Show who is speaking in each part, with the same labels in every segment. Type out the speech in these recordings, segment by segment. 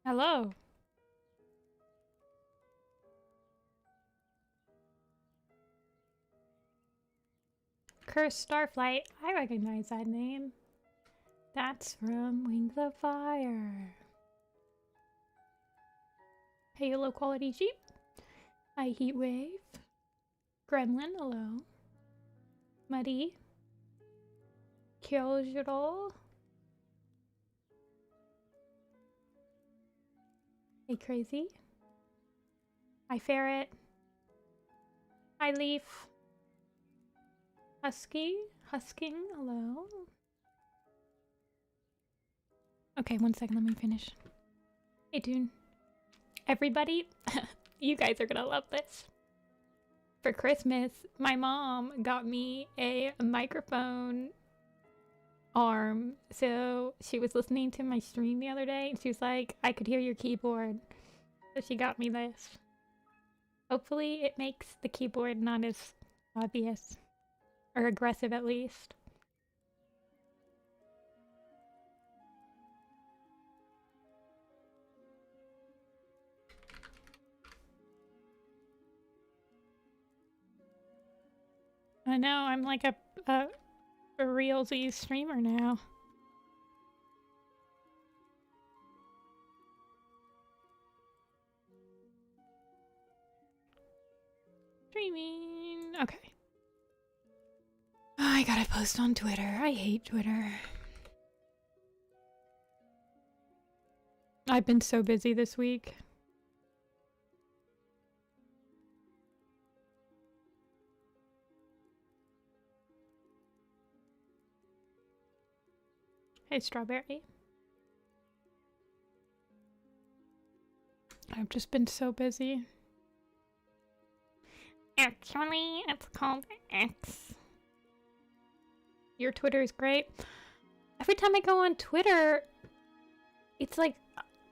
Speaker 1: Hello. Cursed Starflight. I recognize that name. That's from Wings of Fire. Hey, low quality sheep. Hi, Heatwave. Gremlin, hello. Muddy. Kyojiro. Hey, Crazy. Hi, Ferret. Hi, Leaf. Husking, hello. Okay, 1 second, let me finish. Hey, Toon. Everybody, you guys are gonna love this. For Christmas, my mom got me a microphone arm. So she was listening to my stream the other day and she was like, I could hear your keyboard. So she got me this. Hopefully it makes the keyboard not as obvious. Or aggressive at least. I know, I'm like a realsies streamer now. Streaming. Okay. Oh, I gotta post on Twitter. I hate Twitter. I've been so busy this week. Hey, Strawberry. I've just been so busy. Actually, it's called X. Your Twitter is great. Every time I go on Twitter, it's like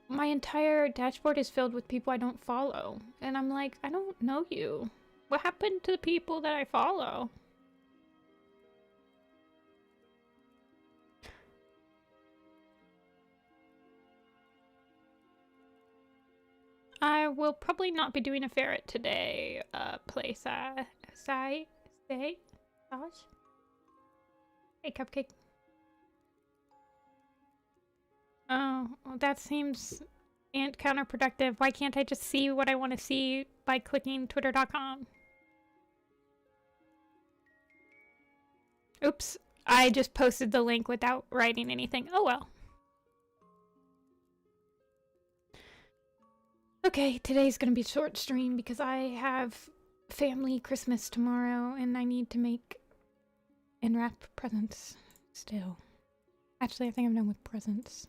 Speaker 1: my entire dashboard is filled with people I don't follow. And I'm like, I don't know you. What happened to the people that I follow? I will probably not be doing a ferret today. Say? Gosh. Hey, Cupcake. Oh, well, that seems counterproductive. Why can't I just see what I want to see by clicking twitter.com? Oops, I just posted the link without writing anything. Oh well. Okay, today's gonna be a short stream because I have family Christmas tomorrow and I need to make and wrap presents still. Actually, I think I'm done with presents.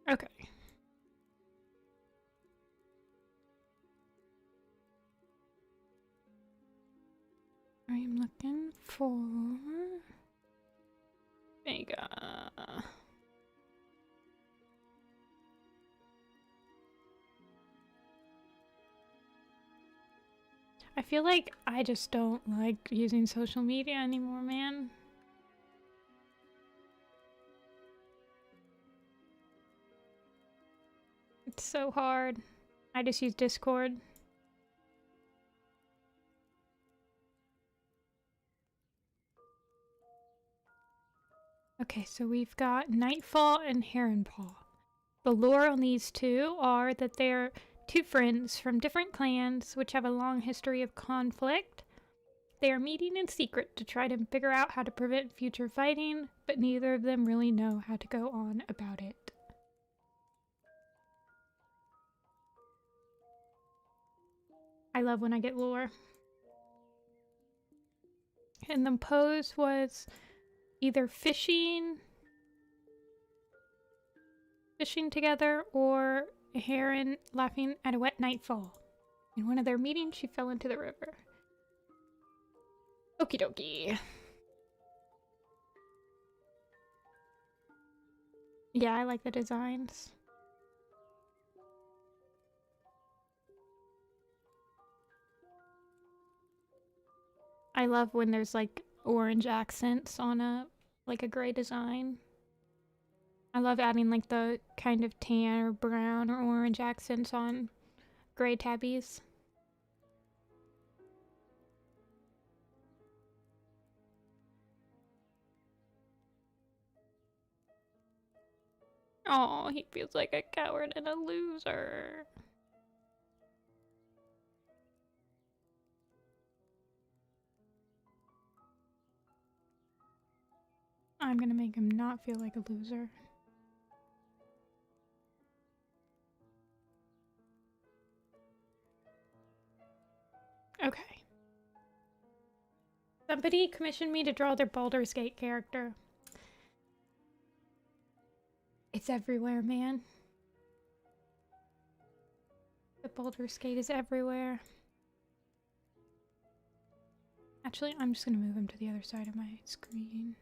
Speaker 1: Okay. I'm looking for Vega. I feel like I just don't like using social media anymore, man. It's so hard. I just use Discord. Okay, so we've got Nightfall and Heronpaw. The lore on these two are that they're two friends from different clans which have a long history of conflict. They are meeting in secret to try to figure out how to prevent future fighting, but neither of them really know how to go on about it. I love when I get lore. And the pose was either fishing together or a heron laughing at a wet nightfall. In one of their meetings, she fell into the river. Okie dokie. Yeah, I like the designs. I love when there's like orange accents on a like a gray design. I love adding like the kind of tan or brown or orange accents on gray tabbies. Oh, he feels like a coward and a loser. I'm gonna make him not feel like a loser. Okay. Somebody commissioned me to draw their Baldur's Gate character. It's everywhere, man. The Baldur's Gate is everywhere. Actually, I'm just gonna move him to the other side of my screen.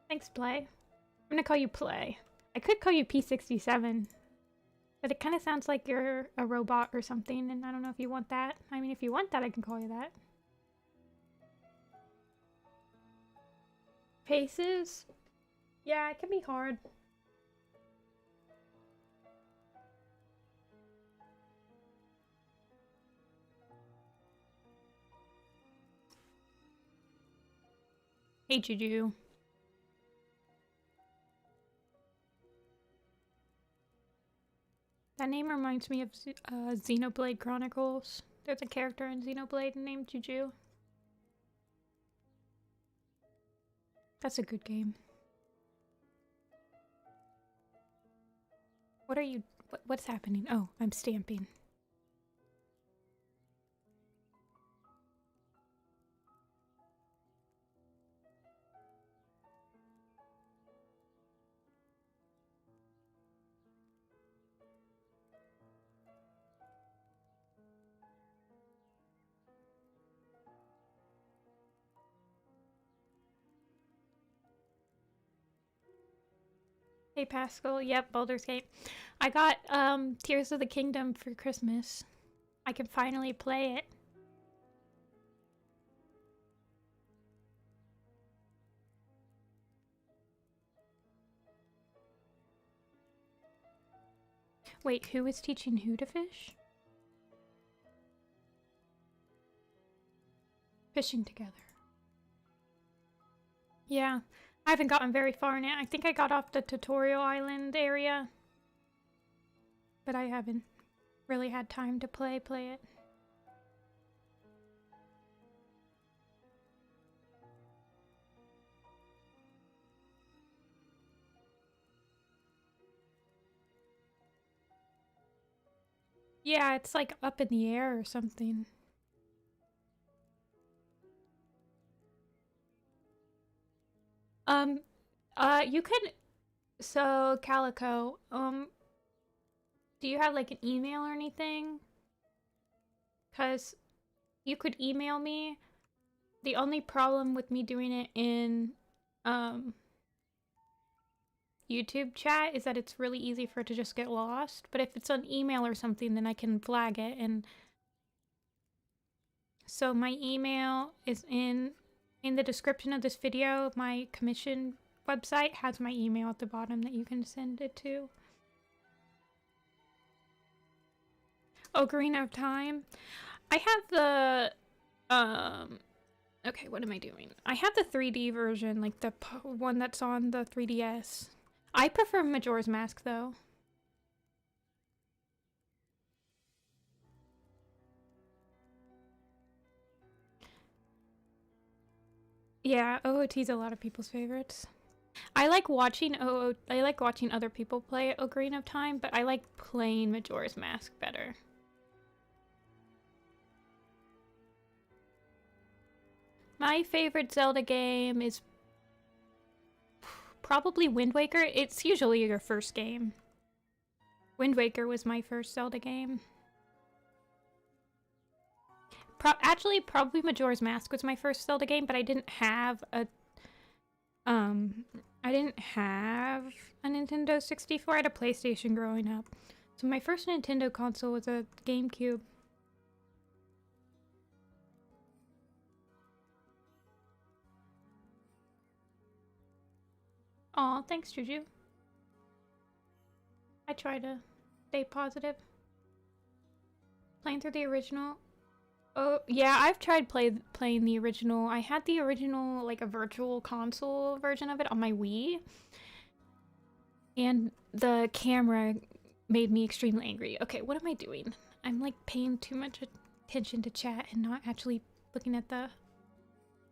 Speaker 1: Thanks, Play. I'm gonna call you Play. I could call you P67, but it kind of sounds like you're a robot or something, and I don't know if you want that. I mean, if you want that, I can call you that. Paces? Yeah, it can be hard. Hey, Juju. That name reminds me of Xenoblade Chronicles. There's a character in Xenoblade named Juju. That's a good game. What are you... What's happening? Oh, I'm stamping. Hey Pascal, yep, Baldur's Gate. I got Tears of the Kingdom for Christmas. I can finally play it. Wait, who is teaching who to fish? Fishing together. Yeah, I haven't gotten very far in it. I think I got off the tutorial island area, but I haven't really had time to play it. Yeah, it's like up in the air or something. You could... So, Calico, do you have like an email or anything? Because you could email me. The only problem with me doing it in, YouTube chat is that it's really easy for it to just get lost. But if it's on email or something, then I can flag it. And so my email is in the description of this video. My commission website has my email at the bottom that you can send it to. Ocarina of Time. I have the, okay, what am I doing? I have the 3D version, like the one that's on the 3DS. I prefer Majora's Mask, though. Yeah, OOT's a lot of people's favorites. I like watching other people play Ocarina of Time, but I like playing Majora's Mask better. My favorite Zelda game is probably Wind Waker. It's usually your first game. Wind Waker was my first Zelda game. Actually, probably Majora's Mask was my first Zelda game, but I didn't have a Nintendo 64. I had a PlayStation growing up. So my first Nintendo console was a GameCube. Aw, thanks, Juju. I try to stay positive. Playing through the original. Oh, yeah, I've tried playing the original. I had the original, like, a virtual console version of it on my Wii. And the camera made me extremely angry. Okay, what am I doing? I'm, like, paying too much attention to chat and not actually looking at the...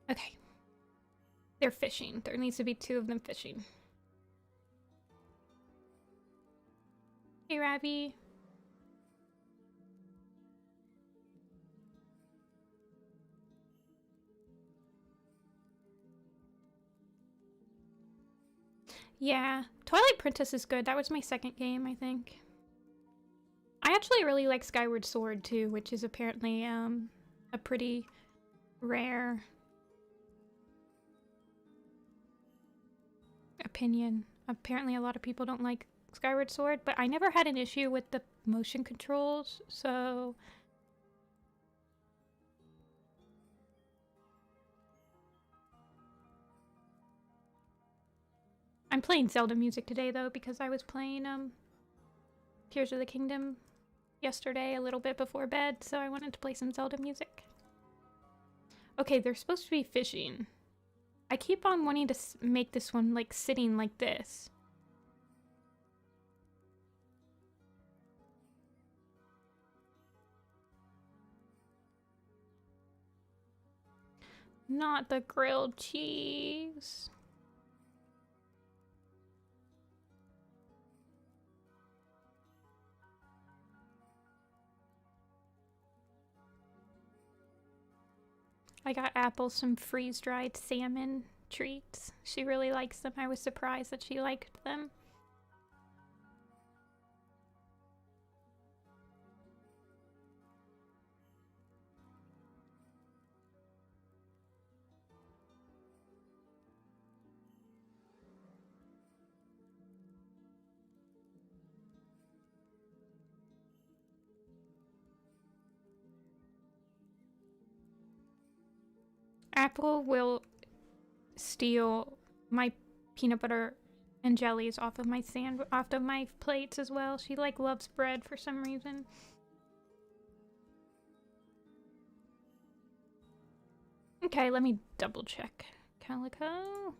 Speaker 1: Okay. They're fishing. There needs to be 2 of them fishing. Hey, Ravi. Yeah, Twilight Princess is good. That was my second game, I think. I actually really like Skyward Sword too, which is apparently a pretty rare opinion. Apparently a lot of people don't like Skyward Sword, but I never had an issue with the motion controls, so... I'm playing Zelda music today, though, because I was playing, Tears of the Kingdom yesterday a little bit before bed, so I wanted to play some Zelda music. Okay, they're supposed to be fishing. I keep on wanting to make this one, like, sitting like this. Not the grilled cheese. I got Apple some freeze-dried salmon treats. She really likes them. I was surprised that she liked them. Apple will steal my peanut butter and jellies off of my plates as well. She like loves bread for some reason. Okay, let me double check. Calico.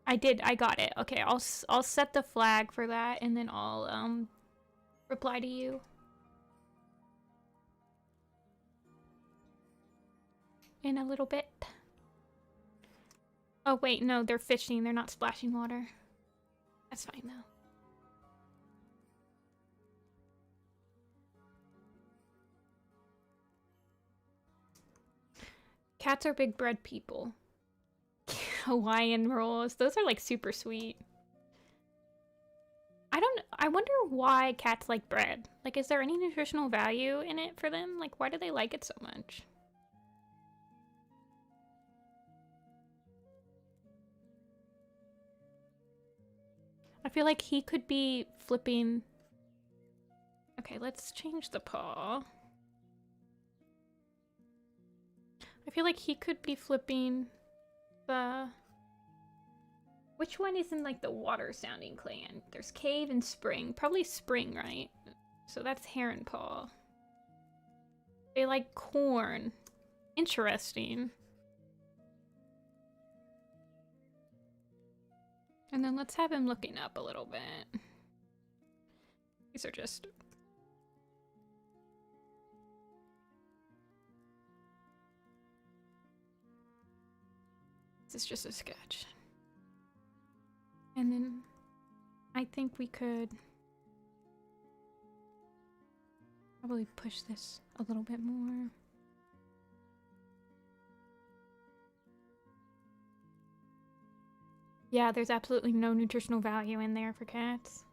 Speaker 1: I got it. Okay, I'll set the flag for that and then I'll reply to you. In a little bit. Oh wait, no, they're fishing. They're not splashing water. That's fine though. Cats are big bread people. Hawaiian rolls. Those are like super sweet. I wonder why cats like bread. Like, is there any nutritional value in it for them? Like, why do they like it so much? I feel like he could be flipping... Okay, let's change the paw. I feel like he could be flipping the... Which one is in, like, the water-sounding clan? There's Cave and Spring. Probably Spring, right? So that's Heron Paw. They like corn. Interesting. And then let's have him looking up a little bit. These are just... This is just a sketch. And then I think we could probably push this a little bit more. Yeah, there's absolutely no nutritional value in there for cats.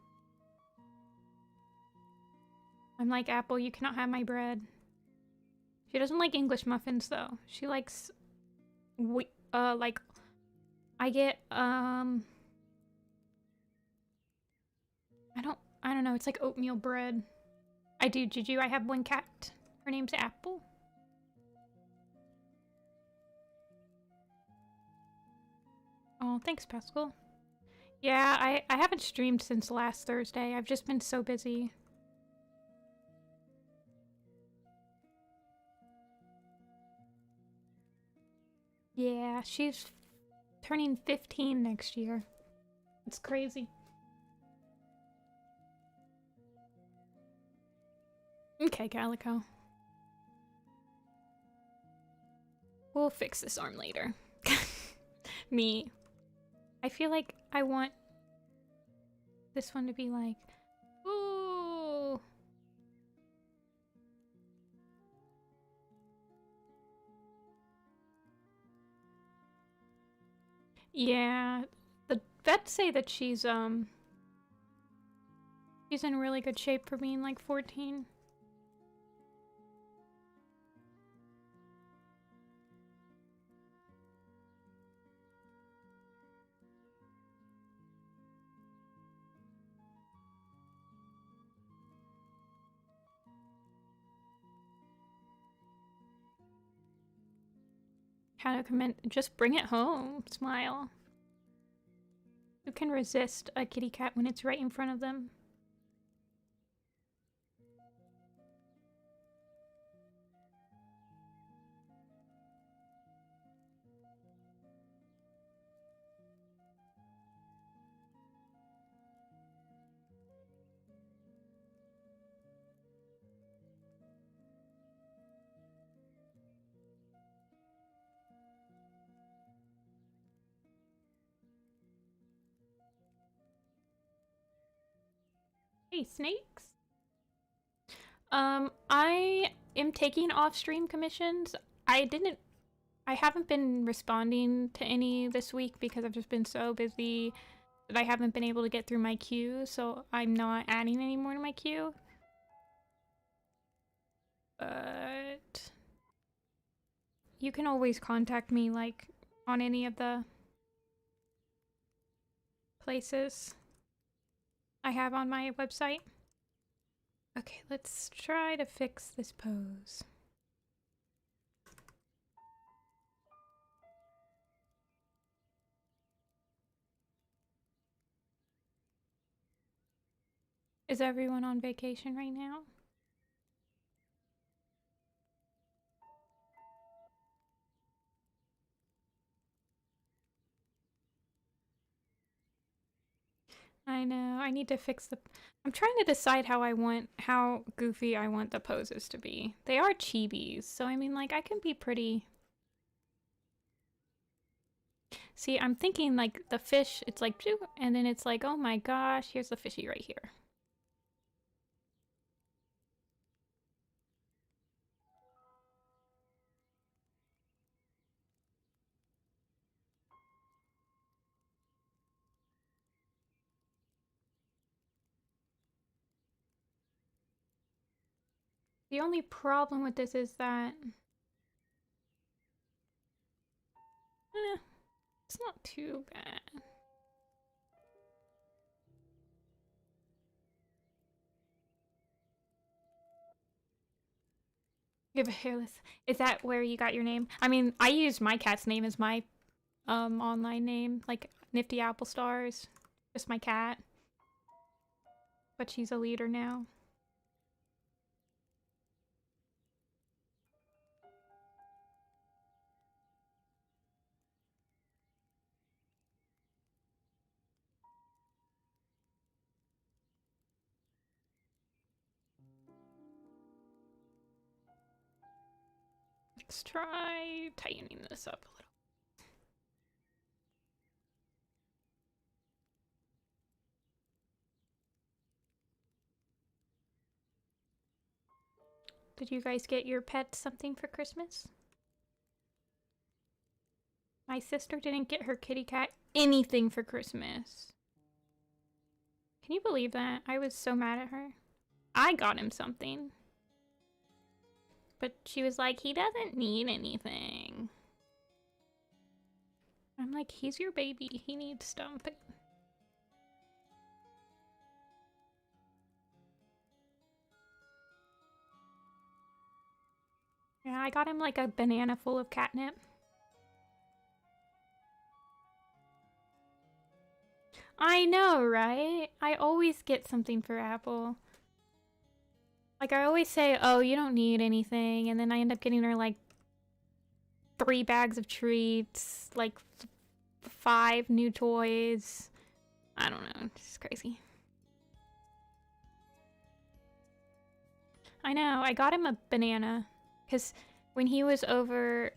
Speaker 1: I'm like, Apple, you cannot have my bread. She doesn't like English muffins though. She likes like I get I don't know, it's like oatmeal bread. I do, Juju. I have one cat. Her name's Apple. Oh, thanks, Pascal. Yeah, I haven't streamed since last Thursday. I've just been so busy. Yeah, she's turning 15 next year. It's crazy. Okay, Calico. We'll fix this arm later. Me. I feel like I want this one to be like, ooh. Yeah, the vets say that she's in really good shape for being like 14. How to comment? Just bring it home. Smile. Who can resist a kitty cat when it's right in front of them? Hey, snakes. I am taking off-stream commissions. I haven't been responding to any this week because I've just been so busy that I haven't been able to get through my queue, so I'm not adding any more to my queue. But you can always contact me, like, on any of the places I have on my website. Okay, let's try to fix this pose. Is everyone on vacation right now? I know, I need to fix the... I'm trying to decide how goofy I want the poses to be. They are chibis, so I mean, like, I can be pretty... See, I'm thinking, like, the fish, it's like, and then it's like, oh my gosh, here's the fishy right here. The only problem with this is that... it's not too bad. You have a hairless... Is that where you got your name? I mean, I used my cat's name as my online name, like Nifty Apple Stars. Just my cat. But she's a leader now. Let's try tightening this up a little. Did you guys get your pets something for Christmas? My sister didn't get her kitty cat anything for Christmas. Can you believe that? I was so mad at her. I got him something. But she was like, he doesn't need anything. I'm like, he's your baby. He needs something. Yeah, I got him like a banana full of catnip. I know, right? I always get something for Apple. Like, I always say, oh, you don't need anything, and then I end up getting her, like, 3 bags of treats, like, 5 new toys. I don't know, it's just crazy. I know, I got him a banana, because when he was over,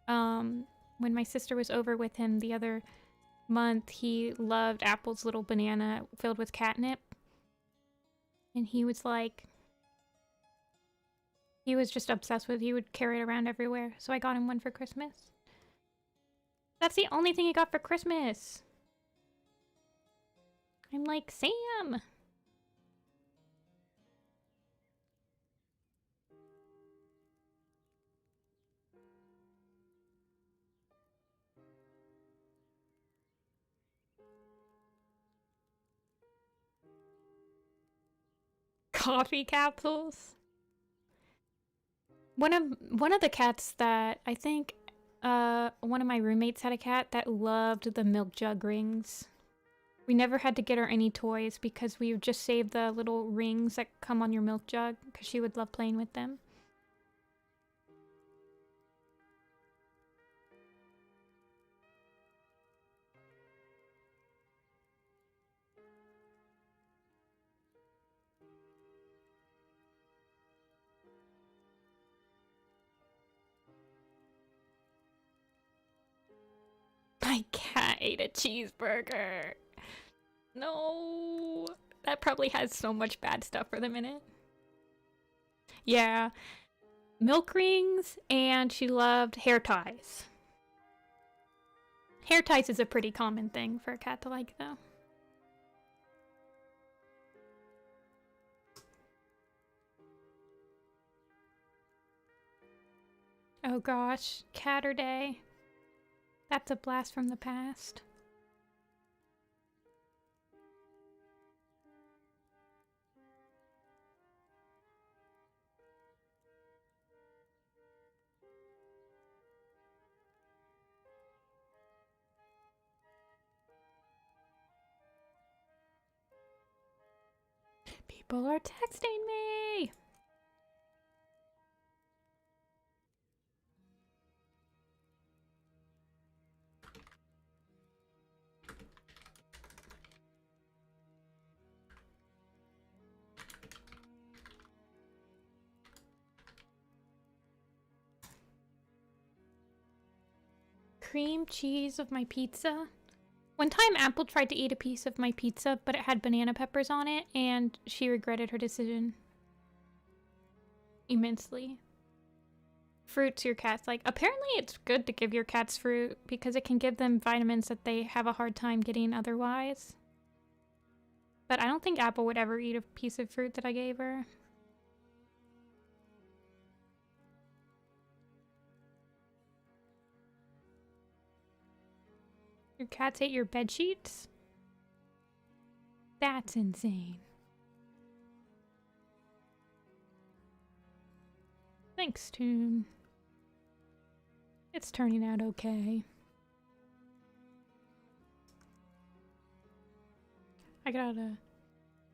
Speaker 1: when my sister was over with him the other month, he loved Apple's little banana filled with catnip. And he was like, he was just obsessed with it. He would carry it around everywhere. So I got him one for Christmas. That's the only thing he got for Christmas. I'm like, Sam! Coffee capsules? One of the cats that I think one of my roommates had a cat that loved the milk jug rings. We never had to get her any toys because we would just save the little rings that come on your milk jug because she would love playing with them. My cat ate a cheeseburger. No. That probably has so much bad stuff for them in it. Yeah. Milk rings, and she loved hair ties. Hair ties is a pretty common thing for a cat to like, though. Oh gosh, Catterday. That's a blast from the past. People are texting me! Cream cheese of my pizza? One time Apple tried to eat a piece of my pizza, but it had banana peppers on it, and she regretted her decision. Immensely. Fruits your cats like. Apparently it's good to give your cats fruit because it can give them vitamins that they have a hard time getting otherwise. But I don't think Apple would ever eat a piece of fruit that I gave her. Your cats ate your bed sheets? That's insane. Thanks, Toon. It's turning out okay. I gotta...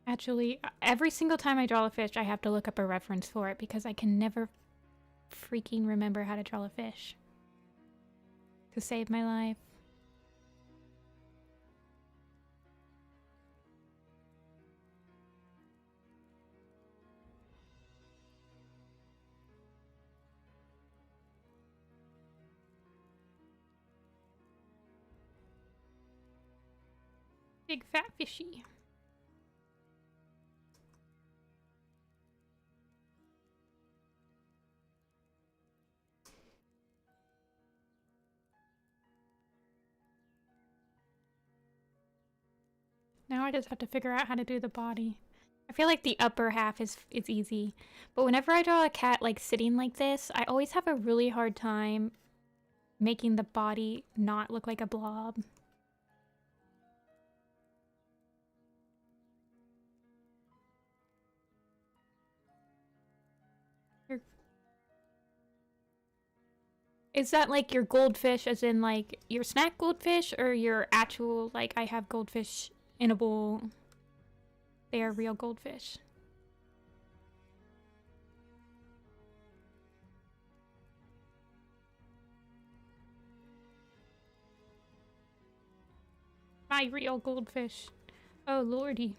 Speaker 1: Actually, every single time I draw a fish, I have to look up a reference for it because I can never freaking remember how to draw a fish. To save my life. Big fat fishy. Now I just have to figure out how to do the body. I feel like the upper half is easy, but whenever I draw a cat like sitting like this, I always have a really hard time making the body not look like a blob. Is that like your goldfish, as in like your snack goldfish, or your actual, like, I have goldfish in a bowl? They are real goldfish. My real goldfish. Oh, lordy.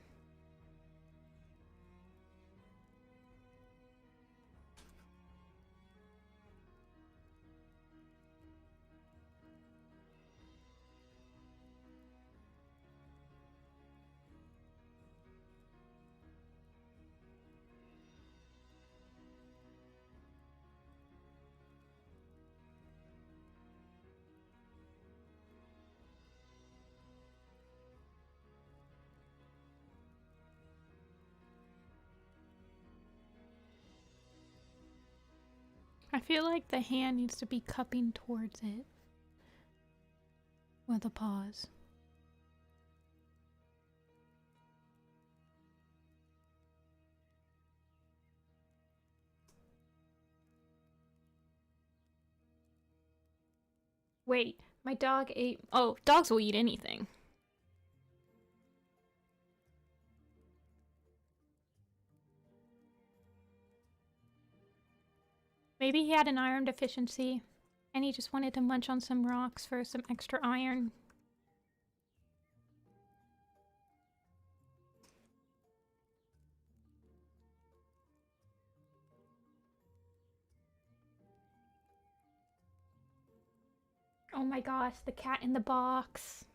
Speaker 1: I feel like the hand needs to be cupping towards it with a pause. Wait, my dog ate... Oh, dogs will eat anything. Maybe he had an iron deficiency, and he just wanted to munch on some rocks for some extra iron. Oh my gosh, the cat in the box.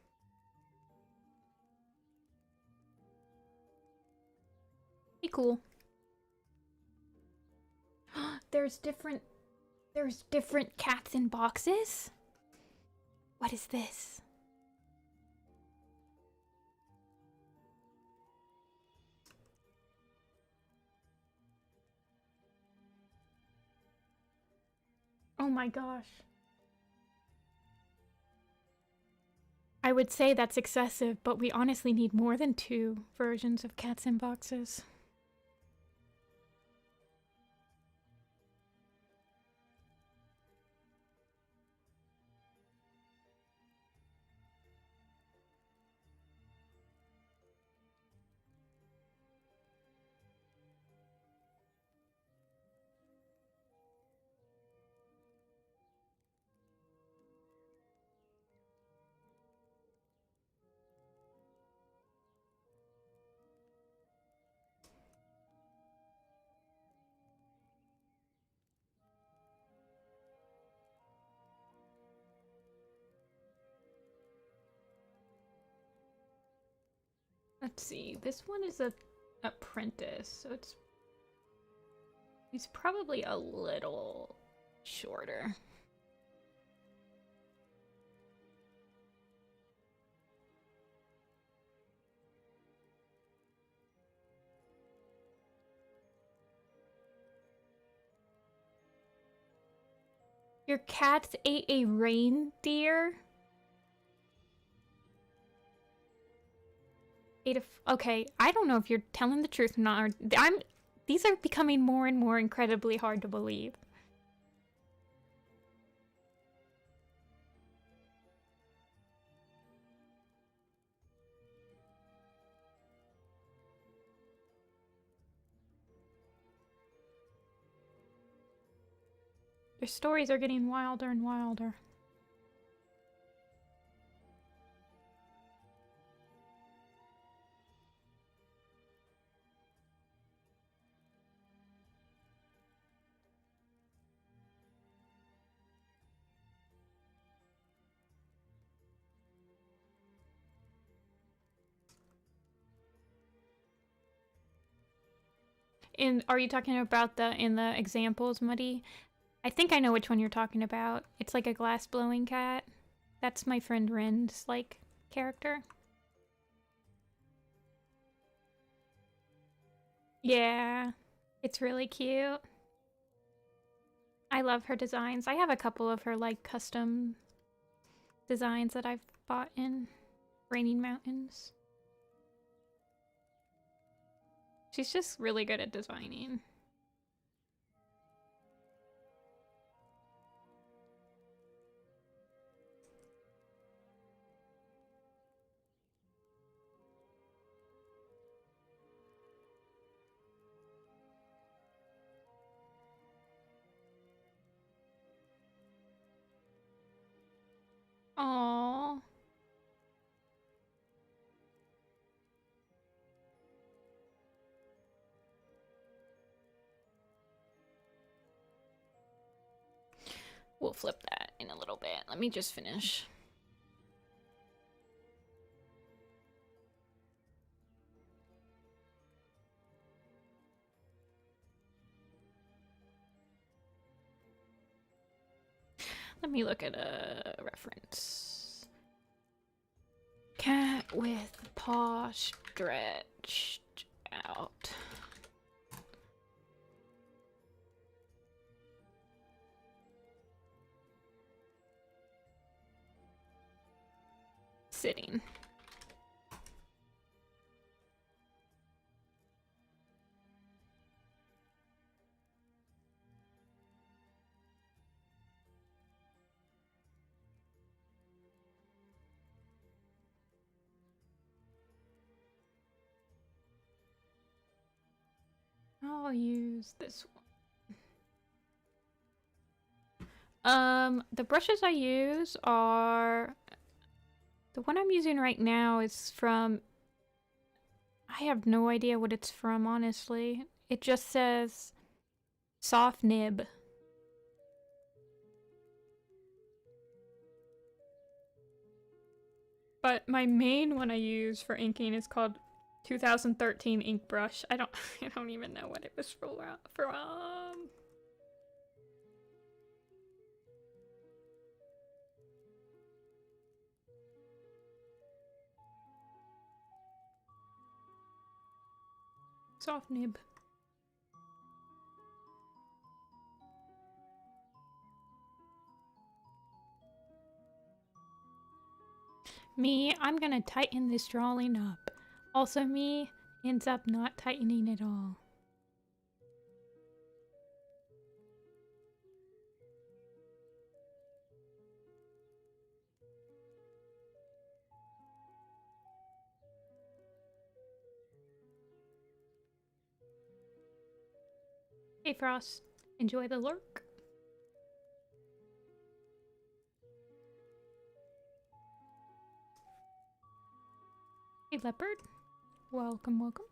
Speaker 1: Be cool. There's different cats in boxes? What is this? Oh my gosh. I would say that's excessive, but we honestly need more than 2 versions of cats in boxes. Let's see, this one is a apprentice, so he's probably a little shorter. Your cats ate a reindeer? Okay, I don't know if you're telling the truth or not. These are becoming more and more incredibly hard to believe. Their stories are getting wilder and wilder. And are you talking about in the examples, Muddy? I think I know which one you're talking about. It's like a glass blowing cat. That's my friend Ren's, like, character. Yeah, it's really cute. I love her designs. I have a couple of her, like, custom designs that I've bought in Raining Mountains. She's just really good at designing. Aww. We'll flip that in a little bit. Let me just finish. Let me look at a reference. Cat with paw stretched out. Sitting. I'll use this one. The brushes I use are... The one I'm using right now is from... I have no idea what it's from, honestly. It just says soft nib. But my main one I use for inking is called 2013 ink brush. I don't even know what it was from. Soft nib. Me, I'm gonna tighten this drawing up. Also me ends up not tightening at all. Hey Frost, enjoy the lurk. Hey Leopard, welcome, welcome.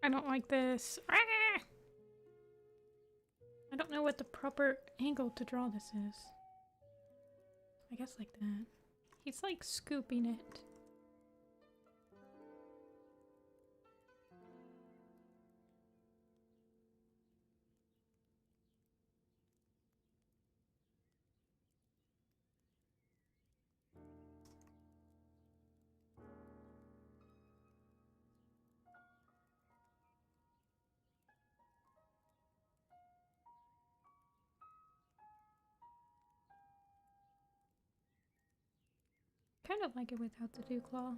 Speaker 1: I don't like this. Ah! I don't know what the proper angle to draw this is. I guess like that. He's like scooping it. Kind of like it without the dew claw.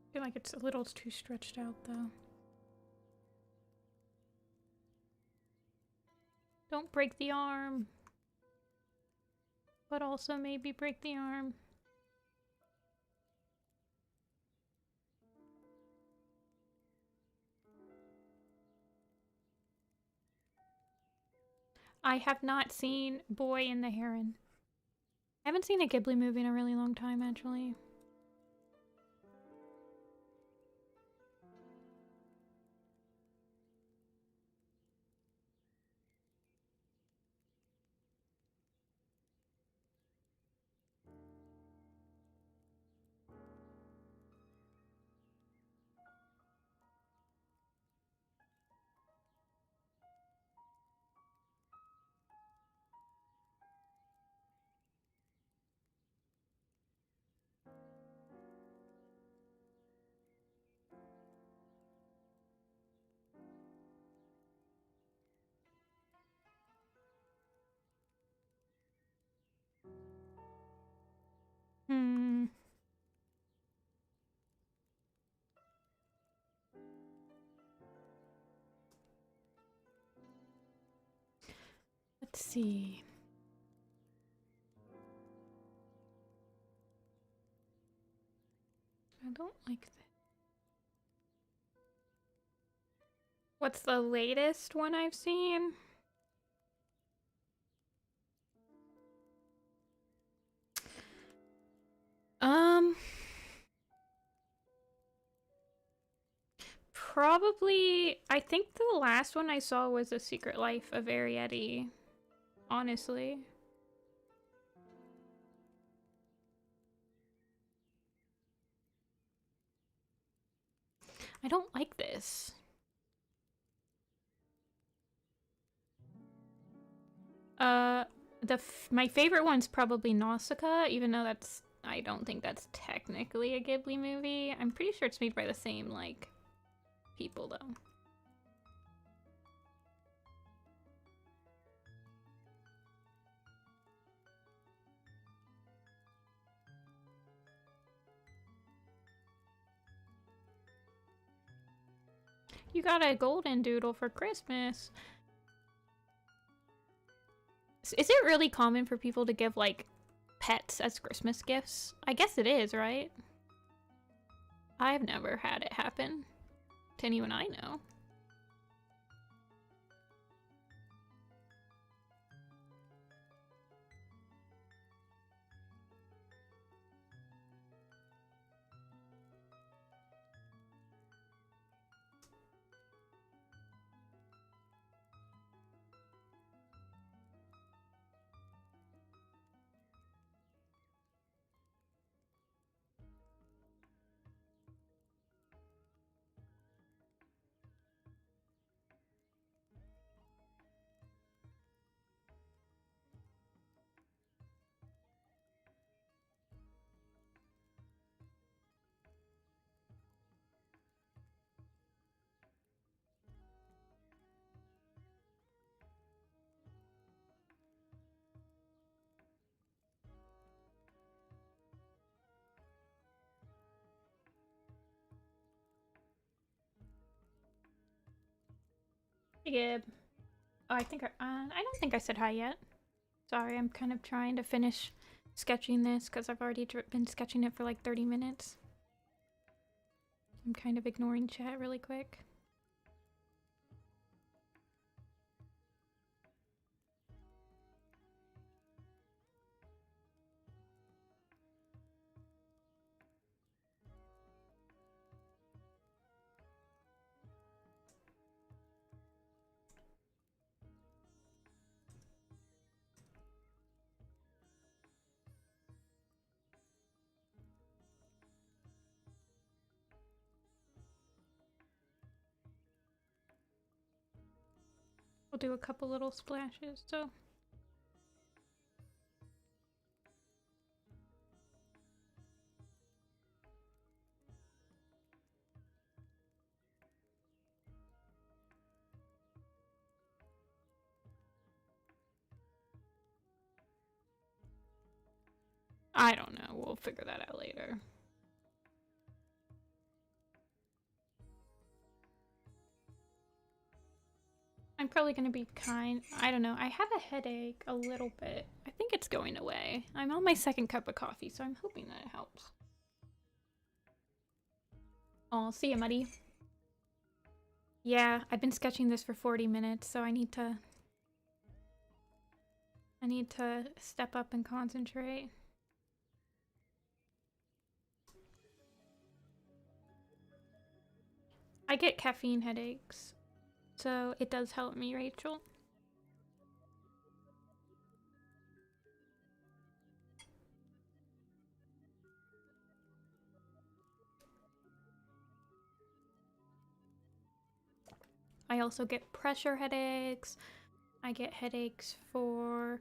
Speaker 1: I feel like it's a little too stretched out though. Don't break the arm. But also maybe break the arm. I have not seen Boy and the Heron. I haven't seen a Ghibli movie in a really long time, actually. Let's see. I don't like this. What's the latest one I've seen? Probably, I think the last one I saw was The Secret Life of Arietti, honestly. I don't like this. My favorite one's probably Nausicaa, even though I don't think that's technically a Ghibli movie. I'm pretty sure it's made by the same, like, people, though. You got a golden doodle for Christmas. Is it really common for people to give, like, pets as Christmas gifts? I guess it is, right? I've never had it happen to anyone I know. Hey, Gib. Oh, I don't think I said hi yet. Sorry, I'm kind of trying to finish sketching this because I've already been sketching it for like 30 minutes. I'm kind of ignoring chat really quick. We'll do a couple little splashes, so. I don't know, we'll figure that out later. I'm probably gonna be I don't know, I have a headache a little bit. I think it's going away. I'm on my second cup of coffee, so I'm hoping that it helps. Oh, see ya, Muddy. Yeah, I've been sketching this for 40 minutes, so I need to step up and concentrate. I get caffeine headaches, so it does help me, Rachel. I also get pressure headaches. I get headaches I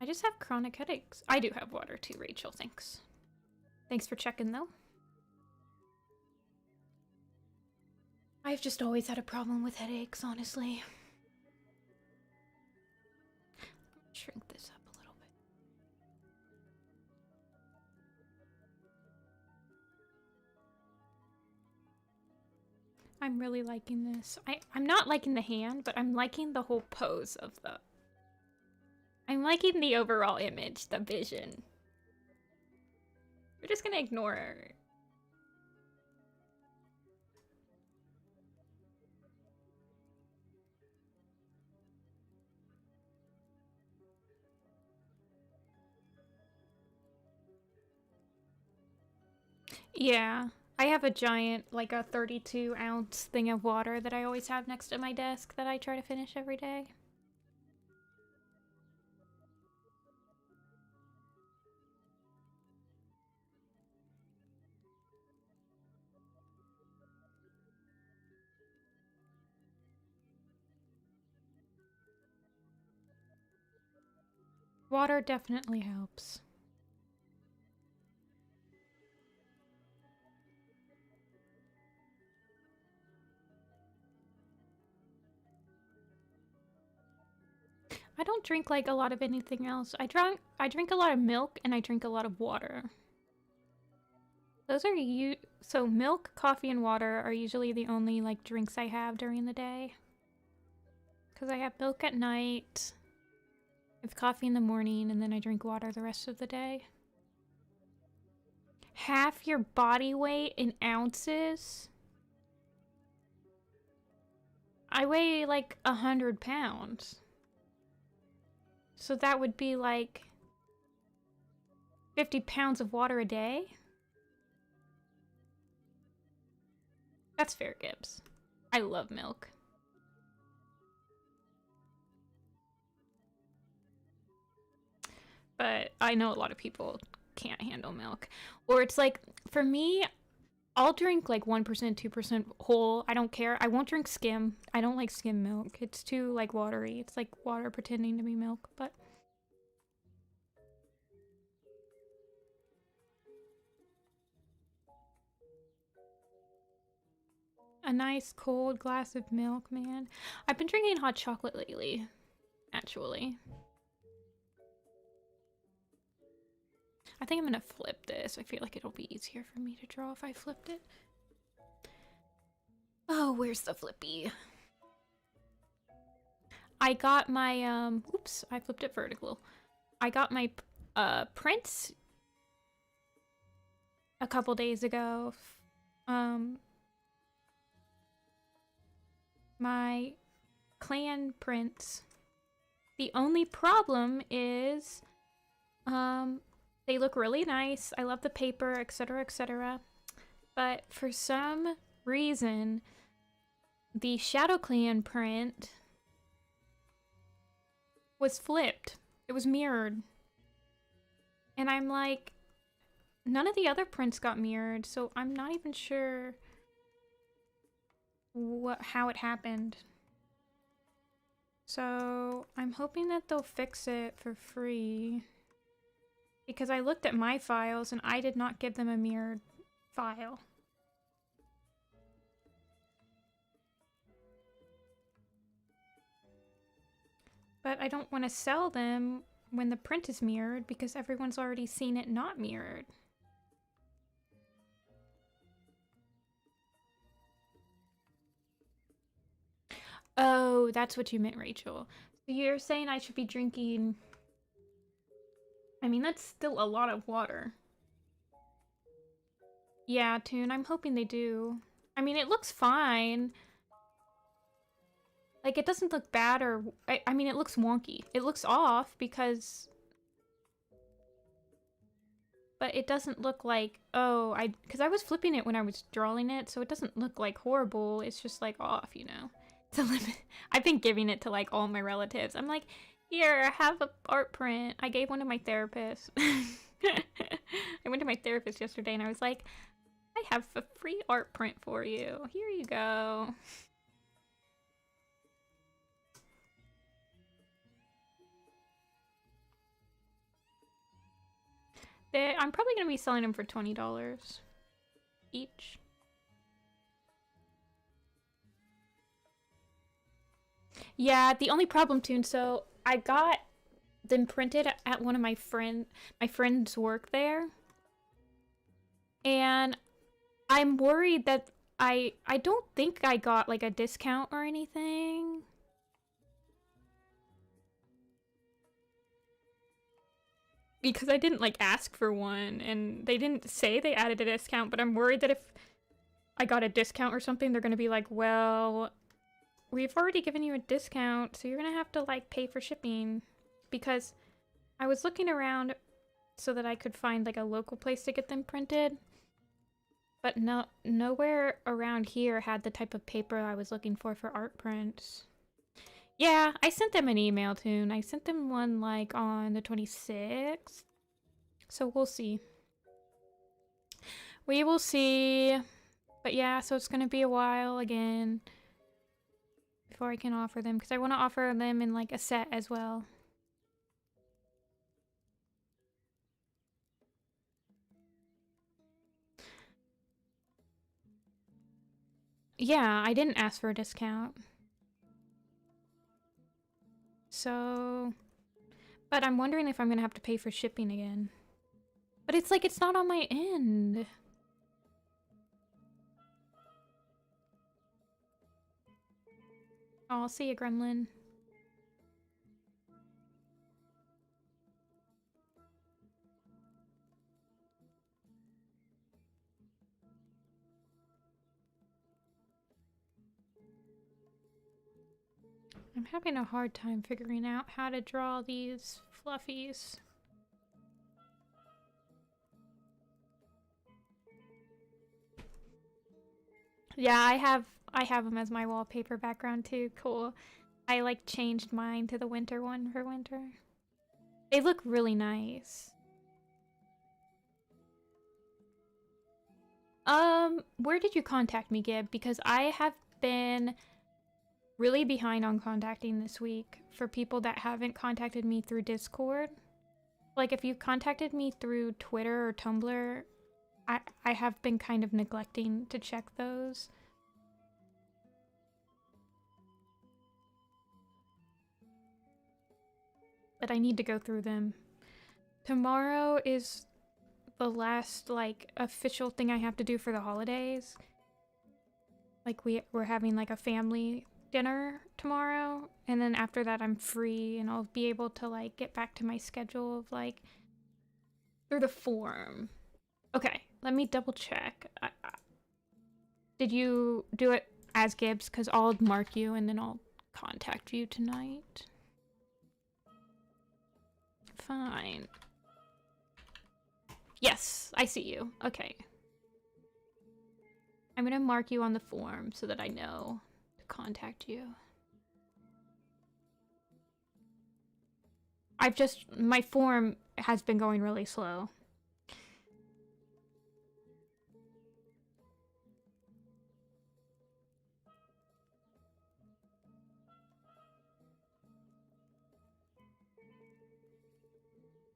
Speaker 1: just have chronic headaches. I do have water too, Rachel, thanks. Thanks for checking, though. I've just always had a problem with headaches, honestly. Shrink this up a little bit. I'm really liking this. I'm not liking the hand, but I'm liking the whole pose of the I'm liking the overall image, the vision. We're just gonna ignore her. Yeah, I have a giant, like a 32-ounce thing of water that I always have next to my desk that I try to finish every day. Water definitely helps. I don't drink like a lot of anything else. I drink a lot of milk and I drink a lot of water. Those are so milk, coffee, and water are usually the only like drinks I have during the day. Because I have milk at night, I have coffee in the morning, and then I drink water the rest of the day. Half your body weight in ounces? I weigh like 100 pounds. So that would be like 50 pounds of water a day? That's fair, Gibbs. I love milk. But I know a lot of people can't handle milk. Or it's like, for me, I'll drink like 1%, 2% whole. I don't care. I won't drink skim. I don't like skim milk. It's too like watery. It's like water pretending to be milk, but a nice cold glass of milk, man. I've been drinking hot chocolate lately, actually. I think I'm gonna flip this. I feel like it'll be easier for me to draw if I flipped it. Oh, where's the flippy? I got my, oops, I flipped it vertical. I got my, prints a couple days ago. My clan prints. The only problem is, they look really nice. I love the paper, etc., etc. But for some reason, the Shadow Clan print was flipped. It was mirrored. And I'm like, none of the other prints got mirrored, so I'm not even sure how it happened. So I'm hoping that they'll fix it for free. Because I looked at my files and I did not give them a mirrored file. But I don't want to sell them when the print is mirrored because everyone's already seen it not mirrored. Oh, that's what you meant, Rachel. So you're saying I should be drinking... I mean, that's still a lot of water. Yeah, Toon, I'm hoping they do. I mean, it looks fine. Like, it doesn't look bad or... I mean, it looks wonky. It looks off because... But it doesn't look like... Oh, because I was flipping it when I was drawing it, so it doesn't look like horrible. It's just like off, you know? It's a limit. I've been giving it to like all my relatives. I'm like, here, have a art print. I gave one to my therapist. I went to my therapist yesterday and I was like, I have a free art print for you. Here you go. I'm probably going to be selling them for $20 each. Yeah, the only problem, Toon, so I got them printed at one of my friend's work there. And I'm worried that I don't think I got like a discount or anything. because I didn't like ask for one, and they didn't say they added a discount, but I'm worried that if I got a discount or something, they're gonna be like, well, we've already given you a discount, so you're gonna have to like pay for shipping. Because I was looking around so that I could find like a local place to get them printed, but nowhere around here had the type of paper I was looking for art prints. Yeah, I sent them an email too. I sent them one like on the 26th. So we'll see. We will see. But yeah, so it's gonna be a while again before I can offer them, because I want to offer them in like a set as well. Yeah, I didn't ask for a discount. So, but I'm wondering if I'm gonna have to pay for shipping again. But it's like, it's not on my end. Oh, I'll see you, Gremlin. I'm having a hard time figuring out how to draw these fluffies. Yeah, I have them as my wallpaper background too. Cool. I like changed mine to the winter one for winter. They look really nice. Where did you contact me, Gib? Because I have been really behind on contacting this week for people that haven't contacted me through Discord. Like, if you contacted me through Twitter or Tumblr, I have been kind of neglecting to check those. But I need to go through them. Tomorrow is the last, like, official thing I have to do for the holidays. Like, we're having, like, a family dinner tomorrow, and then after that I'm free, and I'll be able to, like, get back to my schedule of, like, through the form. Okay, let me double check. Did you do it as Gibbs? Because I'll mark you, and then I'll contact you tonight. Fine. Yes, I see you. Okay. I'm gonna mark you on the form so that I know to contact you. My form has been going really slow.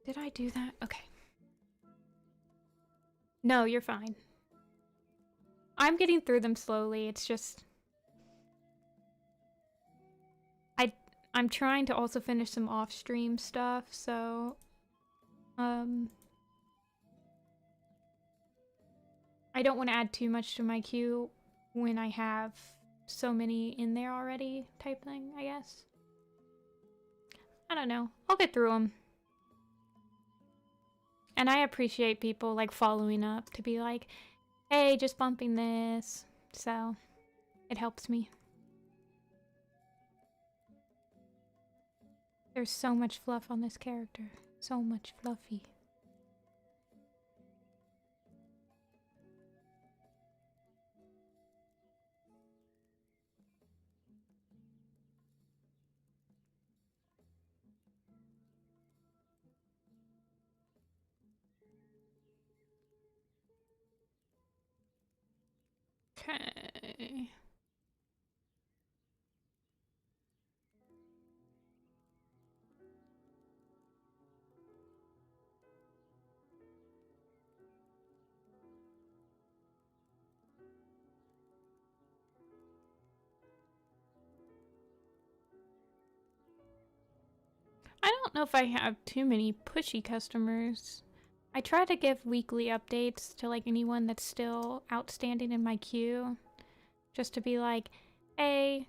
Speaker 1: Did I do that? Okay. No, you're fine. I'm getting through them slowly. It's just... I'm trying to also finish some off-stream stuff, so... I don't want to add too much to my queue when I have so many in there already, type thing, I guess. I don't know. I'll get through them. And I appreciate people, like, following up to be like, hey, just bumping this. So, it helps me. There's so much fluff on this character. So much fluffy. Okay. I don't know if I have too many pushy customers. I try to give weekly updates to, like, anyone that's still outstanding in my queue. Just to be like, hey,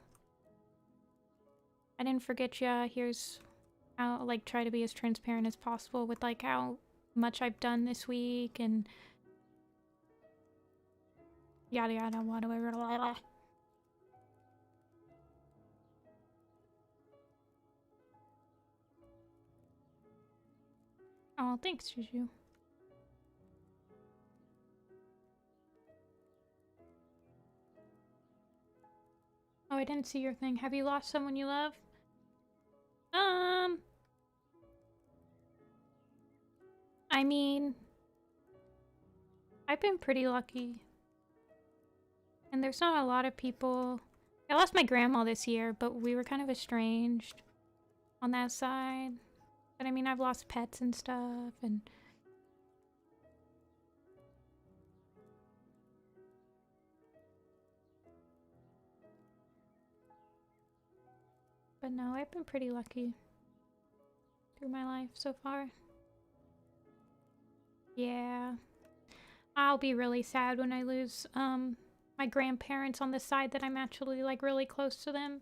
Speaker 1: I didn't forget ya, here's I'll like try to be as transparent as possible with like how much I've done this week and yada yada whatever. Oh, thanks, Juju. Oh, I didn't see your thing. Have you lost someone you love? I mean, I've been pretty lucky. And there's not a lot of people. I lost my grandma this year, but we were kind of estranged on that side. But I mean, I've lost pets and stuff, and but no, I've been pretty lucky through my life so far. Yeah. I'll be really sad when I lose my grandparents on the side that I'm actually like really close to them.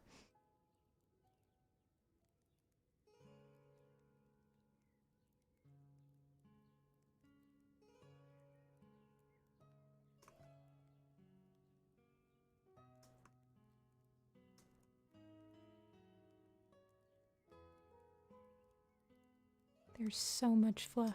Speaker 1: There's so much fluff.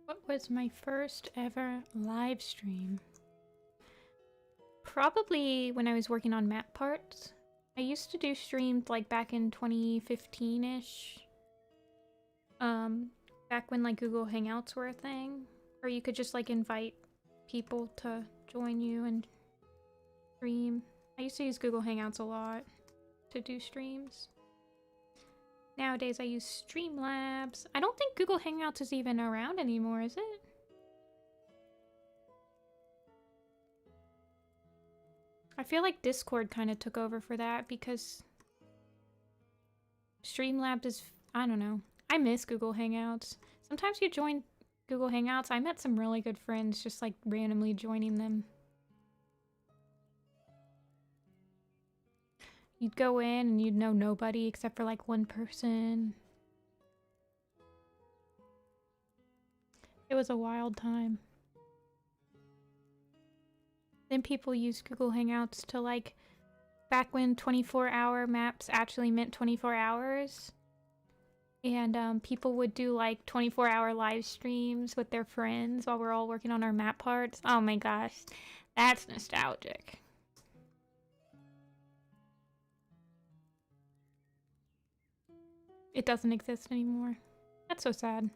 Speaker 1: What was my first ever live stream? Probably when I was working on map parts. I used to do streams like back in 2015-ish. Back when like Google Hangouts were a thing. Or you could just like invite people to join you and stream. I used to use Google Hangouts a lot to do streams. Nowadays I use Streamlabs. I don't think Google Hangouts is even around anymore, is it? I feel like Discord kind of took over for that because Streamlabs is, I don't know. I miss Google Hangouts. Sometimes you join Google Hangouts. I met some really good friends just like randomly joining them. You'd go in and you'd know nobody except for like one person. It was a wild time. Then people used Google Hangouts to like, back when 24-hour maps actually meant 24 hours. And people would do like 24-hour live streams with their friends while we're all working on our map parts. Oh my gosh, that's nostalgic. It doesn't exist anymore. That's so sad.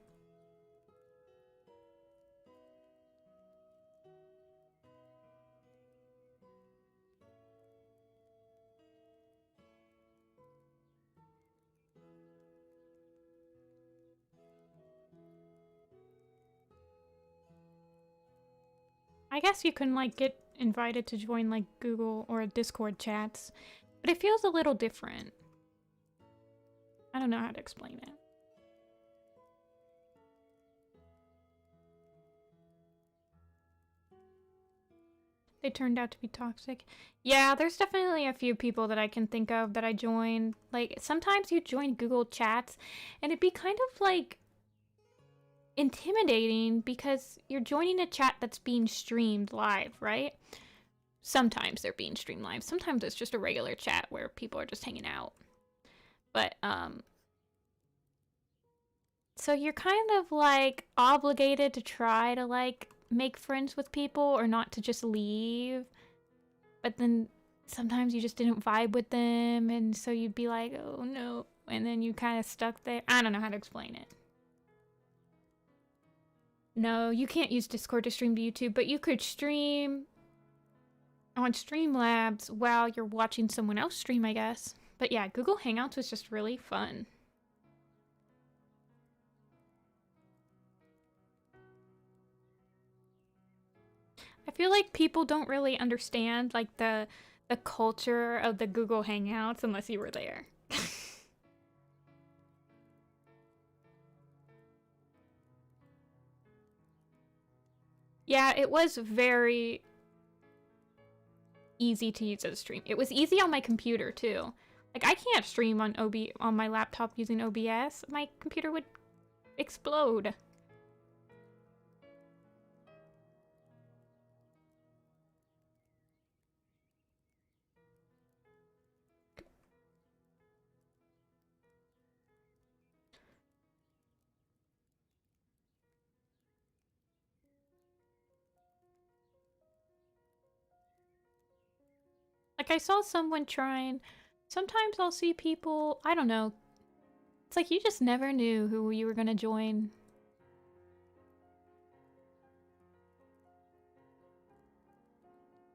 Speaker 1: I guess you can like get invited to join like Google or Discord chats, but it feels a little different. I don't know how to explain it. They turned out to be toxic. Yeah, there's definitely a few people that I can think of that I joined. Like, sometimes you join Google Chats, and it'd be kind of, like, intimidating because you're joining a chat that's being streamed live, right? Sometimes they're being streamed live. Sometimes it's just a regular chat where people are just hanging out. But, so you're kind of, like, obligated to try to, like, make friends with people or not to just leave. But then sometimes you just didn't vibe with them, and so you'd be like, oh no, and then you kind of stuck there. I don't know how to explain it. No, you can't use Discord to stream to YouTube, but you could stream on Streamlabs while you're watching someone else stream, I guess. But yeah, Google Hangouts was just really fun. I feel like people don't really understand like the culture of the Google Hangouts unless you were there. Yeah, it was very easy to use as a stream. It was easy on my computer too. Like I can't stream on on my laptop using OBS. My computer would explode. Like I saw someone trying. Sometimes I'll see people, I don't know. It's like you just never knew who you were gonna join.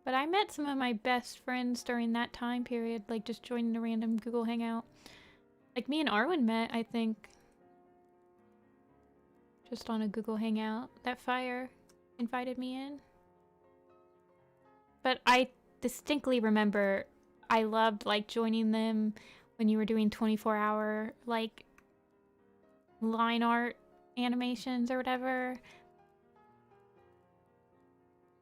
Speaker 1: But I met some of my best friends during that time period, like just joining a random Google Hangout. Like me and Arwen met, I think, just on a Google Hangout. That Fire invited me in. But I distinctly remember I loved like joining them when you were doing 24-hour like line art animations or whatever.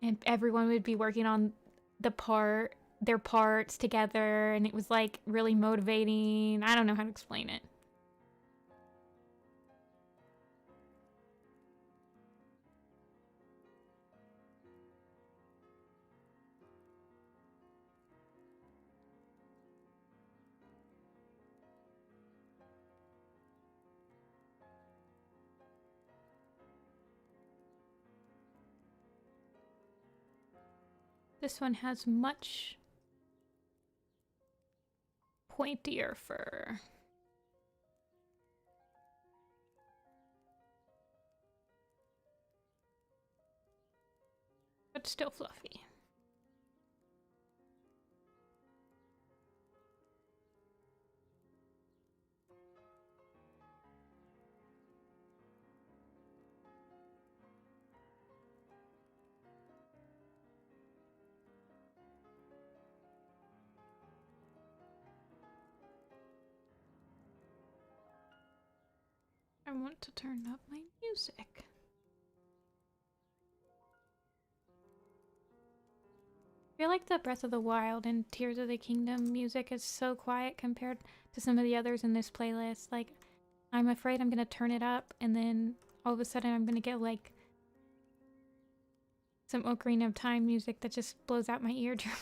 Speaker 1: And everyone would be working on their parts together, and it was like really motivating. I don't know how to explain it. This one has much pointier fur. But still fluffy. I want to turn up my music. I feel like the Breath of the Wild and Tears of the Kingdom music is so quiet compared to some of the others in this playlist. Like, I'm afraid I'm gonna turn it up and then all of a sudden I'm gonna get like some Ocarina of Time music that just blows out my eardrum.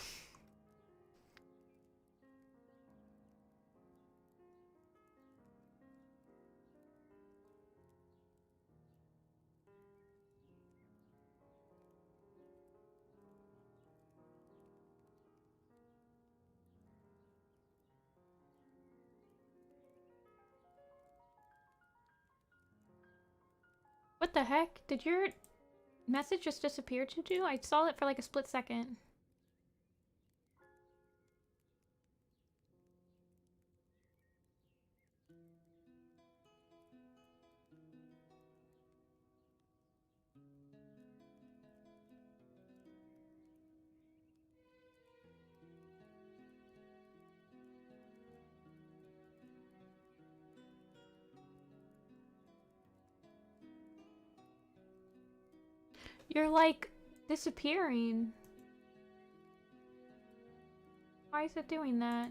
Speaker 1: What the heck? Did your message just disappear to you? I saw it for like a split second. You're like disappearing. Why is it doing that?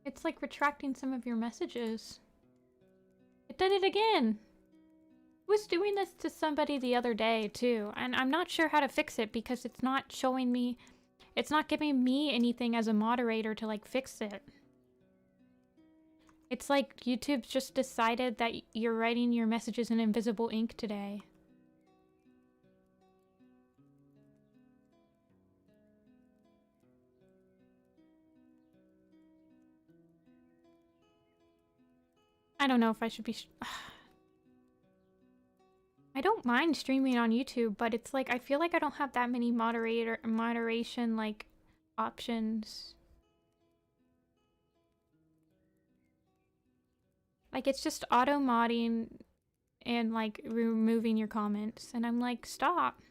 Speaker 1: It's like retracting some of your messages. It did it again. I was doing this to somebody the other day too, and I'm not sure how to fix it because it's not showing me, it's not giving me anything as a moderator to like fix it. It's like YouTube's just decided that you're writing your messages in invisible ink today. I don't know if I should be... I don't mind streaming on YouTube, but it's like I feel like I don't have that many moderation like options. Like, it's just auto-modding and, like, removing your comments. And I'm like, stop.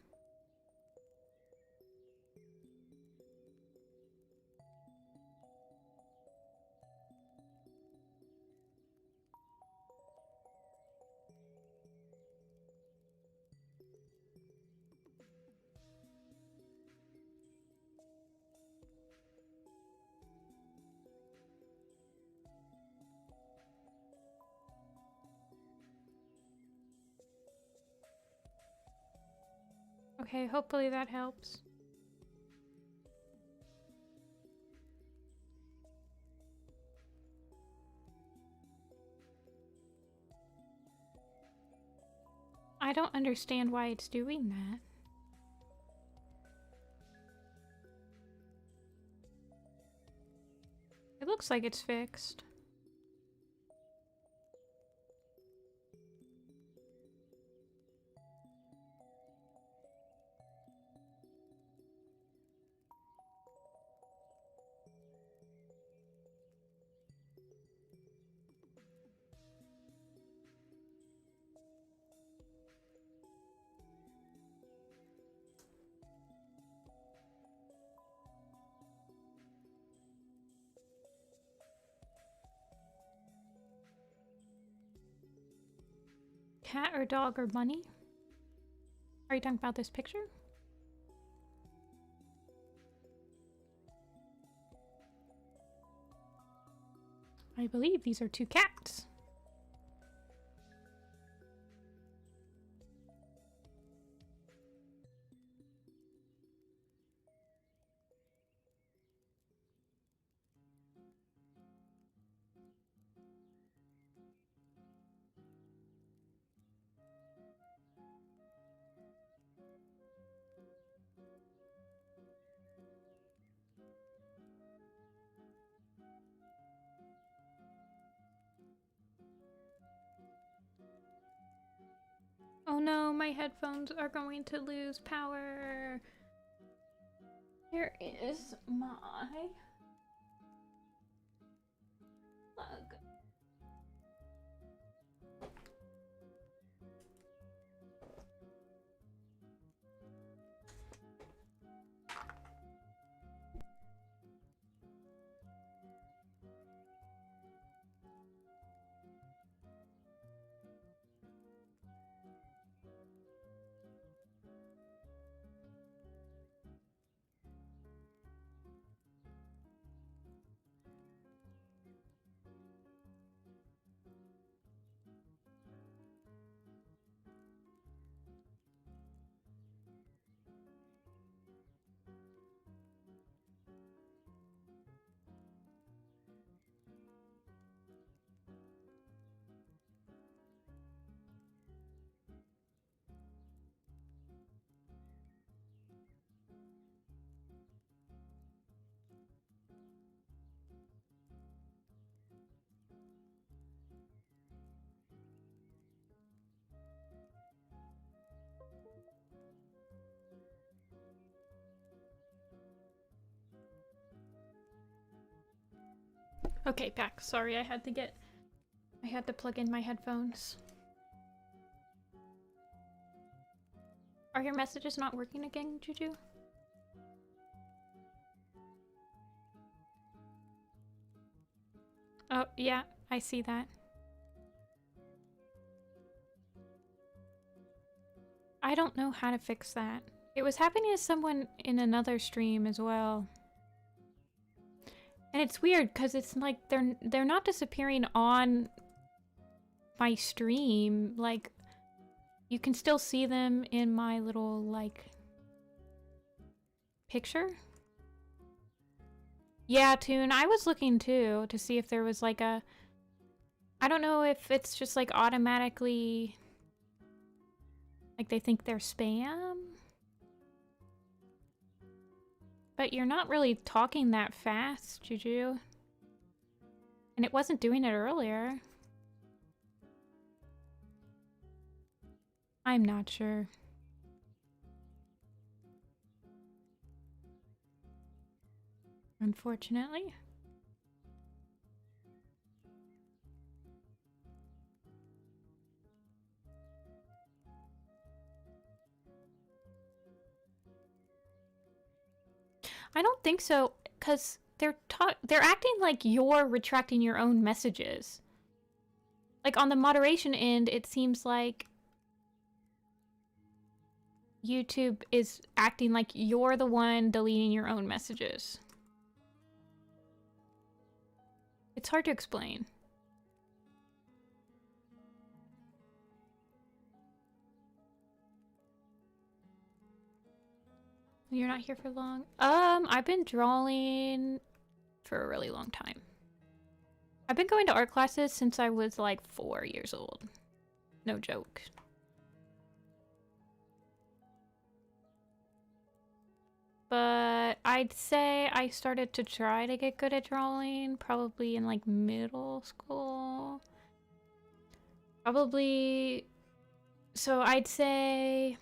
Speaker 1: Okay, hopefully that helps. I don't understand why it's doing that. It looks like it's fixed. Cat or dog or bunny? Are you talking about this picture? I believe these are two cats. Oh no, my headphones are going to lose power. Here is my plug. Okay, back. Sorry, I had to plug in my headphones. Are your messages not working again, Juju? Oh, yeah, I see that. I don't know how to fix that. It was happening to someone in another stream as well. And it's weird because it's like they're not disappearing on my stream. Like, you can still see them in my little, like, picture. Yeah, Toon, I was looking too to see if there was like a... I don't know if it's just like automatically... like they think they're spam? But you're not really talking that fast, Juju. And it wasn't doing it earlier. I'm not sure. unfortunately. I don't think so, because they're acting like you're retracting your own messages. Like, on the moderation end, it seems like YouTube is acting like you're the one deleting your own messages. It's hard to explain. You're not here for long? I've been drawing for a really long time. I've been going to art classes since I was like 4 years old. No joke. But I'd say I started to try to get good at drawing probably in like middle school. Probably, so I'd say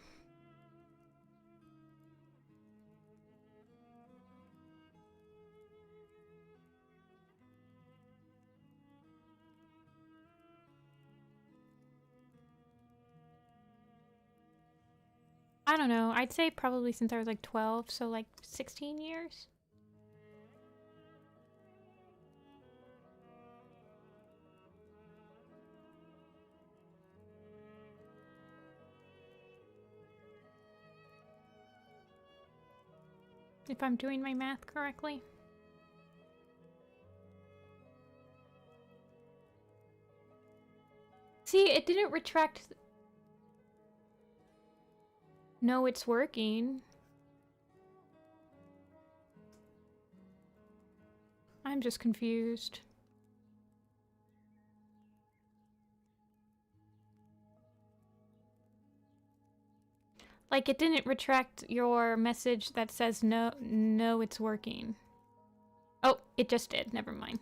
Speaker 1: I don't know. I'd say probably since I was like 12, so like 16 years. If I'm doing my math correctly. See, it didn't retract. No, it's working. I'm just confused. Like, it didn't retract your message that says no, it's working. Oh, it just did. Never mind.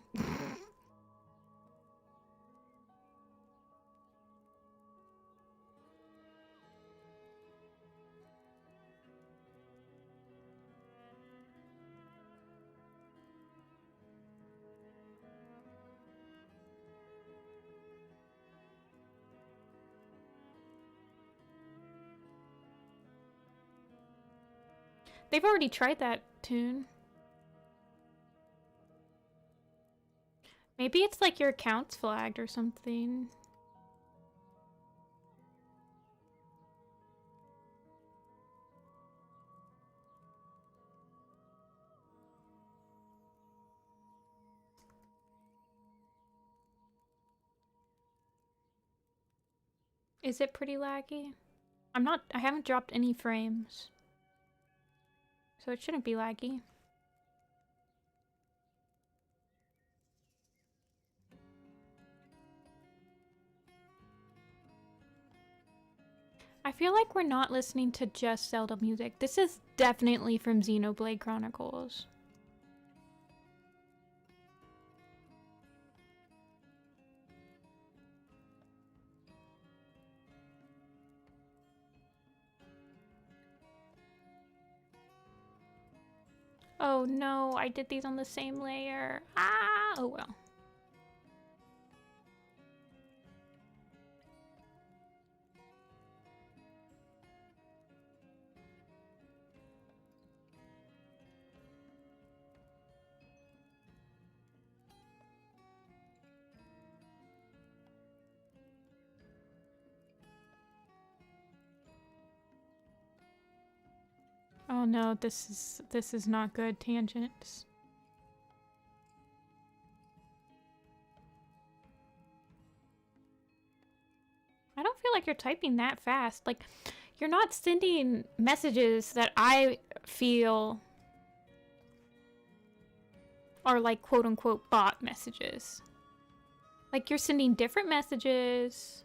Speaker 1: They've already tried that tune. Maybe it's like your account's flagged or something. Is it pretty laggy? I haven't dropped any frames. So it shouldn't be laggy. I feel like we're not listening to just Zelda music. This is definitely from Xenoblade Chronicles. Oh no, I did these on the same layer. Ah, oh well. Oh no, this is not good, tangents. I don't feel like you're typing that fast. Like, you're not sending messages that I feel are like quote-unquote bot messages. Like, you're sending different messages.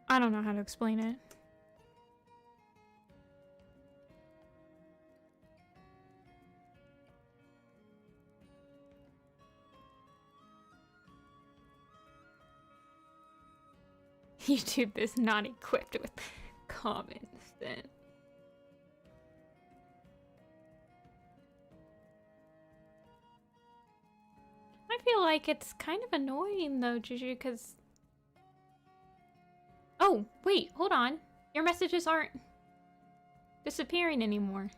Speaker 1: I don't know how to explain it. YouTube is not equipped with common sense. I feel like it's kind of annoying though, Juju, because... Oh, wait, hold on. Your messages aren't disappearing anymore.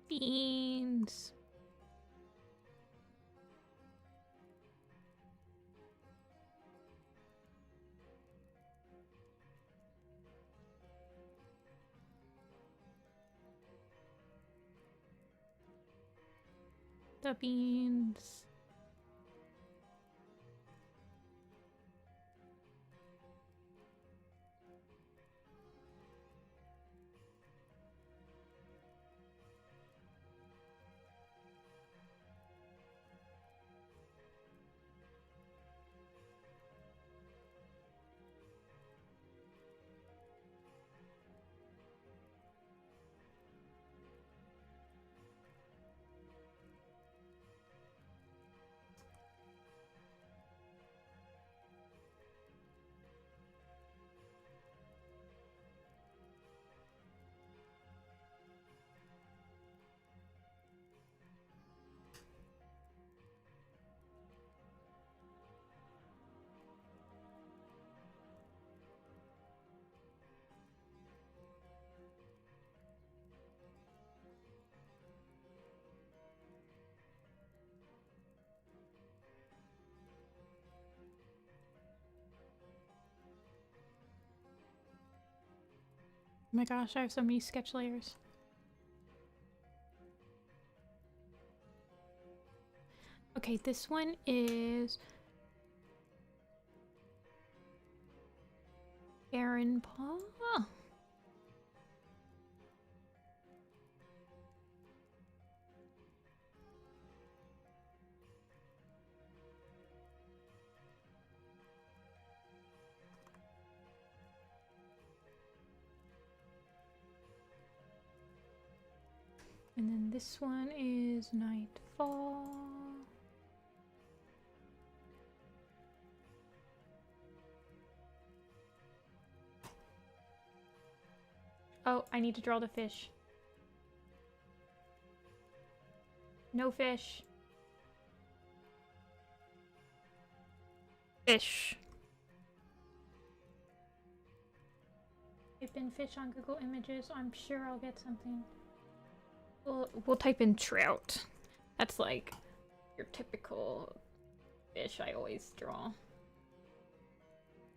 Speaker 1: Beans. The beans. Oh my gosh, I have so many sketch layers. Okay, this one is Aaron Paul. And then this one is Nightfall. Oh, I need to draw the fish. No fish. Fish. Type in fish on Google Images. I'm sure I'll get something. We'll type in trout. That's like your typical fish I always draw.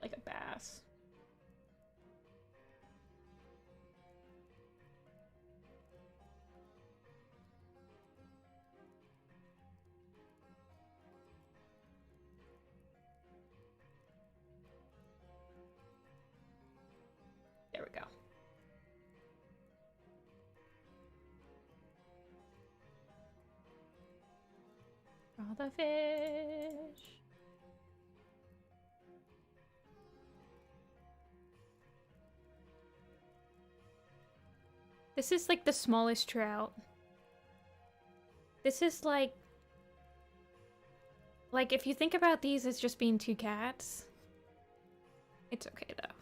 Speaker 1: Like a bass. There we go. Draw the fish. This is like the smallest trout. This is like if you think about these as just being two cats, it's okay though.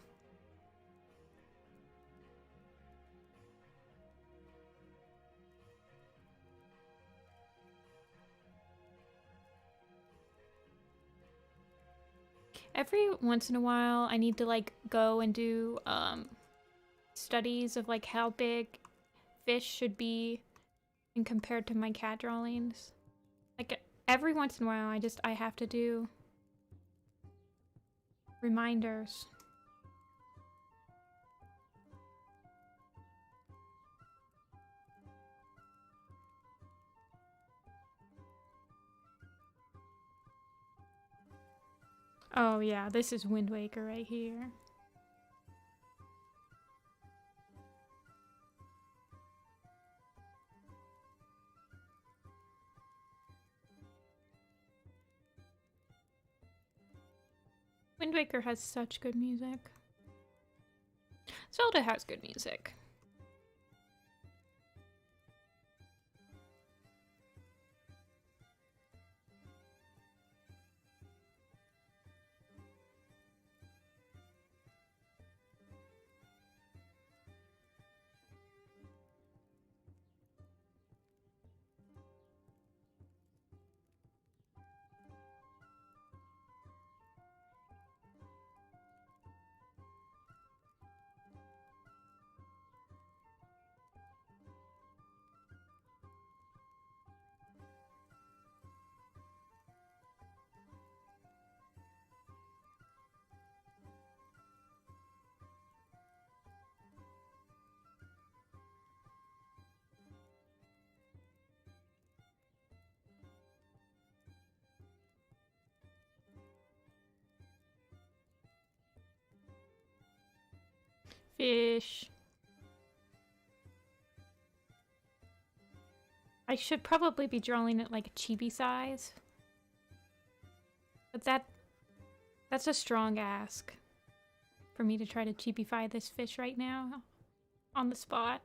Speaker 1: Every once in a while, I need to like go and do studies of like how big fish should be and compared to my cat drawings. Like every once in a while I have to do reminders. Oh yeah, this is Wind Waker right here. Wind Waker has such good music. Zelda has good music. Fish. I should probably be drawing it like a chibi size. But that's a strong ask for me to try to chibify this fish right now on the spot.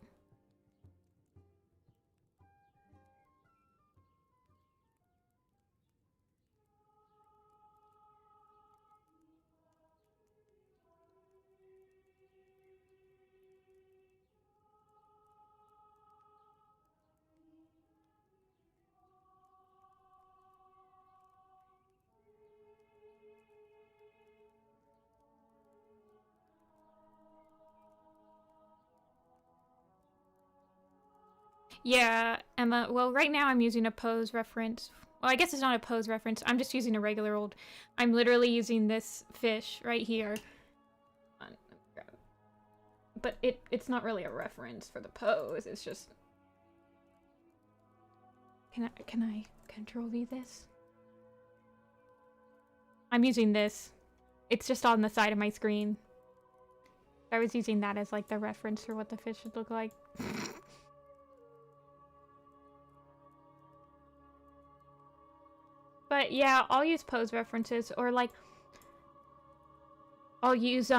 Speaker 1: Yeah, Emma. Well, right now I'm using a pose reference. Well, I guess it's not a pose reference. I'm just using a regular old... I'm literally using this fish right here. But it's not really a reference for the pose. It's just... Can I control V this? I'm using this. It's just on the side of my screen. I was using that as like the reference for what the fish should look like. But yeah, I'll use pose references, or like I'll use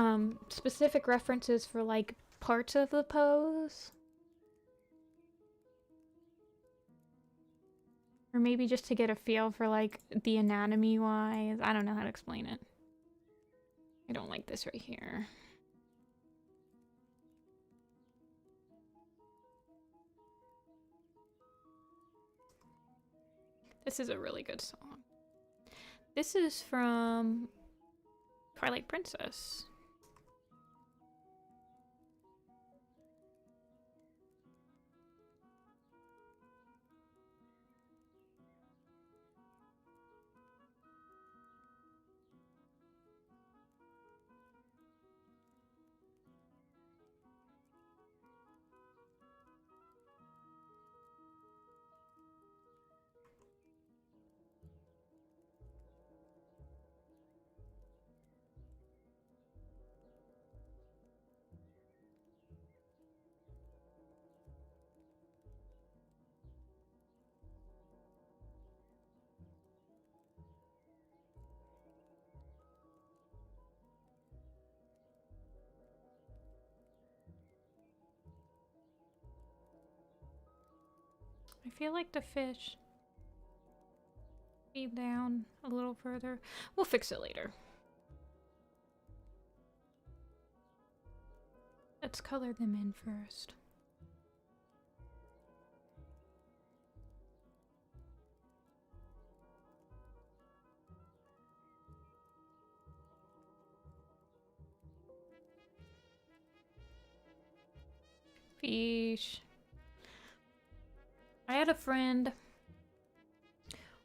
Speaker 1: specific references for like parts of the pose. Or maybe just to get a feel for like the anatomy wise. I don't know how to explain it. I don't like this right here. This is a really good song. This is from Twilight Princess. I feel like the fish feed down a little further. We'll fix it later. Let's color them in first. Fish. I had a friend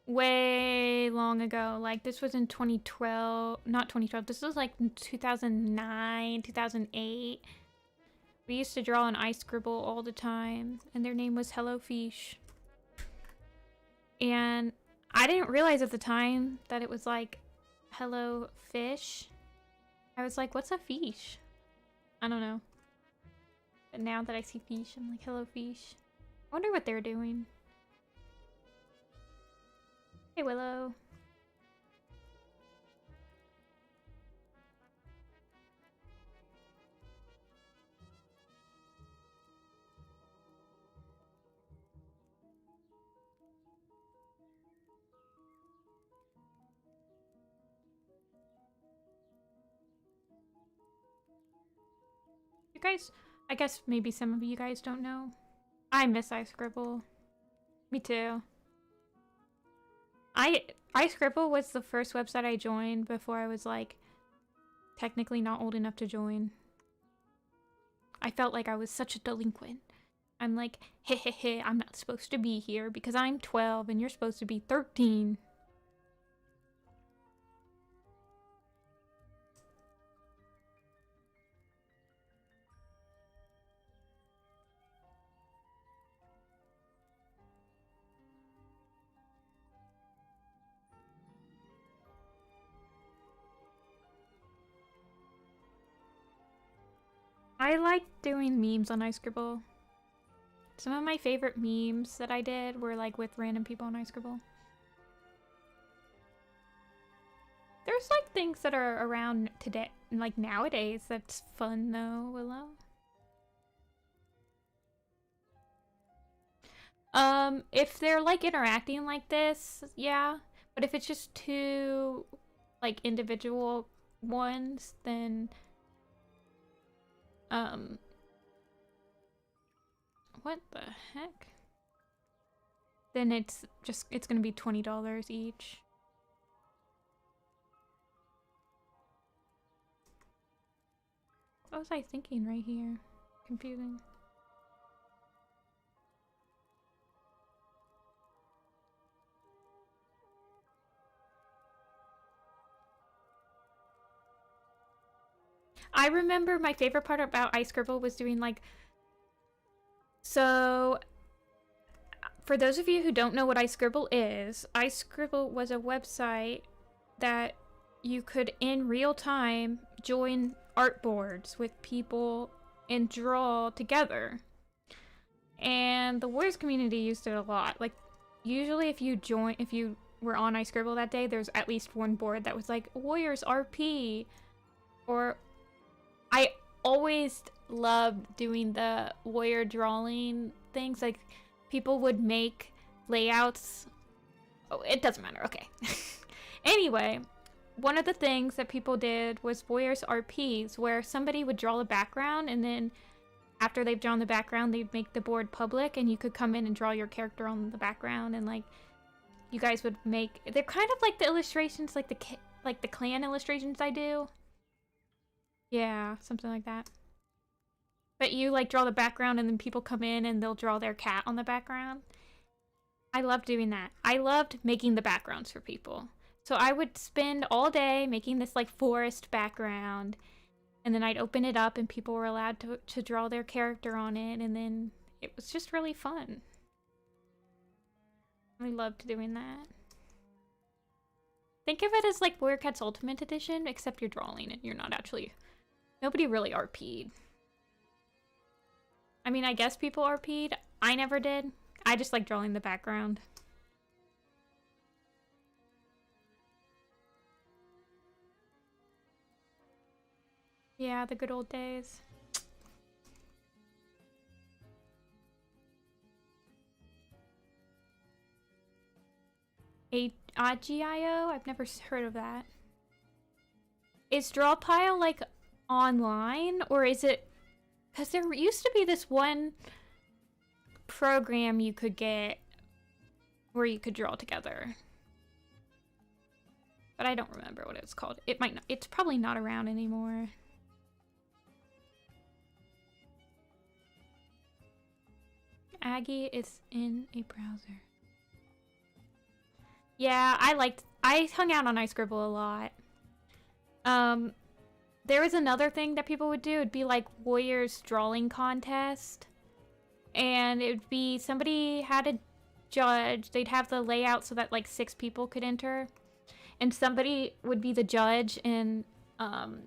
Speaker 1: way long ago. Like, this was in 2012. Not 2012. This was like in 2009, 2008. We used to draw on I-Scribble all the time. And their name was Hello Fish. And I didn't realize at the time that it was like Hello Fish. I was like, what's a fish? I don't know. But now that I see fish, I'm like, hello fish. I wonder what they're doing. Hey, Willow. You guys, I guess maybe some of you guys don't know. I miss I-Scribble. Me too. I-Scribble was the first website I joined before I was like technically not old enough to join. I felt like I was such a delinquent. I'm like, hey, I'm not supposed to be here because I'm 12 and you're supposed to be 13. I like doing memes on I-Scribble. Some of my favorite memes that I did were like with random people on I-Scribble. There's like things that are around today, like nowadays, that's fun though, Willow. If they're like interacting like this, yeah. But if it's just two like individual ones, then what the heck? Then it's gonna be $20 each. What was I thinking right here? Confusing. I remember my favorite part about I-Scribble was doing like... So, for those of you who don't know what I-Scribble is, I-Scribble was a website that you could, in real time, join art boards with people and draw together. And the Warriors community used it a lot. Like, usually if you were on I-Scribble that day, there's at least one board that was like, Warriors RP, or... I always loved doing the warrior drawing things. Like, people would make layouts. Oh, it doesn't matter. Okay. Anyway, one of the things that people did was Warriors RPs, where somebody would draw the background, and then after they've drawn the background, they'd make the board public, and you could come in and draw your character on the background, and like, you guys would make... They're kind of like the illustrations, like the clan illustrations I do. Yeah, something like that. But you like draw the background and then people come in and they'll draw their cat on the background. I loved doing that. I loved making the backgrounds for people. So I would spend all day making this like forest background, and then I'd open it up and people were allowed to draw their character on it, and then it was just really fun. I loved doing that. Think of it as like Warrior Cats Ultimate Edition, except you're drawing it. You're not actually... Nobody really RP'd. I mean, I guess people RP'd. I never did. I just like drawing the background. Yeah, the good old days. AGIO? I've never heard of that. Is Drawpile like online, or is it... Because there used to be this one program you could get where you could draw together, but I don't remember what it's called. It might not, it's probably not around anymore. Aggie is in a browser. Yeah, I hung out on I-Scribble a lot. There was another thing that people would do. It'd be like Warriors drawing contest. And it would be somebody had a judge. They'd have the layout so that like 6 people could enter. And somebody would be the judge, and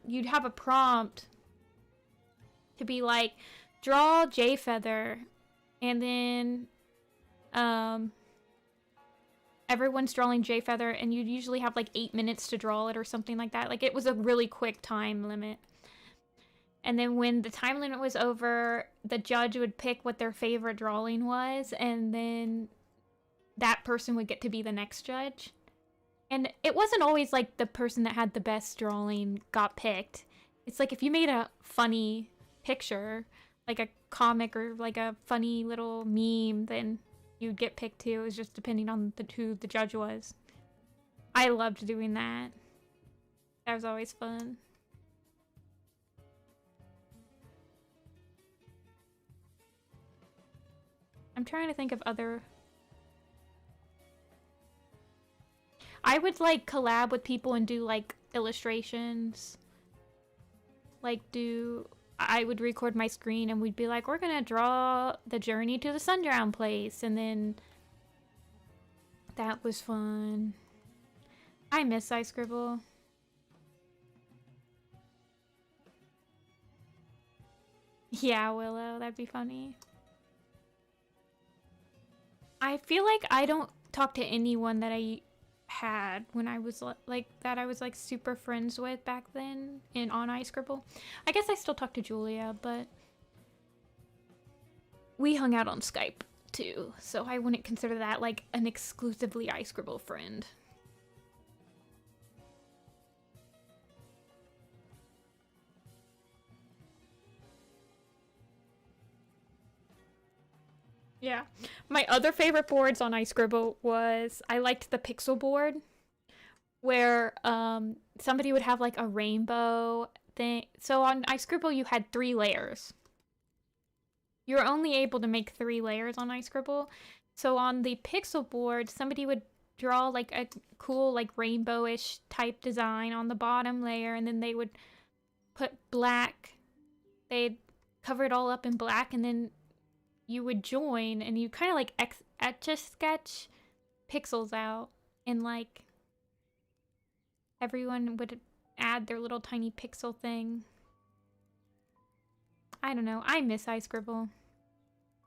Speaker 1: you'd have a prompt to be like, draw J Feather, and then everyone's drawing J Feather, and you'd usually have like 8 minutes to draw it or something like that. Like, it was a really quick time limit. And then when the time limit was over, the judge would pick what their favorite drawing was, and then that person would get to be the next judge. And it wasn't always like the person that had the best drawing got picked. It's like if you made a funny picture, like a comic or like a funny little meme, then you'd get picked too. It was just depending on who the judge was. I loved doing that. That was always fun. I'm trying to think of other... I would like collab with people and do like illustrations. Like I would record my screen and we'd be like, we're gonna draw the journey to the Sundrown place, and then that was fun. I miss I-Scribble. Yeah, Willow, that'd be funny. I feel like I don't talk to anyone that I had when I was like super friends with back then on I-Scribble. I guess I still talk to Julia, but we hung out on Skype too, so I wouldn't consider that like an exclusively I-Scribble friend. Yeah. My other favorite boards on I-Scribble was, I liked the pixel board, where somebody would have like a rainbow thing. So on I-Scribble you had 3 layers. You're only able to make 3 layers on I-Scribble. So on the pixel board, somebody would draw like a cool like rainbowish type design on the bottom layer, and then they would put black. They'd cover it all up in black, and then you would join, and you kind of like etch-a-sketch pixels out, and like everyone would add their little tiny pixel thing. I don't know. I miss I-Scribble.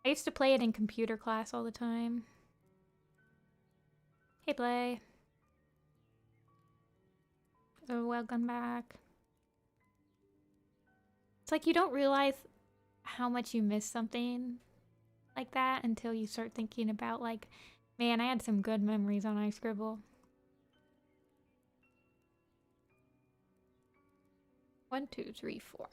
Speaker 1: I used to play it in computer class all the time. Hey, Play. Oh, welcome back. It's like you don't realize how much you miss something like that until you start thinking about like, man, I had some good memories on I-Scribble. 1, 2, 3, 4.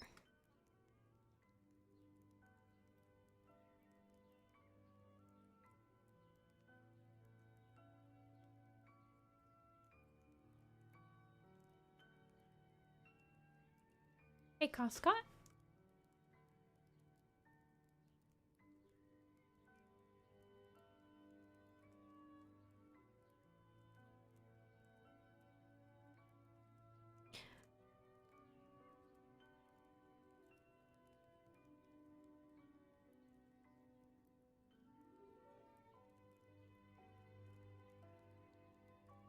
Speaker 1: Hey, Coscott.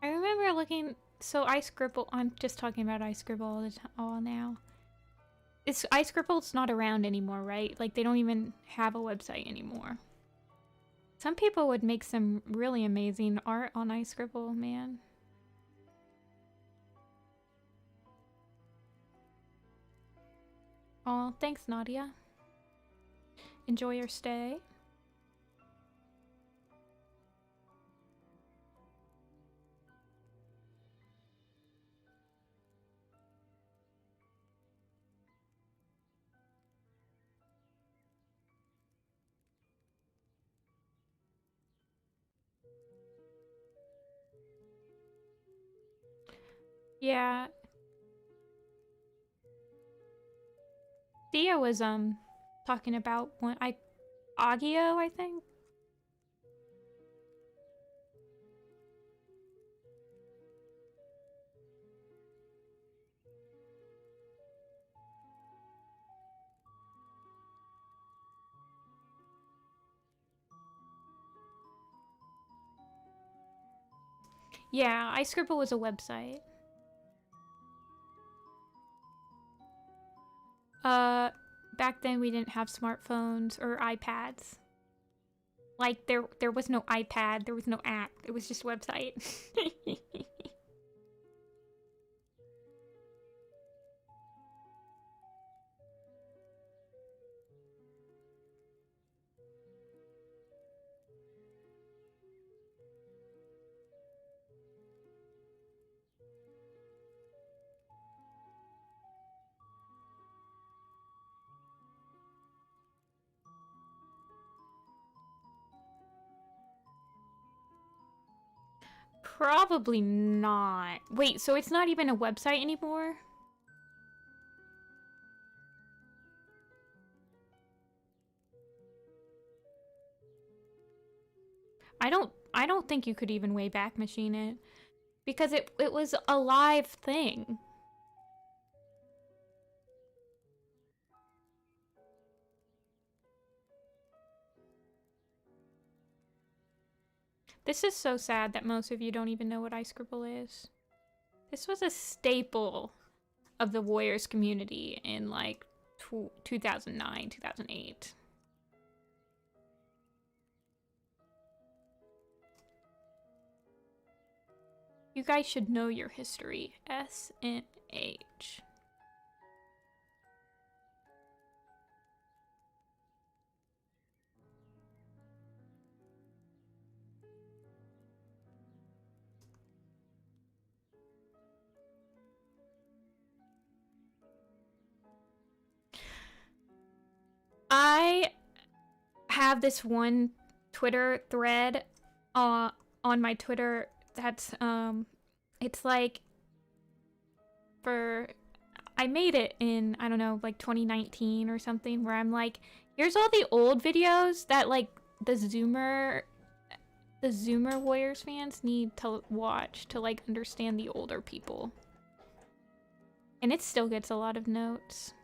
Speaker 1: I remember looking, so I-Scribble, I'm just talking about I-Scribble all now. I-Scribble's not around anymore, right? Like, they don't even have a website anymore. Some people would make some really amazing art on I-Scribble, man. Oh, thanks, Nadia. Enjoy your stay. Yeah. Thea was talking about Agio, I think. Yeah, I-Scribble was a website. Back then we didn't have smartphones or iPads. Like, there was no iPad, there was no app, it was just a website. Probably not. Wait, so it's not even a website anymore? I don't think you could even Wayback Machine it. Because it was a live thing. This is so sad that most of you don't even know what I-Scribble is. This was a staple of the Warriors community in like 2009, 2008. You guys should know your history. SNH. I have this one Twitter thread on my Twitter that's it's like I made it in, I don't know, like 2019 or something, where I'm like, here's all the old videos that like the Zoomer Warriors fans need to watch to like understand the older people. And it still gets a lot of notes.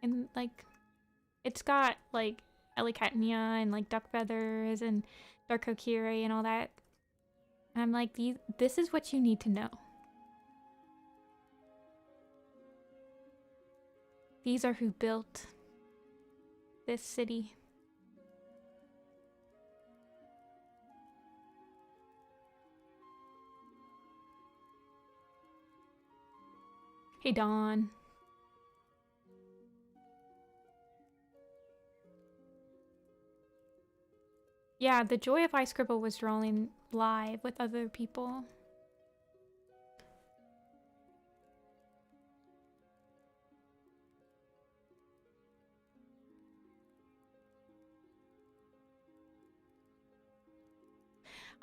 Speaker 1: And like it's got like Elikatnia and like Duck Feathers and Dark Kokiri and all that. And I'm like, this is what you need to know. These are who built this city. Hey, Dawn. Yeah, the joy of I-Scribble was drawing live with other people.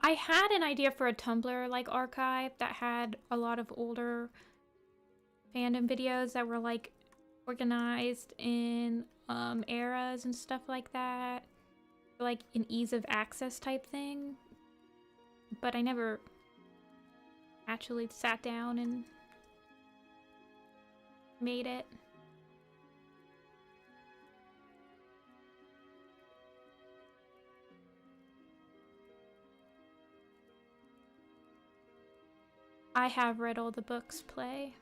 Speaker 1: I had an idea for a Tumblr like archive that had a lot of older fandom videos that were like organized in eras and stuff like that. Like an ease of access type thing. But I never actually sat down and made it. I have read all the books play.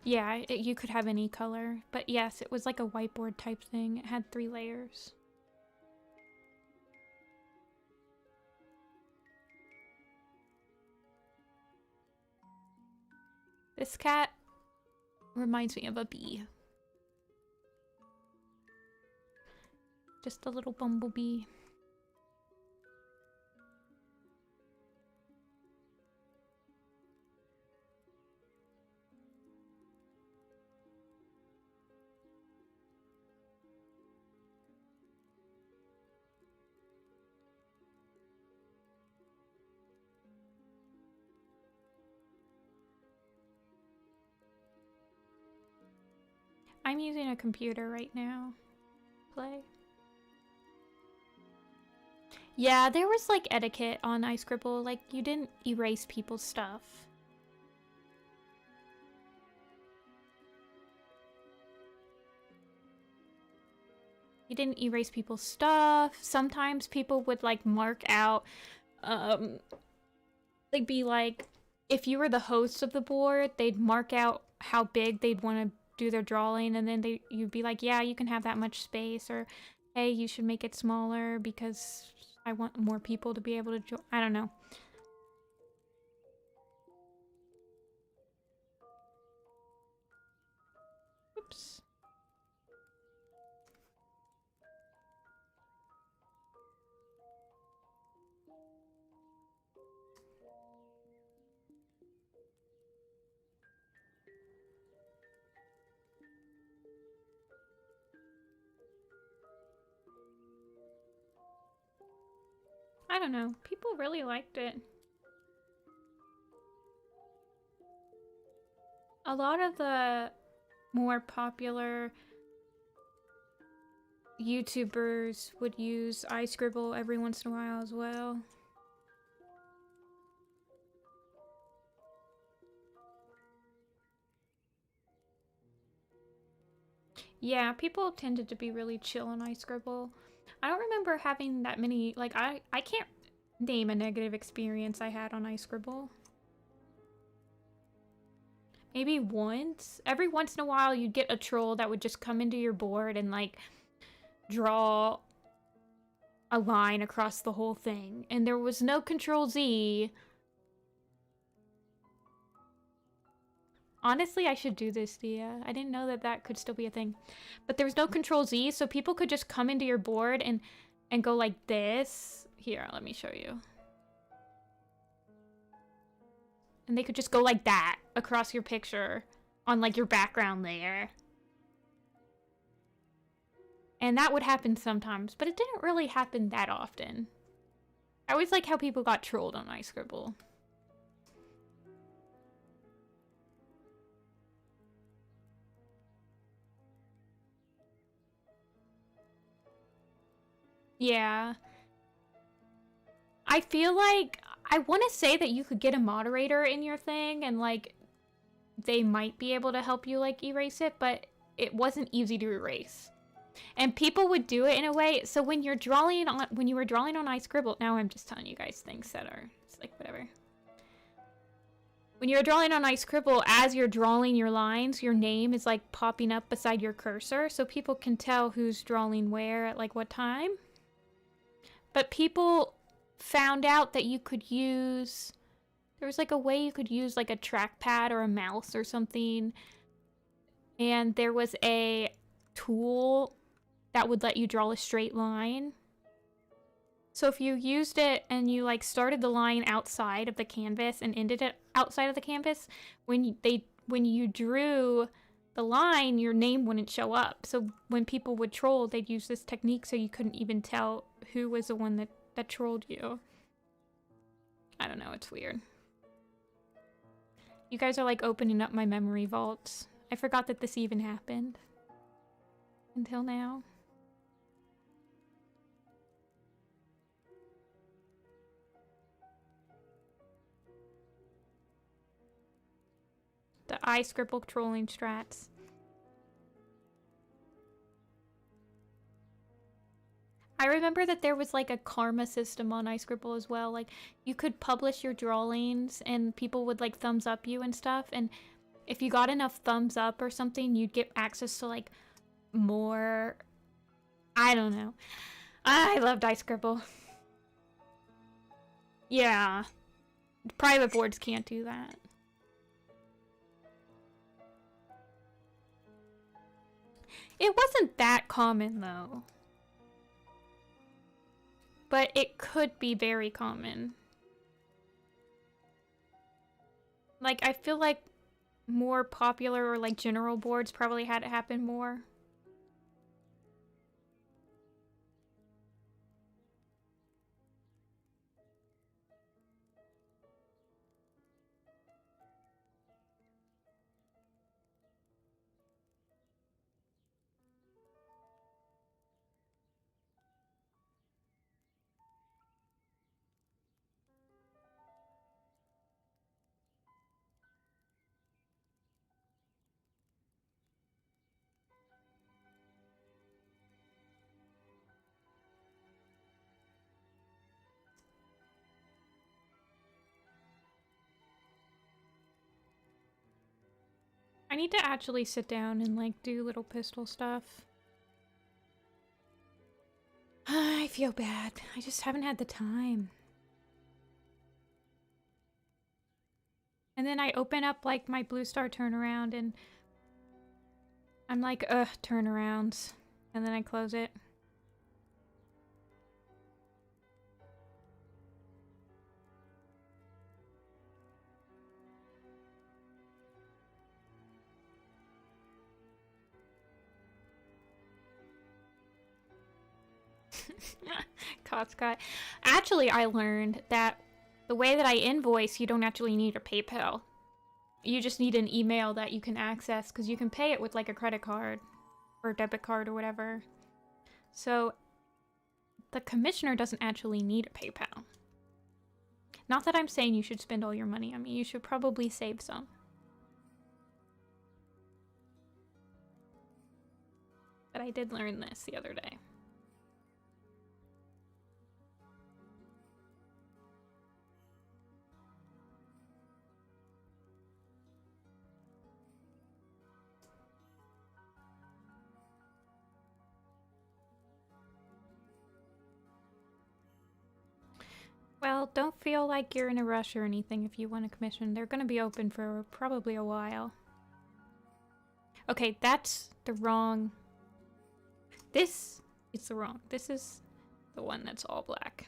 Speaker 1: Yeah, you could have any color. But yes, it was like a whiteboard type thing. It had 3 layers. This cat reminds me of a bee. Just a little bumblebee. I'm using a computer right now. Play. Yeah, there was like etiquette on I-Scribble. Like, you didn't erase people's stuff. You didn't erase people's stuff. Sometimes people would like mark out, they'd be like, if you were the host of the board, they'd mark out how big they'd want to do their drawing, and then you'd be like, yeah, you can have that much space, or hey, you should make it smaller because I want more people to be able to join. I don't know. Oops. I don't know. People really liked it. A lot of the more popular YouTubers would use I-Scribble every once in a while as well. Yeah, people tended to be really chill on I-Scribble. I don't remember having that many, like, I can't name a negative experience I had on I-Scribble. Maybe once. Every once in a while you'd get a troll that would just come into your board and, like, draw a line across the whole thing. And there was no Control-Z. Honestly, I should do this, Thea. I didn't know that that could still be a thing. But there was no Control-Z, so people could just come into your board and go like this. Here, let me show you. And they could just go like that across your picture on, like, your background layer. And that would happen sometimes, but it didn't really happen that often. I always like how people got trolled on I-Scribble. Yeah. I feel like I want to say that you could get a moderator in your thing and, like, they might be able to help you, like, erase it, but it wasn't easy to erase. And people would do it in a way, so when you were drawing on I-Scribble, now I'm just telling you guys things that are, it's like, whatever. When you're drawing on I-Scribble, as you're drawing your lines, your name is, like, popping up beside your cursor, so people can tell who's drawing where at, like, what time. But people found out that you could use, there was, like, a way you could use, like, a trackpad or a mouse or something, and there was a tool that would let you draw a straight line. So if you used it and you, like, started the line outside of the canvas and ended it outside of the canvas, when you drew the line, your name wouldn't show up. So when people would troll, they'd use this technique so you couldn't even tell who was the one that trolled you. I don't know, it's weird. You guys are, like, opening up my memory vaults. I forgot that this even happened. Until now. The I-Scribble trolling strats. I remember that there was, like, a karma system on I-Scribble as well. Like, you could publish your drawings and people would, like, thumbs up you and stuff. And if you got enough thumbs up or something, you'd get access to, like, more... I don't know. I loved I-Scribble. Yeah. Private boards can't do that. It wasn't that common, though. But it could be very common. Like, I feel like more popular or, like, general boards probably had it happen more. I need to actually sit down and, like, do little pistol stuff. I feel bad. I just haven't had the time. And then I open up, like, my Blue Star turnaround, and I'm like, ugh, turnarounds. And then I close it. Scott. Actually, I learned that the way that I invoice, you don't actually need a PayPal. You just need an email that you can access, because you can pay it with, like, a credit card or a debit card or whatever. So the commissioner doesn't actually need a PayPal. Not that I'm saying you should spend all your money. I mean, you should probably save some. But I did learn this the other day. Well, don't feel like you're in a rush or anything if you want a commission. They're going to be open for probably a while. Okay, that's the wrong... This is the wrong... This is the one that's all black.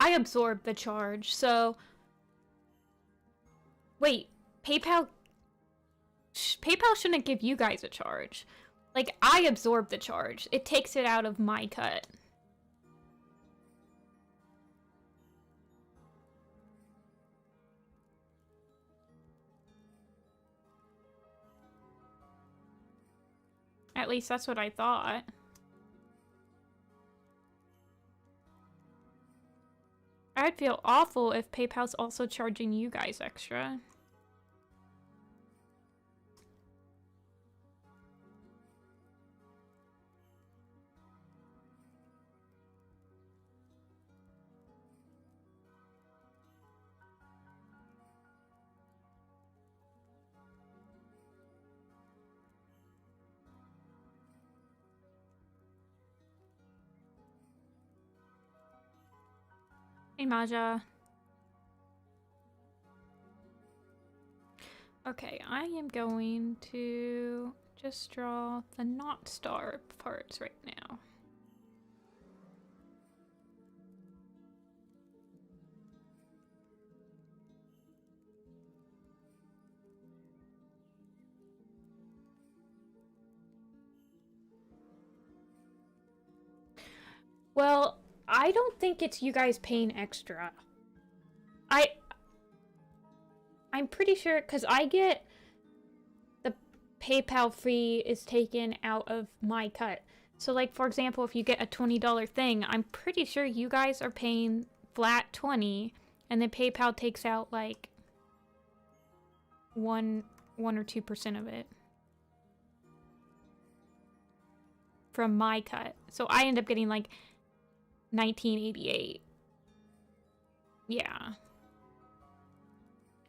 Speaker 1: I absorbed the charge, so... Wait, PayPal shouldn't give you guys a charge. Like, I absorbed the charge. It takes it out of my cut. At least that's what I thought. I'd feel awful if PayPal's also charging you guys extra. Hey, Maja. Okay, I am going to just draw the not star parts right now. Well, I don't think it's you guys paying extra. I'm pretty sure, because I get the PayPal fee is taken out of my cut. So, like, for example, if you get a $20 thing, I'm pretty sure you guys are paying flat 20, and then PayPal takes out, like, 1 or 2% of it from my cut. So I end up getting, like, $19.88. Yeah.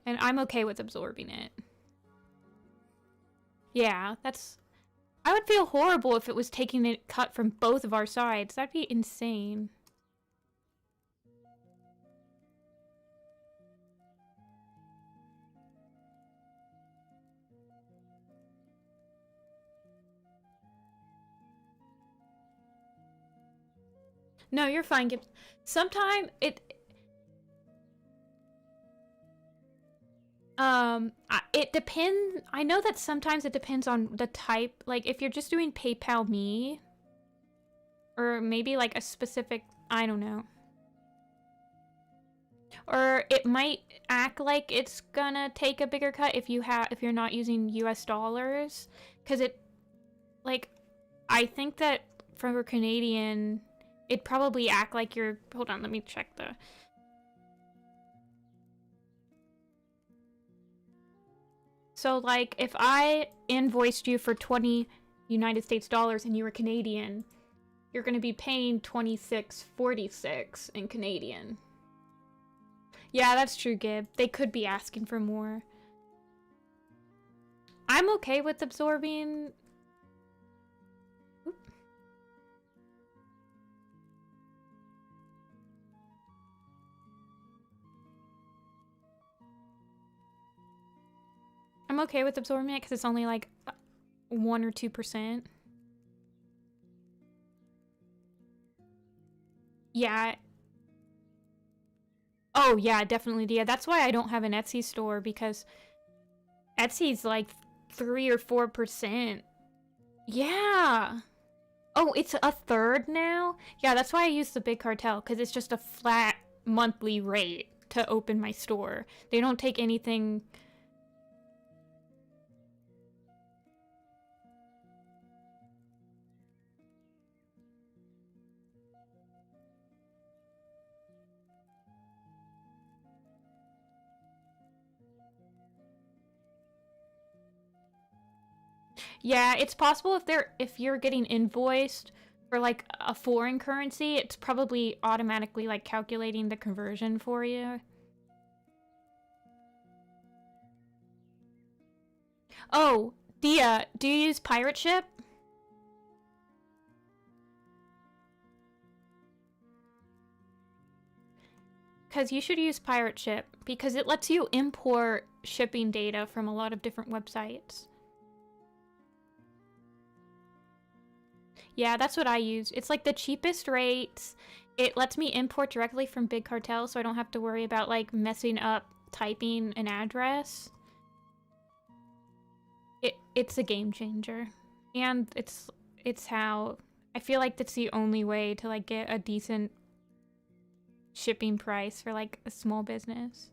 Speaker 1: And I'm okay with absorbing it. Yeah, that's... I would feel horrible if it was taking it cut from both of our sides. That'd be insane. No, you're fine. Sometimes it depends. I know that sometimes it depends on the type. Like, if you're just doing PayPal Me, or maybe like a specific, I don't know. Or it might act like it's gonna take a bigger cut if you're not using US dollars. Because it, like, I think that for Canadian, it'd probably act like you're... Hold on, let me check the... So, like, if I invoiced you for 20 United States dollars and you were Canadian, you're going to be paying $26.46 in Canadian. Yeah, that's true, Gib. They could be asking for more. I'm okay with absorbing... Oop. I'm okay with absorbing it because it's only like 1 or 2%. Yeah. Oh, yeah, definitely. Yeah, that's why I don't have an Etsy store, because Etsy's like 3 or 4%. Yeah. Oh, it's a third now? Yeah, that's why I use the Big Cartel, because it's just a flat monthly rate to open my store. They don't take anything... Yeah, it's possible if you're getting invoiced for like a foreign currency, it's probably automatically like calculating the conversion for you. Oh, Dia, do you use Pirate Ship? Because you should use Pirate Ship, because it lets you import shipping data from a lot of different websites. Yeah, that's what I use. It's like the cheapest rates. It lets me import directly from Big Cartel, so I don't have to worry about like messing up typing an address. It's a game changer. And it's how I feel like that's the only way to like get a decent shipping price for like a small business.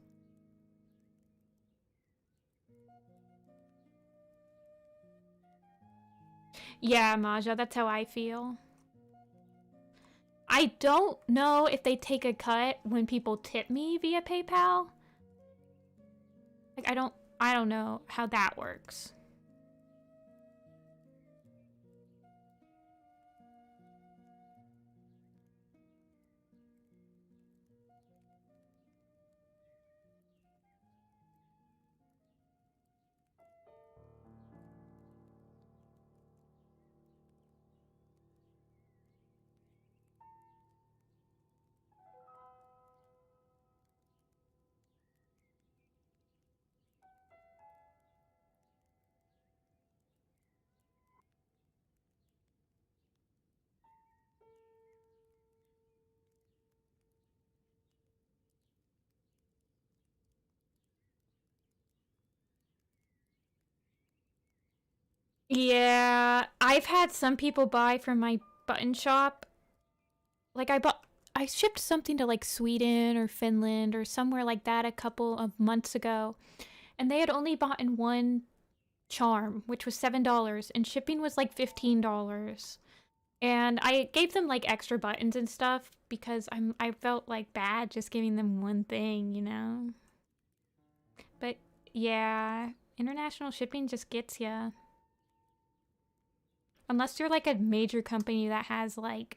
Speaker 1: Yeah, Maja, that's how I feel. I don't know if they take a cut when people tip me via PayPal. Like, I don't know how that works. Yeah, I've had some people buy from my button shop. Like I shipped something to like Sweden or Finland or somewhere like that a couple of months ago, and they had only bought in one charm, which was $7, and shipping was like $15. And I gave them like extra buttons and stuff because I felt like bad just giving them one thing, you know? But yeah, international shipping just gets ya. Unless you're like a major company that has like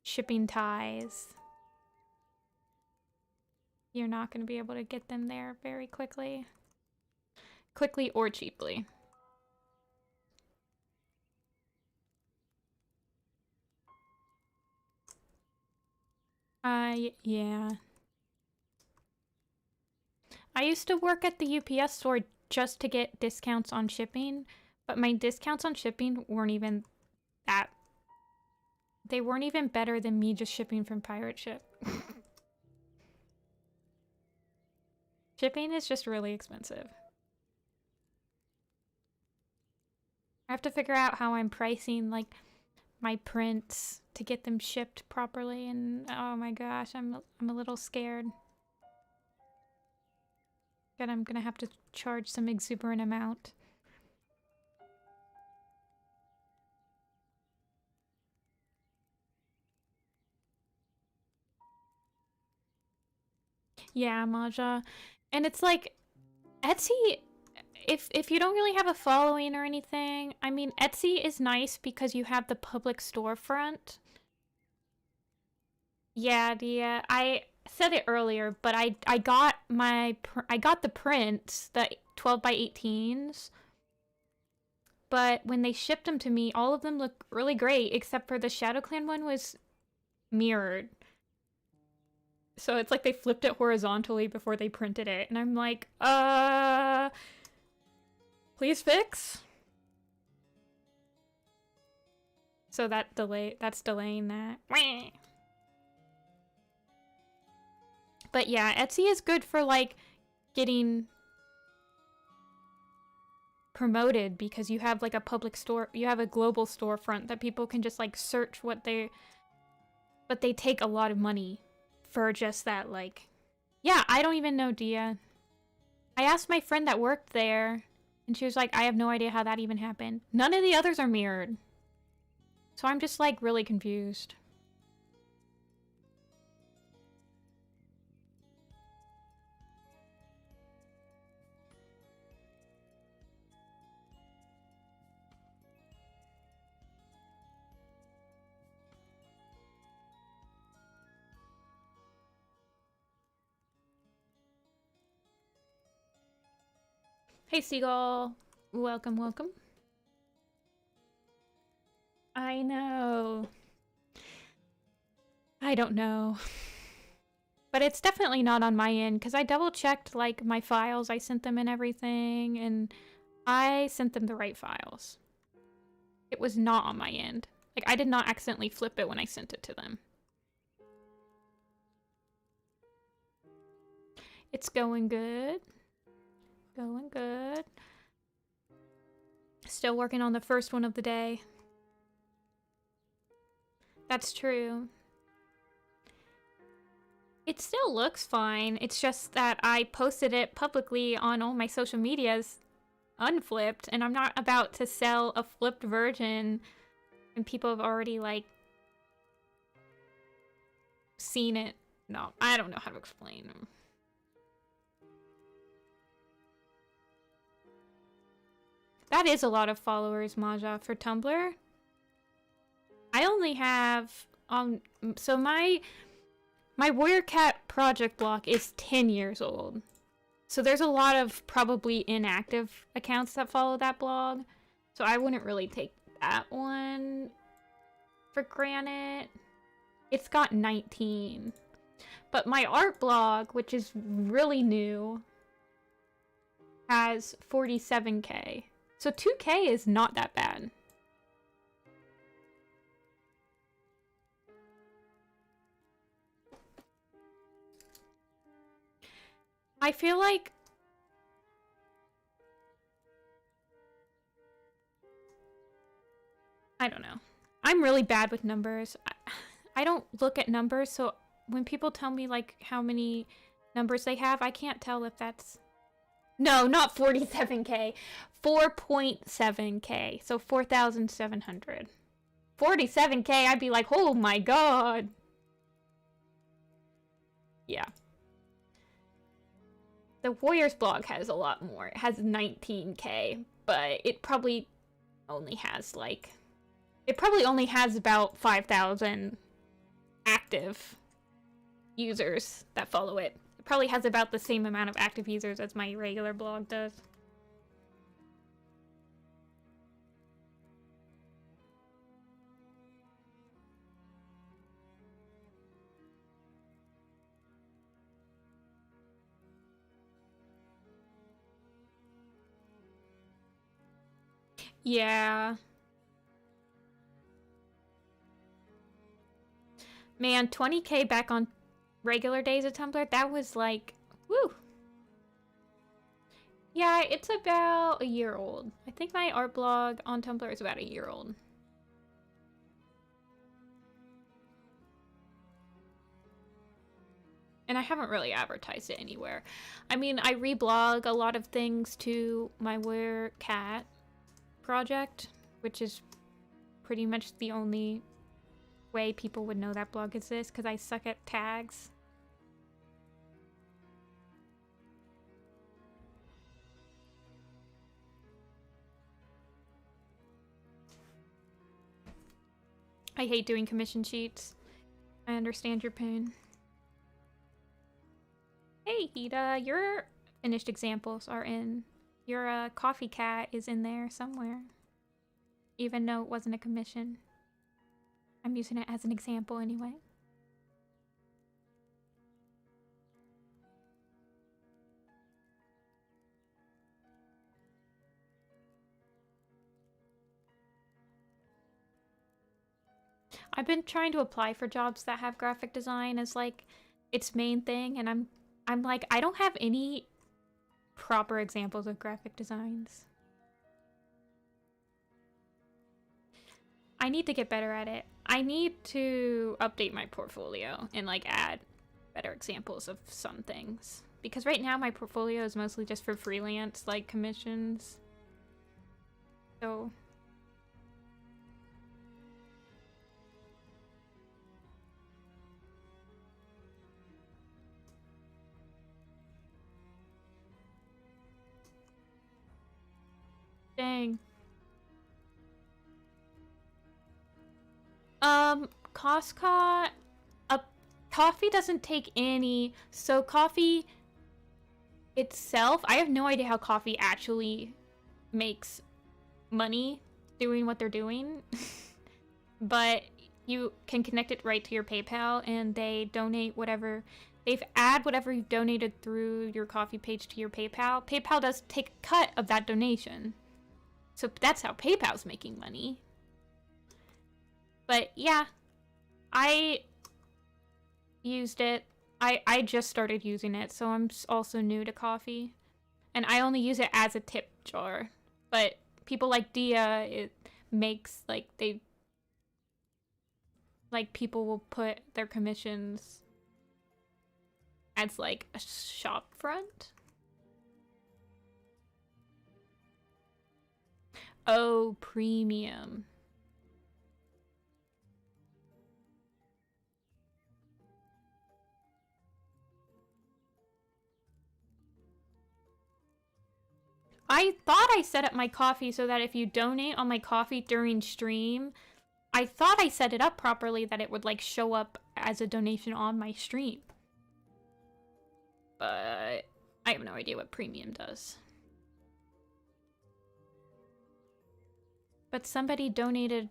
Speaker 1: shipping ties, you're not going to be able to get them there very quickly. Quickly or cheaply. Yeah. I used to work at the UPS store just to get discounts on shipping, but my discounts on shipping weren't even that... They weren't even better than me just shipping from Pirate Ship. Shipping is just really expensive. I have to figure out how I'm pricing, like, my prints to get them shipped properly, and oh my gosh, I'm a little scared. But I'm gonna have to charge some exuberant amount. Yeah, Maja. And it's like, Etsy, if you don't really have a following or anything, I mean, Etsy is nice because you have the public storefront. Yeah, I said it earlier, but I got the prints, the 12 by 18s. But when they shipped them to me, all of them look really great, except for the Shadow Clan one was mirrored. So it's like they flipped it horizontally before they printed it. And I'm like, please fix? So that's delaying that. But yeah, Etsy is good for like getting promoted because you have like a public store, you have a global storefront that people can just like search what they, but they take a lot of money for just that, like, yeah, I don't even know, Dia. I asked my friend that worked there, and she was like, I have no idea how that even happened. None of the others are mirrored. So I'm just, like, really confused. Hey, Seagull. Welcome, welcome. I know. I don't know. But it's definitely not on my end, because I double-checked, like, my files. I sent them and everything, and I sent them the right files. It was not on my end. Like, I did not accidentally flip it when I sent it to them. It's going good. Going good. Still working on the first one of the day. That's true. It still looks fine. It's just that I posted it publicly on all my social medias unflipped, and I'm not about to sell a flipped version and people have already, like, seen it. No, I don't know how to explain them. That is a lot of followers, Maja, for Tumblr. I only have, so my Warrior Cat project block is 10 years old. So there's a lot of probably inactive accounts that follow that blog. So I wouldn't really take that one for granted. It's got 19. But my art blog, which is really new, has 47K. So 2K is not that bad. I feel like I don't know. I'm really bad with numbers. I don't look at numbers, so when people tell me like how many numbers they have, I can't tell if that's... No, not 47K. 4.7K. So 4,700. 47K, I'd be like, oh my god. Yeah. The Warriors blog has a lot more. It has 19K, but it probably only has like... It probably only has about 5,000 active users that follow it. It probably has about the same amount of active users as my regular blog does. Yeah. Man, 20K back on regular days of Tumblr, that was like, woo! Yeah, it's about a year old. I think my art blog on Tumblr is about a year old. And I haven't really advertised it anywhere. I mean, I reblog a lot of things to my Were Cat project, which is pretty much the only way people would know that blog exists, because I suck at tags. I hate doing commission sheets. I understand your pain. Hey, Hida, your finished examples are in. Your coffee cat is in there somewhere. Even though it wasn't a commission. I'm using it as an example anyway. I've been trying to apply for jobs that have graphic design as like its main thing, and I'm like, I don't have any proper examples of graphic designs. I need to get better at it. I need to update my portfolio and like add better examples of some things. Because right now my portfolio is mostly just for freelance, like commissions. So dang. Costco, coffee doesn't take any, so coffee itself, I have no idea how coffee actually makes money doing what they're doing, but you can connect it right to your PayPal, and they donate whatever, they've add whatever you've donated through your coffee page to your PayPal. PayPal does take a cut of that donation, so that's how PayPal's making money. But yeah, I used it. I just started using it, so I'm also new to coffee. And I only use it as a tip jar. But people like Dia, it makes, like, people will put their commissions as, like, a shop front. Oh, premium. I thought I set up my coffee so that if you donate on my coffee during stream, I thought I set it up properly that it would like show up as a donation on my stream. But I have no idea what premium does. But somebody donated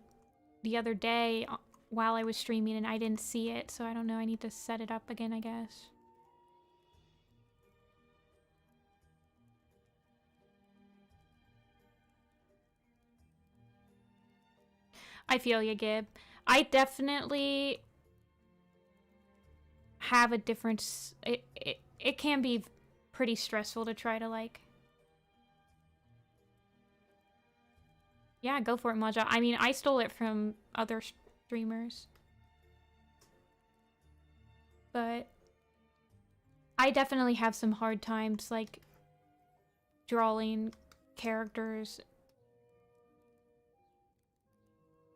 Speaker 1: the other day while I was streaming and I didn't see it, so I don't know, I need to set it up again, I guess. I feel you, Gib. I definitely have a difference. It can be pretty stressful to try to, like... Yeah, go for it, Maja. I mean, I stole it from other streamers. But I definitely have some hard times, like, drawing characters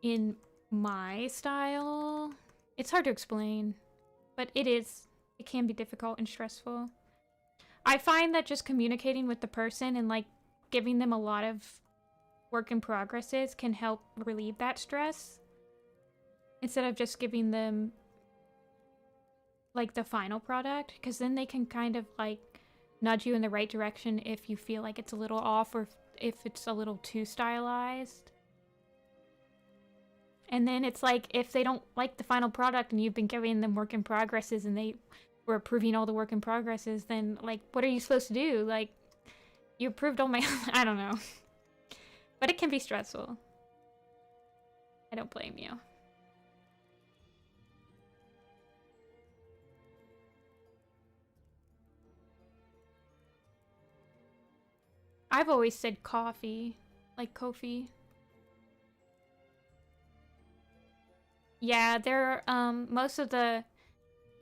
Speaker 1: in my style. It's hard to explain, but it can be difficult and stressful. I find that just communicating with the person and like giving them a lot of work in progresses can help relieve that stress, instead of just giving them like the final product, because then they can kind of like nudge you in the right direction if you feel like it's a little off or if it's a little too stylized. And then it's like, if they don't like the final product and you've been giving them work in progresses and they were approving all the work in progresses, then, like, what are you supposed to do? Like, you approved all my... I don't know. But it can be stressful. I don't blame you. I've always said coffee. Like, Kofi. Yeah, they're, most of the...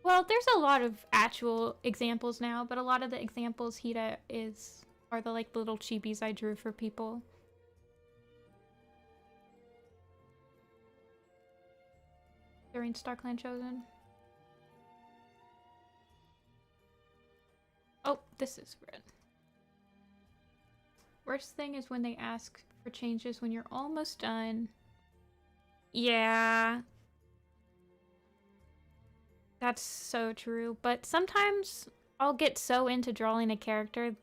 Speaker 1: Well, there's a lot of actual examples now, but a lot of the examples Hida are the like little chibis I drew for people. During StarClan Chosen. Oh, this is red. Worst thing is when they ask for changes when you're almost done. Yeah. That's so true. But sometimes I'll get so into drawing a character.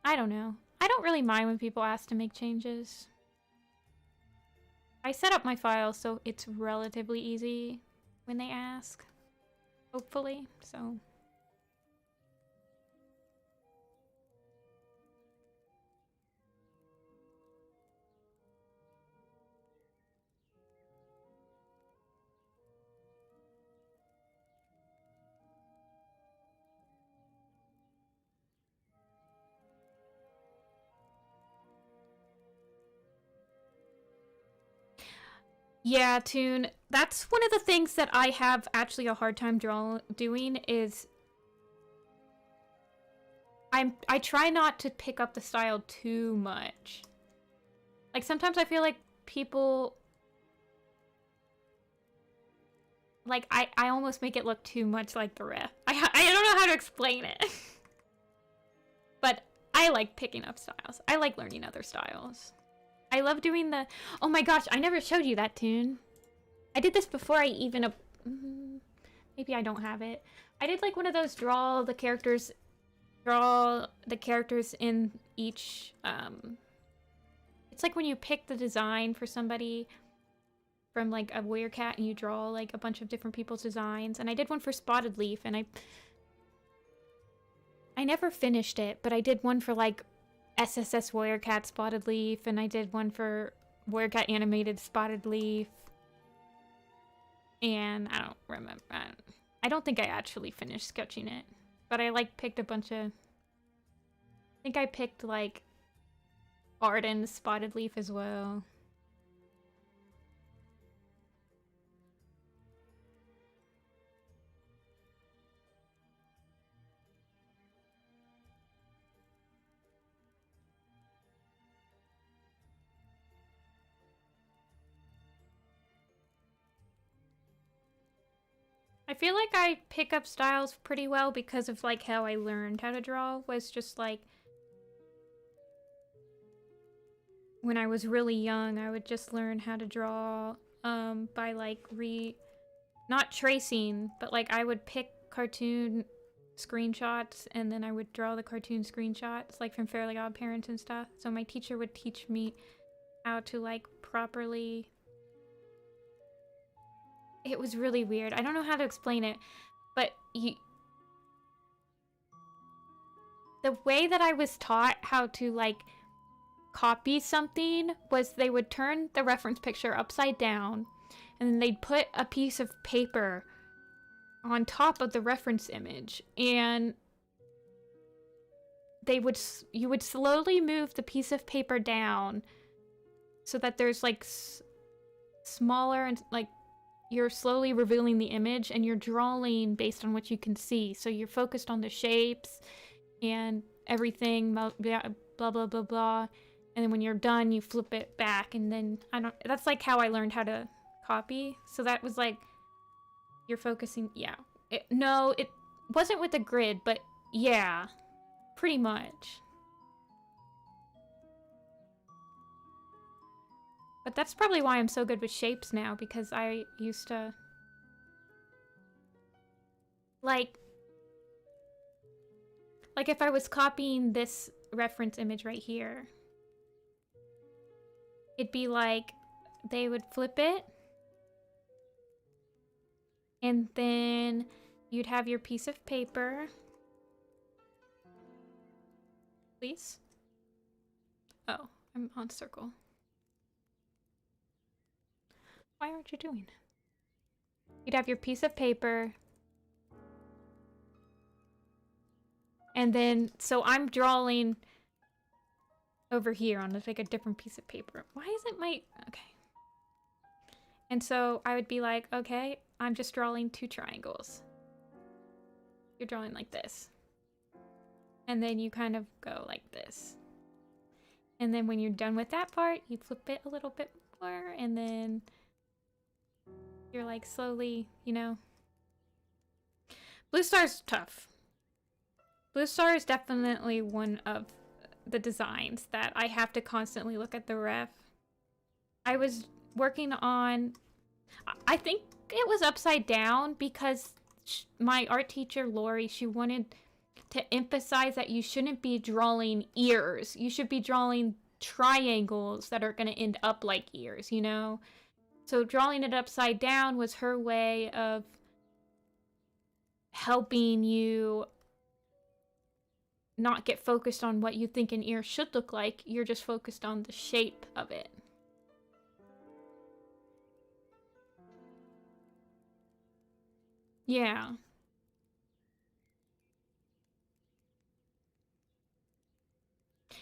Speaker 1: I don't know. I don't really mind when people ask to make changes. I set up my file so it's relatively easy when they ask. Hopefully, so... Yeah, Toon. That's one of the things that I have actually a hard time doing is I try not to pick up the style too much. Like sometimes I feel like people like I almost make it look too much like the ref. I don't know how to explain it. But I like picking up styles. I like learning other styles. I love doing the... Oh my gosh, I never showed you that Toon. I did this before I even... Maybe I don't have it. I did like one of those draw the characters in each... It's like when you pick the design for somebody from like a warrior cat and you draw like a bunch of different people's designs. And I did one for Spotted Leaf and I never finished it, but I did one for like SSS Warrior Cat Spotted Leaf, and I did one for Warrior Cat Animated Spotted Leaf. And I don't remember. I don't think I actually finished sketching it, but I like picked a bunch of... I think I picked like Arden's Spotted Leaf as well. I feel like I pick up styles pretty well because of like how I learned how to draw was just like when I was really young, I would just learn how to draw by like not tracing, but like I would pick cartoon screenshots and then I would draw the cartoon screenshots like from Fairly Odd Parents and stuff. So my teacher would teach me how to like properly... It was really weird. I don't know how to explain it, but the way that I was taught how to like copy something was they would turn the reference picture upside down and then they'd put a piece of paper on top of the reference image and you would slowly move the piece of paper down so that there's like smaller and like you're slowly revealing the image and you're drawing based on what you can see. So you're focused on the shapes and everything, blah, blah, blah, blah. And then when you're done, you flip it back. And then, that's like how I learned how to copy. So that was like, you're focusing, yeah. No, it wasn't with the grid, but yeah, pretty much. But that's probably why I'm so good with shapes now, because I used to... Like if I was copying this reference image right here, it'd be like, they would flip it, and then you'd have your piece of paper. Please? Oh, I'm on circle. Why aren't you doing it? You'd have your piece of paper. And then, so I'm drawing over here on like a different piece of paper. Why isn't my... Okay. And so I would be like, okay, I'm just drawing 2 triangles. You're drawing like this. And then you kind of go like this. And then when you're done with that part, you flip it a little bit more, and then you're like slowly, you know. Blue Star's tough. Blue Star is definitely one of the designs that I have to constantly look at the ref. I was working on, I think it was upside down because my art teacher, Lori, she wanted to emphasize that you shouldn't be drawing ears. You should be drawing triangles that are going to end up like ears, you know? So drawing it upside down was her way of helping you not get focused on what you think an ear should look like. You're just focused on the shape of it. Yeah.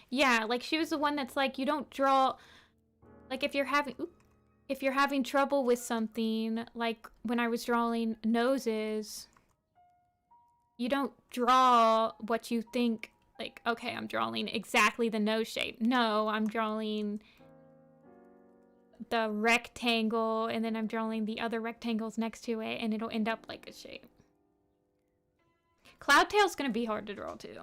Speaker 1: Yeah, like she was the one that's like, you don't draw, like if you're having trouble with something, like when I was drawing noses, you don't draw what you think, like, okay, I'm drawing exactly the nose shape. No, I'm drawing the rectangle, and then I'm drawing the other rectangles next to it, and it'll end up like a shape. Cloudtail's gonna be hard to draw too.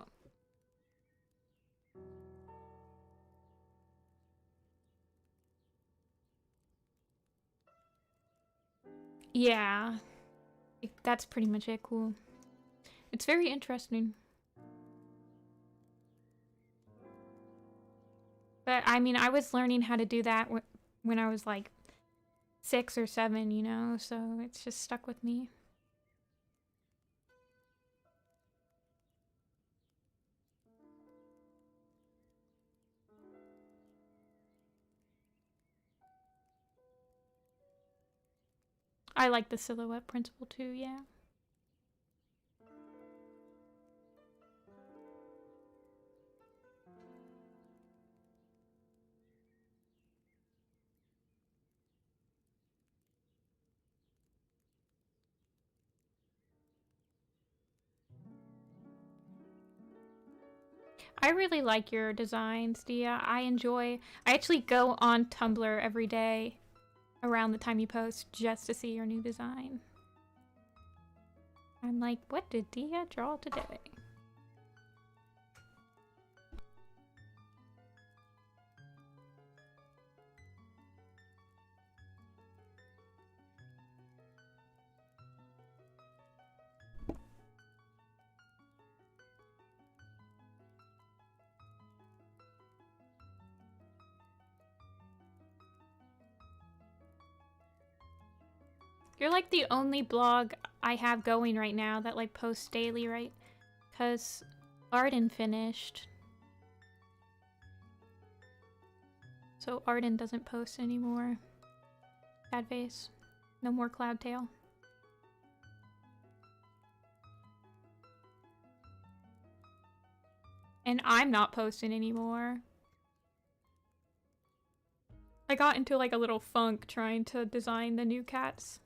Speaker 1: Yeah, that's pretty much it. Cool. It's very interesting. But I mean, I was learning how to do that when I was like 6 or 7, you know, so it's just stuck with me. I like the silhouette principle too, yeah. I really like your designs, Dia. I actually go on Tumblr every day around the time you post just to see your new design. I'm like, what did Dia draw today? You're like the only blog I have going right now that like posts daily, right? Because Arden finished. So Arden doesn't post anymore. Sad face. No more Cloudtail. And I'm not posting anymore. I got into like a little funk trying to design the new cats.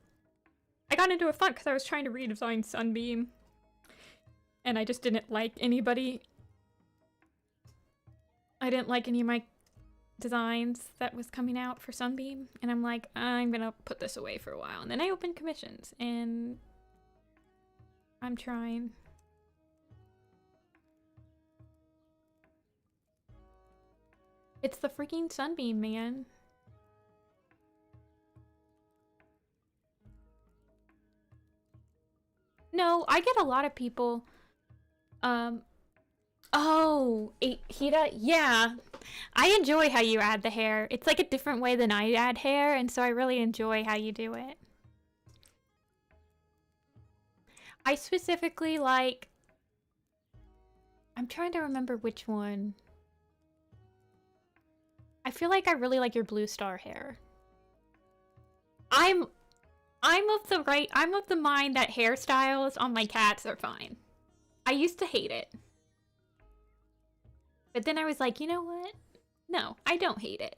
Speaker 1: I got into a funk because I was trying to redesign Sunbeam. And I just didn't like anybody. I didn't like any of my designs that was coming out for Sunbeam. And I'm like, I'm gonna put this away for a while. And then I opened commissions. And I'm trying. It's the freaking Sunbeam, man. No, I get a lot of people. Oh, Hida, yeah. I enjoy how you add the hair. It's like a different way than I add hair, and so I really enjoy how you do it. I specifically like... I'm trying to remember which one. I feel like I really like your blue star hair. I'm of the mind that hairstyles on my cats are fine. I used to hate it. But then I was like, you know what? No, I don't hate it.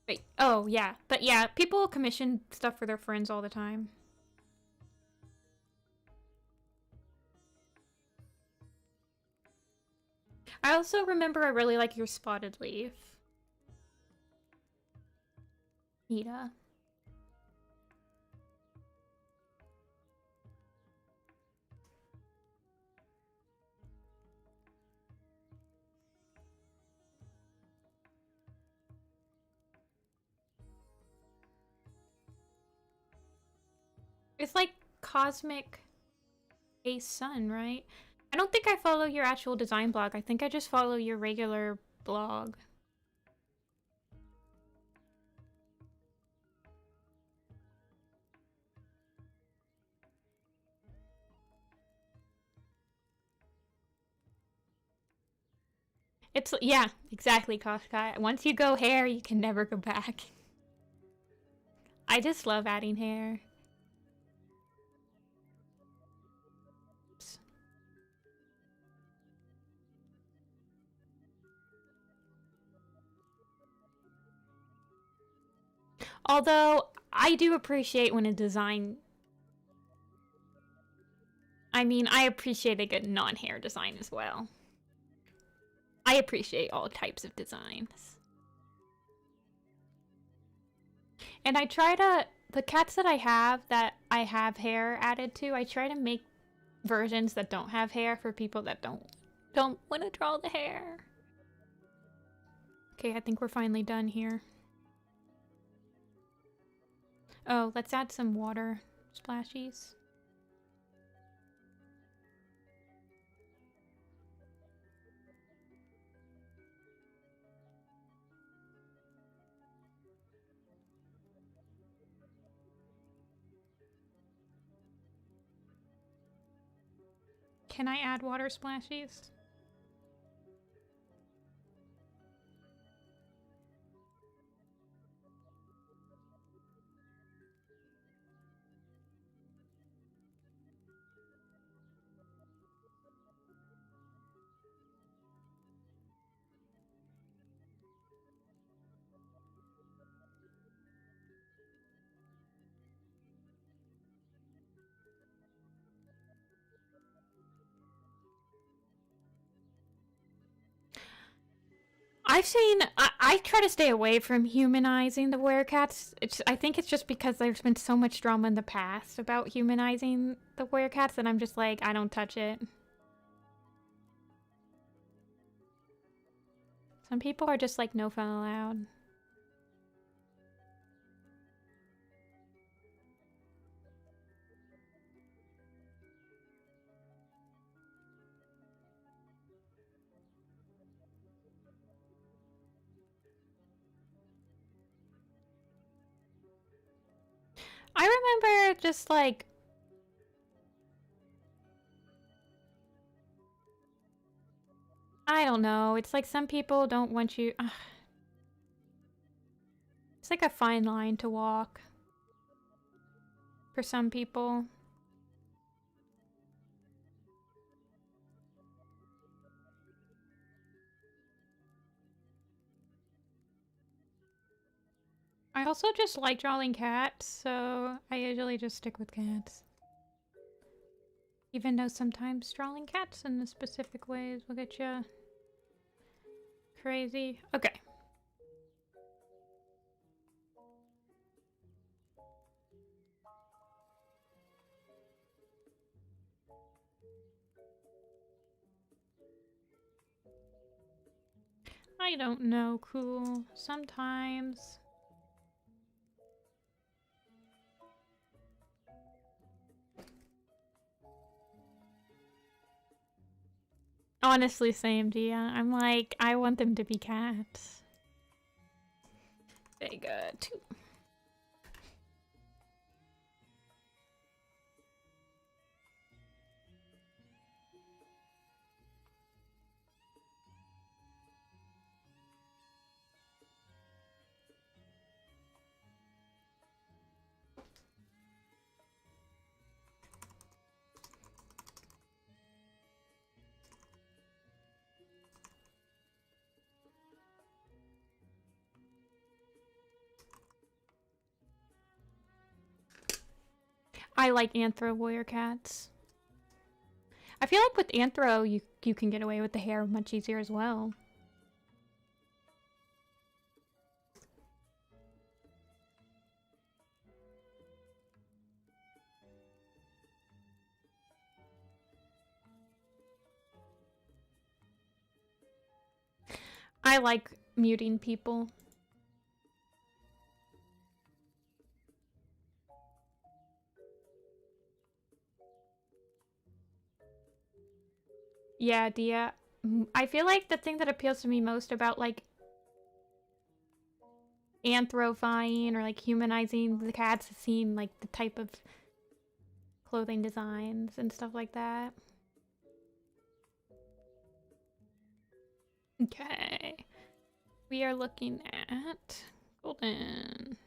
Speaker 1: Wait, oh, yeah. But yeah, people commission stuff for their friends all the time. I also remember I really like your spotted leaf. Nita. It's like Cosmic Ace Sun, right? I don't think I follow your actual design blog. I think I just follow your regular blog. It's, yeah, exactly, Koshkai. Once you go hair, you can never go back. I just love adding hair. Although, I do appreciate when a design... I mean, I appreciate a good non-hair design as well. I appreciate all types of designs. And I try to... The cats that I have hair added to, I try to make versions that don't have hair for people that don't want to draw the hair. Okay, I think we're finally done here. Oh, let's add some water splashies. Can I add water splashies? I've seen... I try to stay away from humanizing the werecats. I think it's just because there's been so much drama in the past about humanizing the werecats that I'm just like, I don't touch it. Some people are just like, no fun allowed. I remember just like... I don't know. It's like some people don't want you... It's like a fine line to walk. For some people. I also just like drawing cats, so I usually just stick with cats. Even though sometimes drawing cats in the specific ways will get you crazy. Okay. I don't know, cool. Sometimes. Honestly, same, Gia. I'm like, I want them to be cats. Very good, too. I like Anthro warrior cats. I feel like with Anthro, you can get away with the hair much easier as well. I like muting people. Yeah, Dia. I feel like the thing that appeals to me most about like anthrofying or like humanizing the cats is seeing like the type of clothing designs and stuff like that. Okay. We are looking at golden.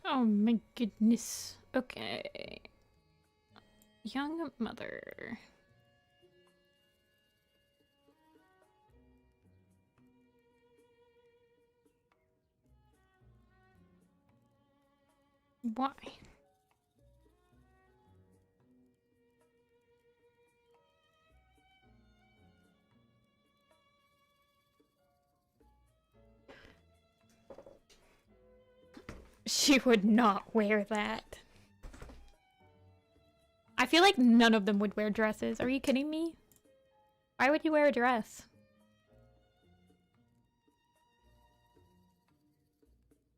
Speaker 1: Oh my goodness. Okay. Young mother. Why? She would not wear that. I feel like none of them would wear dresses. Are you kidding me? Why would you wear a dress?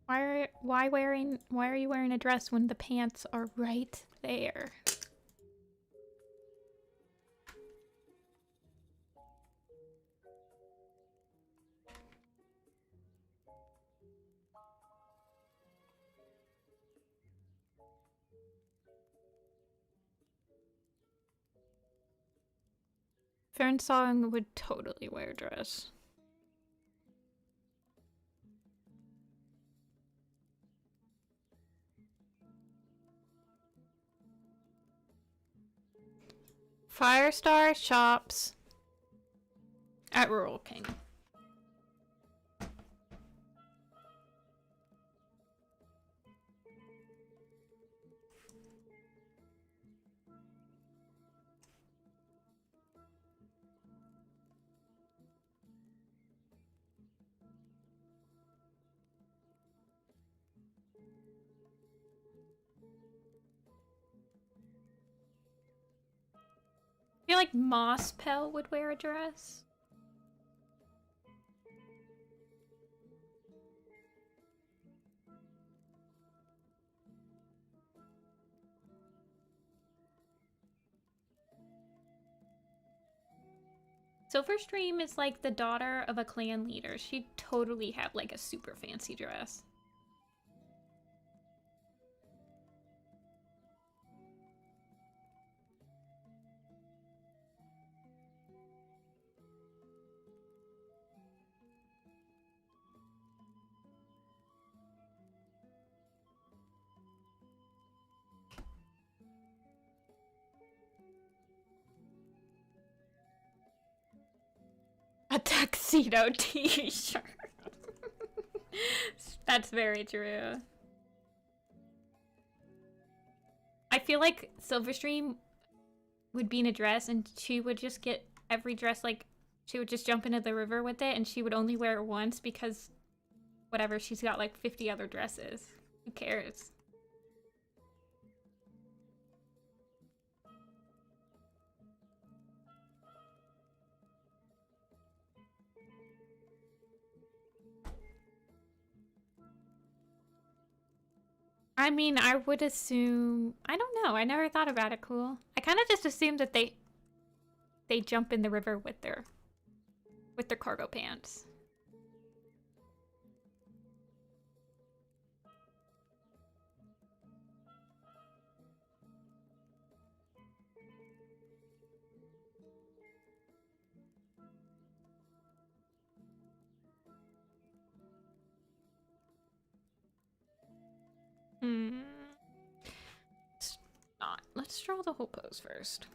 Speaker 1: Why are you wearing a dress when the pants are right there? Fernsong would totally wear a dress. Firestar shops at Rural King. I feel like Mosspell would wear a dress. Silverstream is like the daughter of a clan leader. She'd totally have like a super fancy dress. A tuxedo t-shirt. That's very true. I feel like Silverstream would be in a dress and she would just get every dress, like, she would just jump into the river with it and she would only wear it once because, whatever, she's got like 50 other dresses. Who cares? I mean, I would assume... I don't know. I never thought about it, cool. I kind of just assumed that they jump in the river with their cargo pants. Let's draw the whole pose first.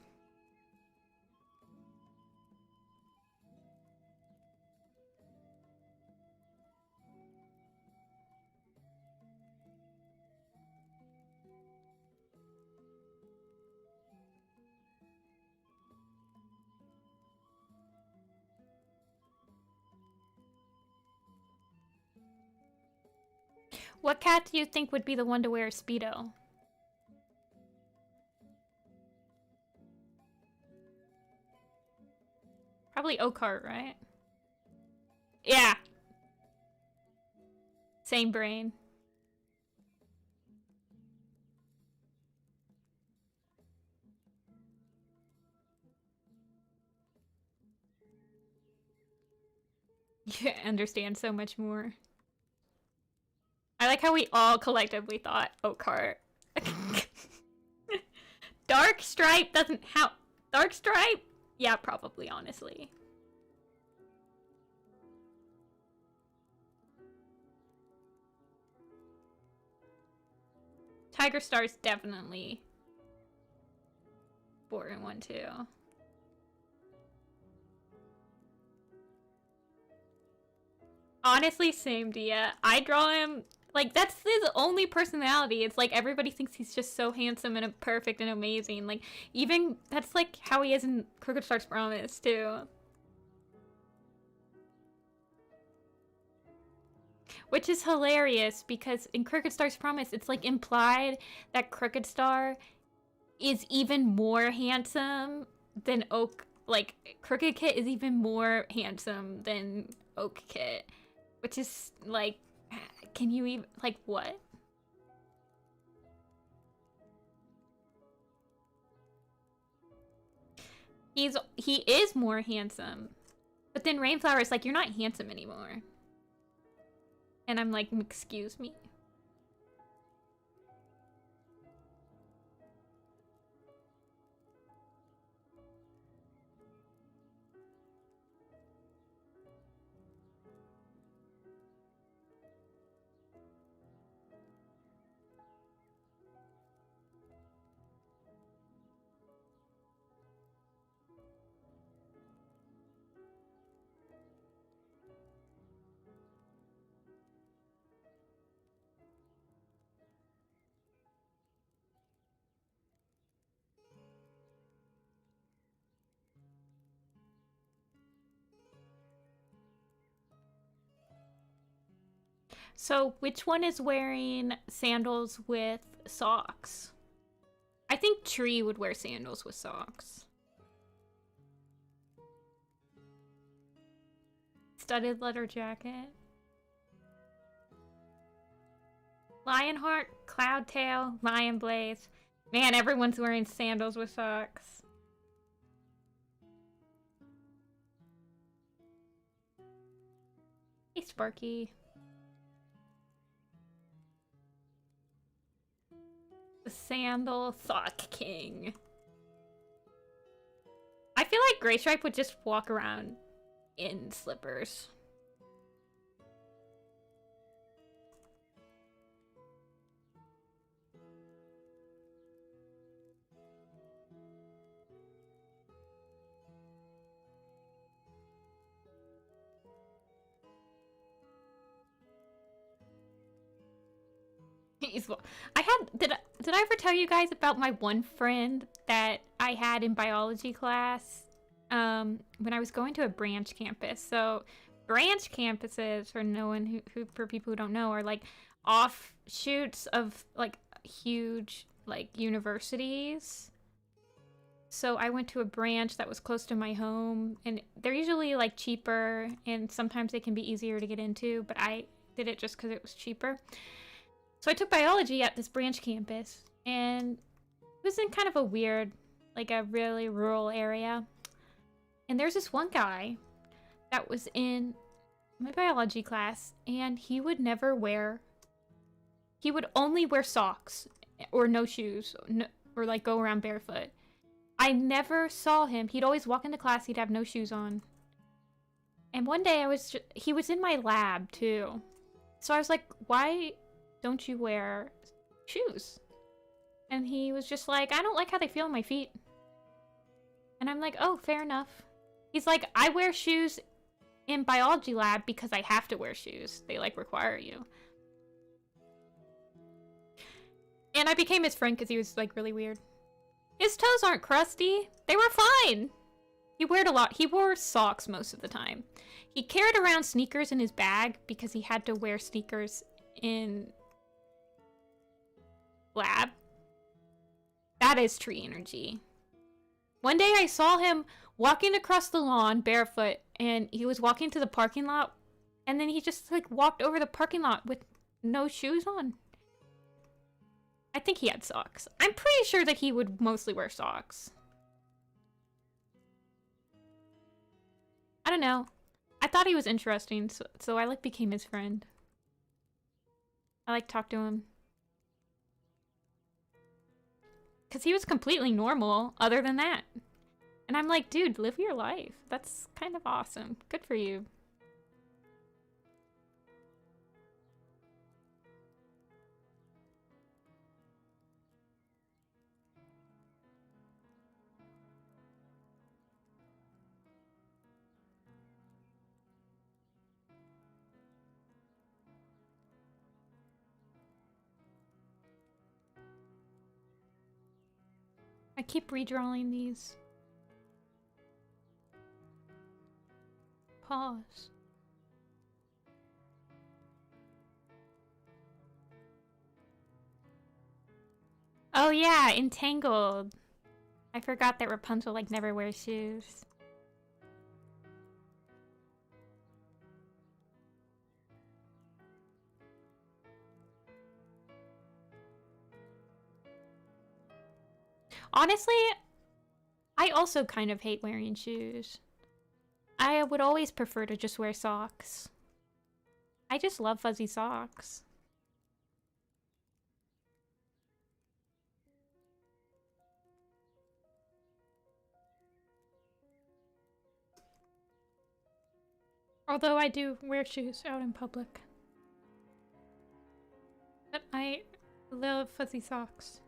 Speaker 1: What cat do you think would be the one to wear a Speedo? Probably Oakheart, right? Yeah. Same brain. You understand so much more. I like how we all collectively thought Oakheart. Dark Stripe doesn't have... Dark Stripe? Yeah, probably, honestly. Tiger Star's definitely 4 and 1 too. Honestly, same Dia. I draw him like that's his only personality. It's like everybody thinks he's just so handsome and perfect and amazing. Like even that's like how he is in Crooked Star's Promise too. Which is hilarious because in Crooked Star's Promise, it's like implied that Crooked Star is even more handsome than Oak. Like, Crooked Kit is even more handsome than Oak Kit. Which is, like, can you even, like, what? He is more handsome. But then Rainflower is like, you're not handsome anymore. And I'm like, excuse me? So, which one is wearing sandals with socks? I think Tree would wear sandals with socks. Studded leather jacket. Lionheart, Cloudtail, Lion Blaze. Man, everyone's wearing sandals with socks. Hey, Sparky. The Sandal Sock King. I feel like Gray Stripe would just walk around in slippers. Did I ever tell you guys about my one friend that I had in biology class when I was going to a branch campus? So branch campuses, for people who don't know, are like offshoots of like huge like universities. So I went to a branch that was close to my home, and they're usually like cheaper, and sometimes they can be easier to get into, but I did it just because it was cheaper. So I took biology at this branch campus, and it was in kind of a weird, like a really rural area. And there's this one guy that was in my biology class, and he would only wear socks or no shoes, or like go around barefoot. I never saw him. He'd always walk into class, he'd have no shoes on. And one day he was in my lab too. So I was like, why don't you wear shoes. And he was just like, I don't like how they feel on my feet. And I'm like, oh, fair enough. He's like, I wear shoes in biology lab because I have to wear shoes. They, like, require you. And I became his friend because he was, like, really weird. His toes aren't crusty. They were fine. He wore socks most of the time. He carried around sneakers in his bag because he had to wear sneakers in lab. That is tree energy. One day I saw him walking across the lawn barefoot, and he was walking to the parking lot, and then he just, like, walked over the parking lot with no shoes on. I think he had socks. I'm pretty sure that he would mostly wear socks. I don't know. I thought he was interesting, so I, like, became his friend. I, like, talked to him. Because he was completely normal, other than that. And I'm like, dude, live your life. That's kind of awesome. Good for you. I keep redrawing these. Pause. Oh yeah, Entangled. I forgot that Rapunzel, like, never wears shoes. Honestly, I also kind of hate wearing shoes. I would always prefer to just wear socks. I just love fuzzy socks. Although I do wear shoes out in public. But I love fuzzy socks.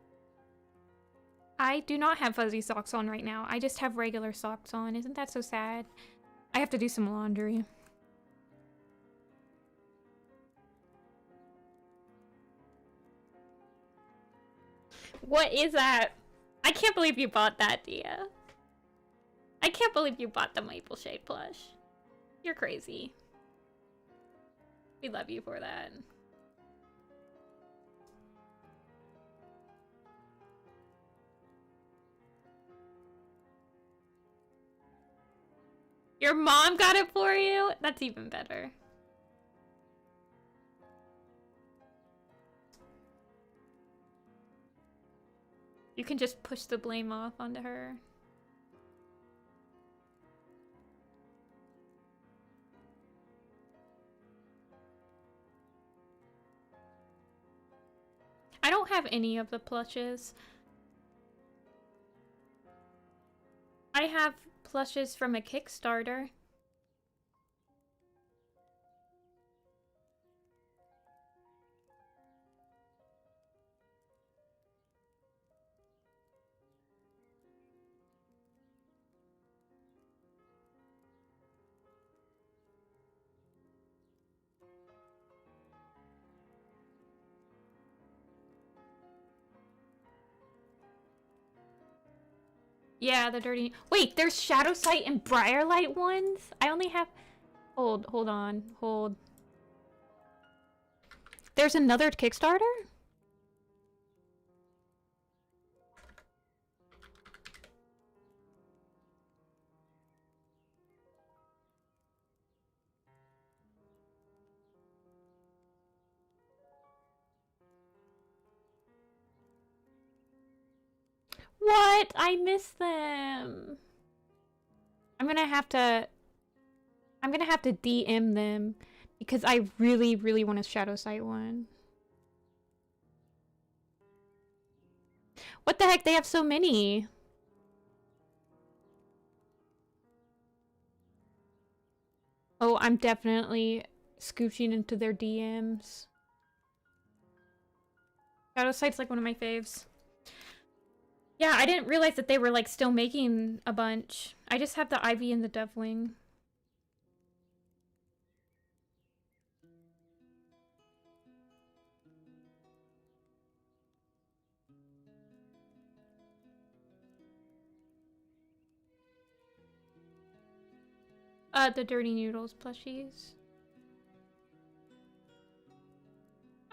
Speaker 1: I do not have fuzzy socks on right now. I just have regular socks on. Isn't that so sad? I have to do some laundry. What is that? I can't believe you bought that, Dia. I can't believe you bought the Maple Shade plush. You're crazy. We love you for that. Your mom got it for you? That's even better. You can just push the blame off onto her. I don't have any of the plushes. I have plushes from a Kickstarter. Yeah, the dirty... Wait, there's Shadow Sight and Briarlight ones? I only have... Hold on. There's another Kickstarter? What? I miss them. I'm gonna have to DM them because I really, really want a Shadow Sight one. What the heck? They have so many. Oh, I'm definitely scooching into their DMs. Shadow Sight's like one of my faves. Yeah, I didn't realize that they were like still making a bunch. I just have the Ivy and the Deathwing. The Dirty Noodles plushies.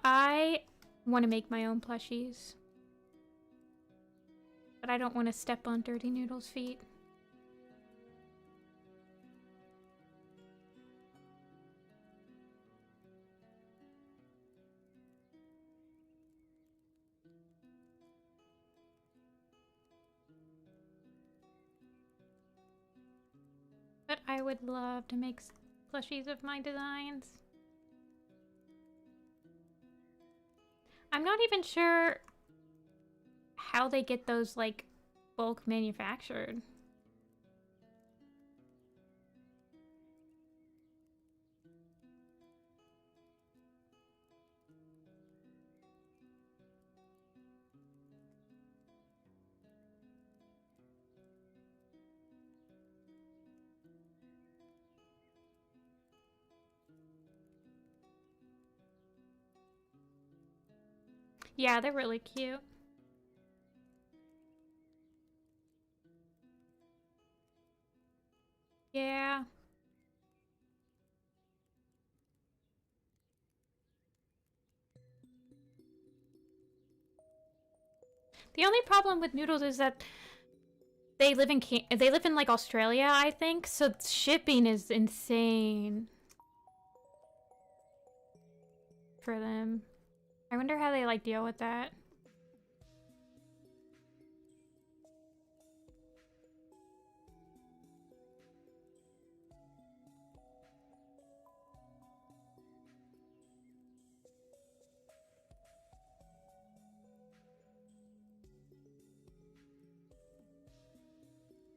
Speaker 1: I want to make my own plushies. But I don't want to step on Dirty Noodles' feet. But I would love to make plushies of my designs. I'm not even sure how they get those, like, bulk manufactured. Yeah, they're really cute. Yeah. The only problem with Noodles is that they live in like Australia, I think, so shipping is insane for them. I wonder how they like deal with that.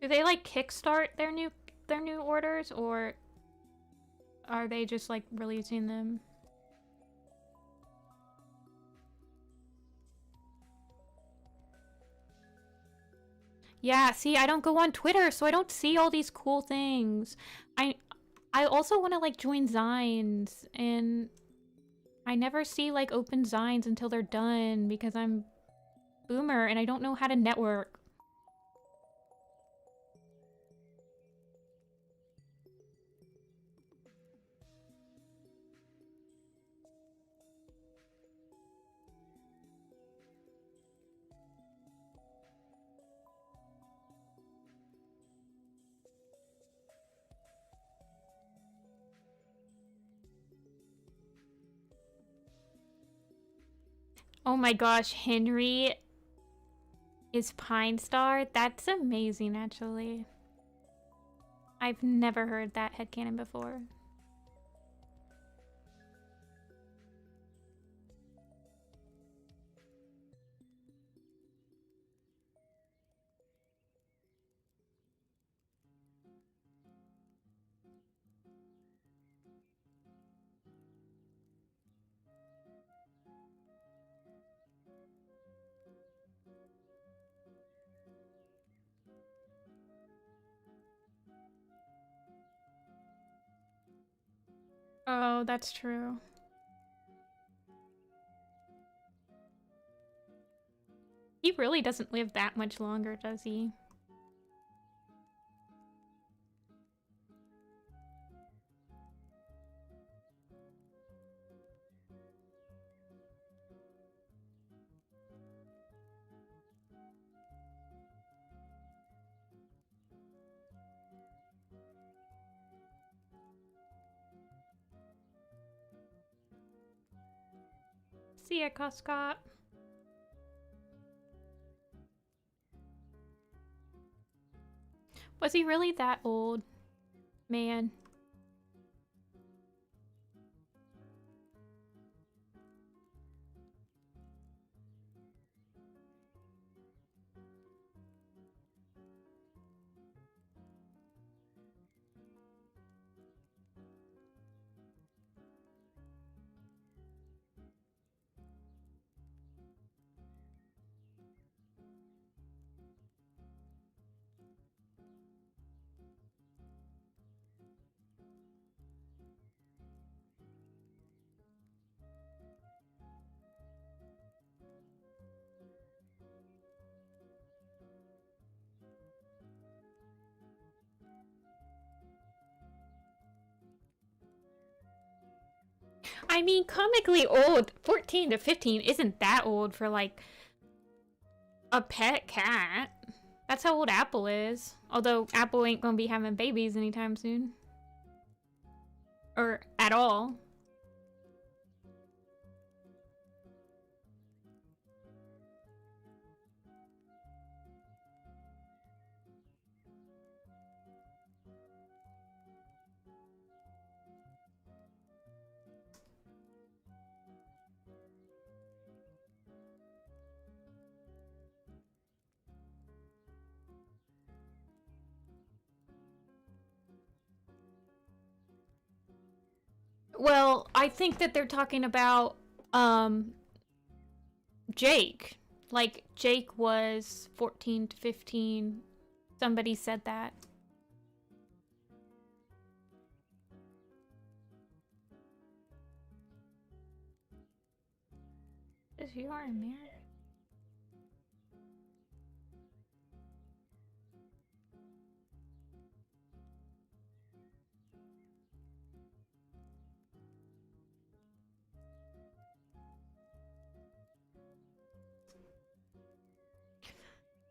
Speaker 1: Do they like kickstart their new orders, or are they just like releasing them? Yeah, see, I don't go on Twitter, so I don't see all these cool things. I also want to like join Zines, and I never see like open Zines until they're done because I'm boomer and I don't know how to network. Oh my gosh, Henry is Pine Star? That's amazing, actually. I've never heard that headcanon before. Oh, that's true. He really doesn't live that much longer, does he? See ya, Coscott. Was he really that old? Man. I mean, comically old. 14 to 15 isn't that old for, like, a pet cat. That's how old Apple is. Although Apple ain't gonna be having babies anytime soon. Or at all. Well, I think that they're talking about, Jake. Like, Jake was 14 to 15. Somebody said that. Is you are married?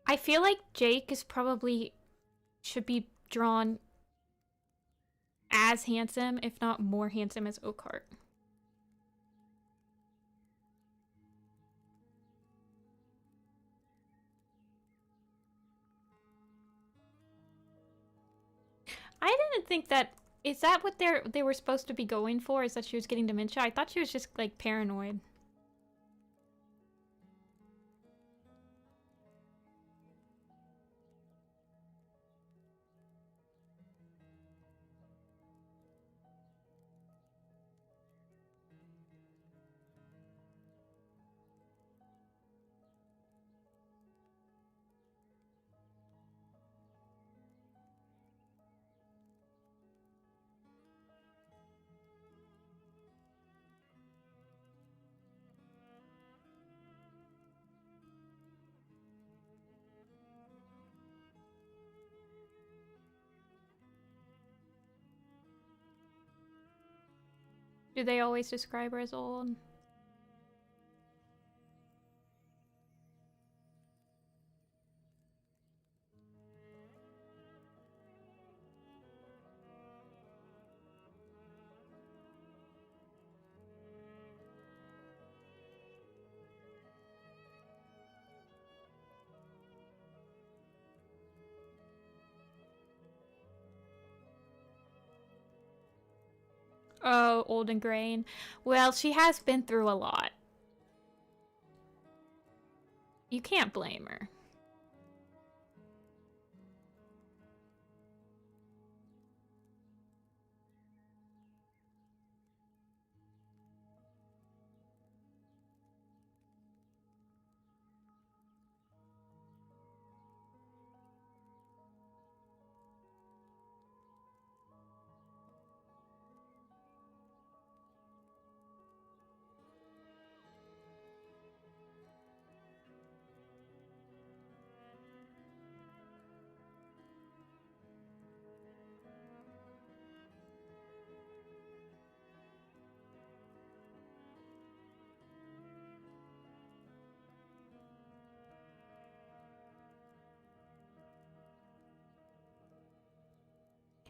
Speaker 1: I feel like Jake is probably should be drawn as handsome, if not more handsome, as Oakheart. I didn't think that. Is that what they were supposed to be going for? Is that she was getting dementia? I thought she was just like paranoid. Do they always describe her as old? Oh, old and gray. Well, she has been through a lot. You can't blame her.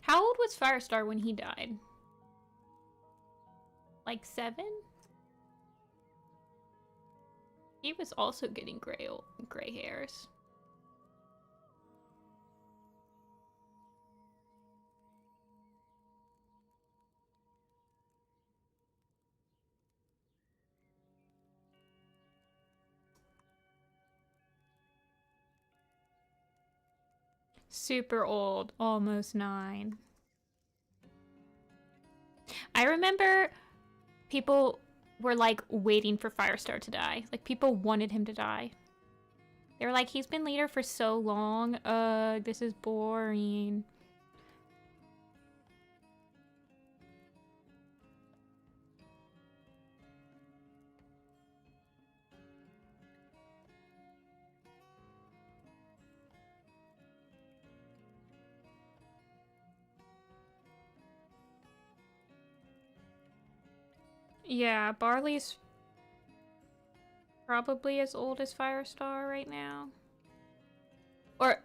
Speaker 1: How old was Firestar when he died? Like 7? He was also getting gray hairs. Super old, almost 9. I remember people were like waiting for Firestar to die. Like people wanted him to die. They were like, he's been leader for so long. This is boring. Yeah, Barley's probably as old as Firestar right now. Or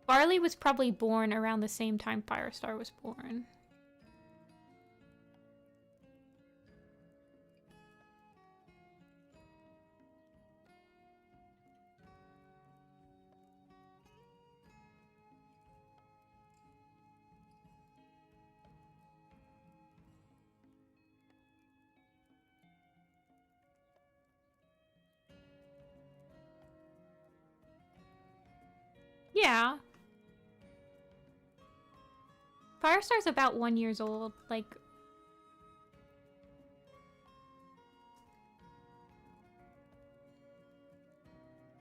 Speaker 1: Barley was probably born around the same time Firestar was born. Yeah. Firestar's about 1 year old, like...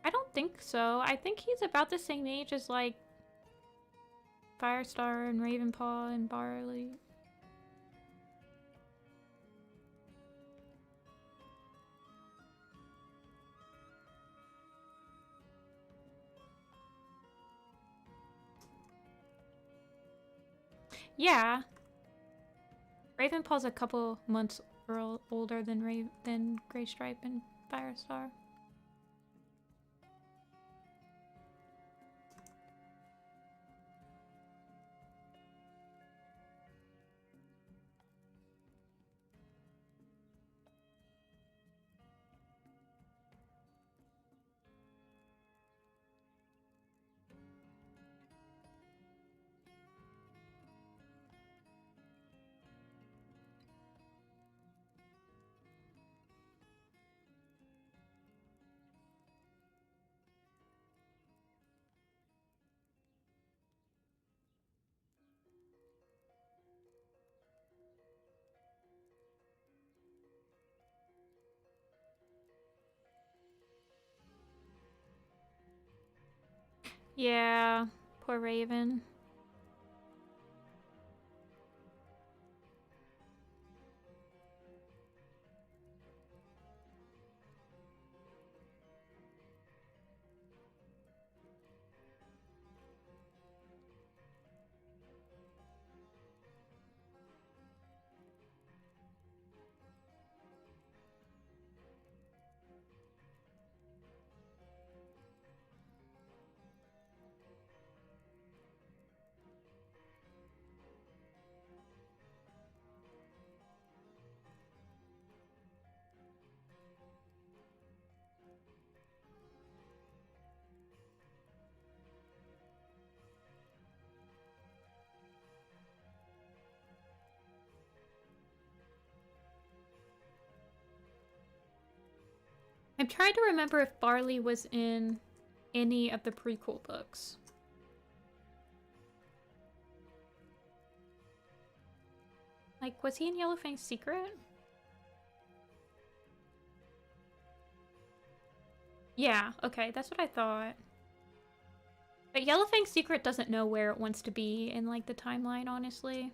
Speaker 1: I don't think so. I think he's about the same age as, like, Firestar and Ravenpaw and Barley. Yeah. Ravenpaw's a couple months older than Graystripe and Firestar. Yeah, poor Raven. I'm trying to remember if Barley was in any of the prequel books. Like, was he in Yellowfang's Secret? Yeah, okay, that's what I thought. But Yellowfang's Secret doesn't know where it wants to be in, like, the timeline, honestly.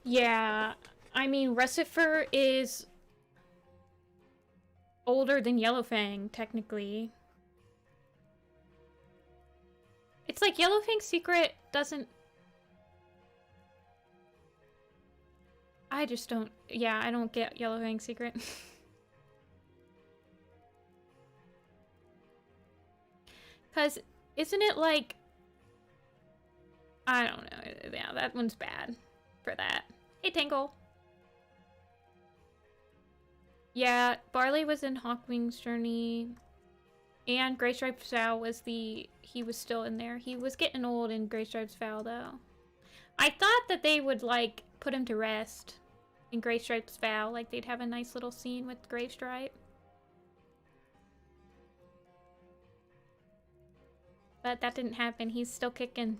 Speaker 1: Yeah, I mean, Recifer is older than Yellowfang, technically. It's like Yellowfang's Secret doesn't... I just don't... Yeah, I don't get Yellowfang's Secret. Because isn't it like... I don't know. Yeah, that one's bad for that. Hey, Tangle. Yeah, Barley was in Hawkwing's Journey. And Graystripe's Vow was the... He was still in there. He was getting old in Graystripe's Vow, though. I thought that they would, like, put him to rest in Graystripe's Vow. Like, they'd have a nice little scene with Graystripe. But that didn't happen. He's still kicking.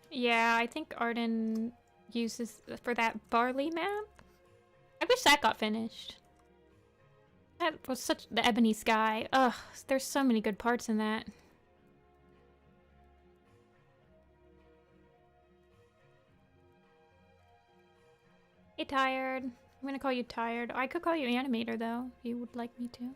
Speaker 1: Yeah, I think Arden uses for that barley map. I wish that got finished. That was such the Ebony Sky. Ugh, there's so many good parts in that. Hey, Tired. I'm gonna call you Tired. I could call you Animator, though, if you would like me to.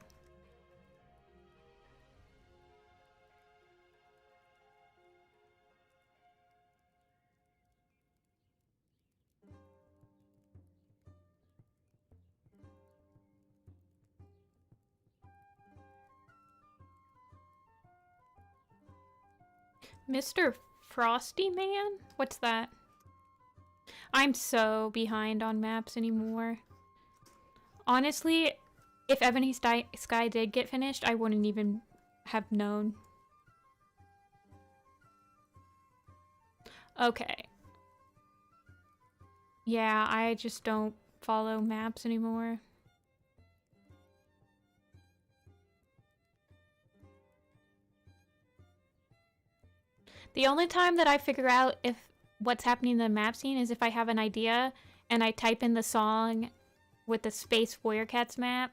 Speaker 1: Mr. Frosty Man? What's that? I'm so behind on maps anymore. Honestly, if Ebony Sky did get finished, I wouldn't even have known. Okay. Yeah, I just don't follow maps anymore. The only time that I figure out if what's happening in the map scene is if I have an idea and I type in the song with the Space Warrior Cats map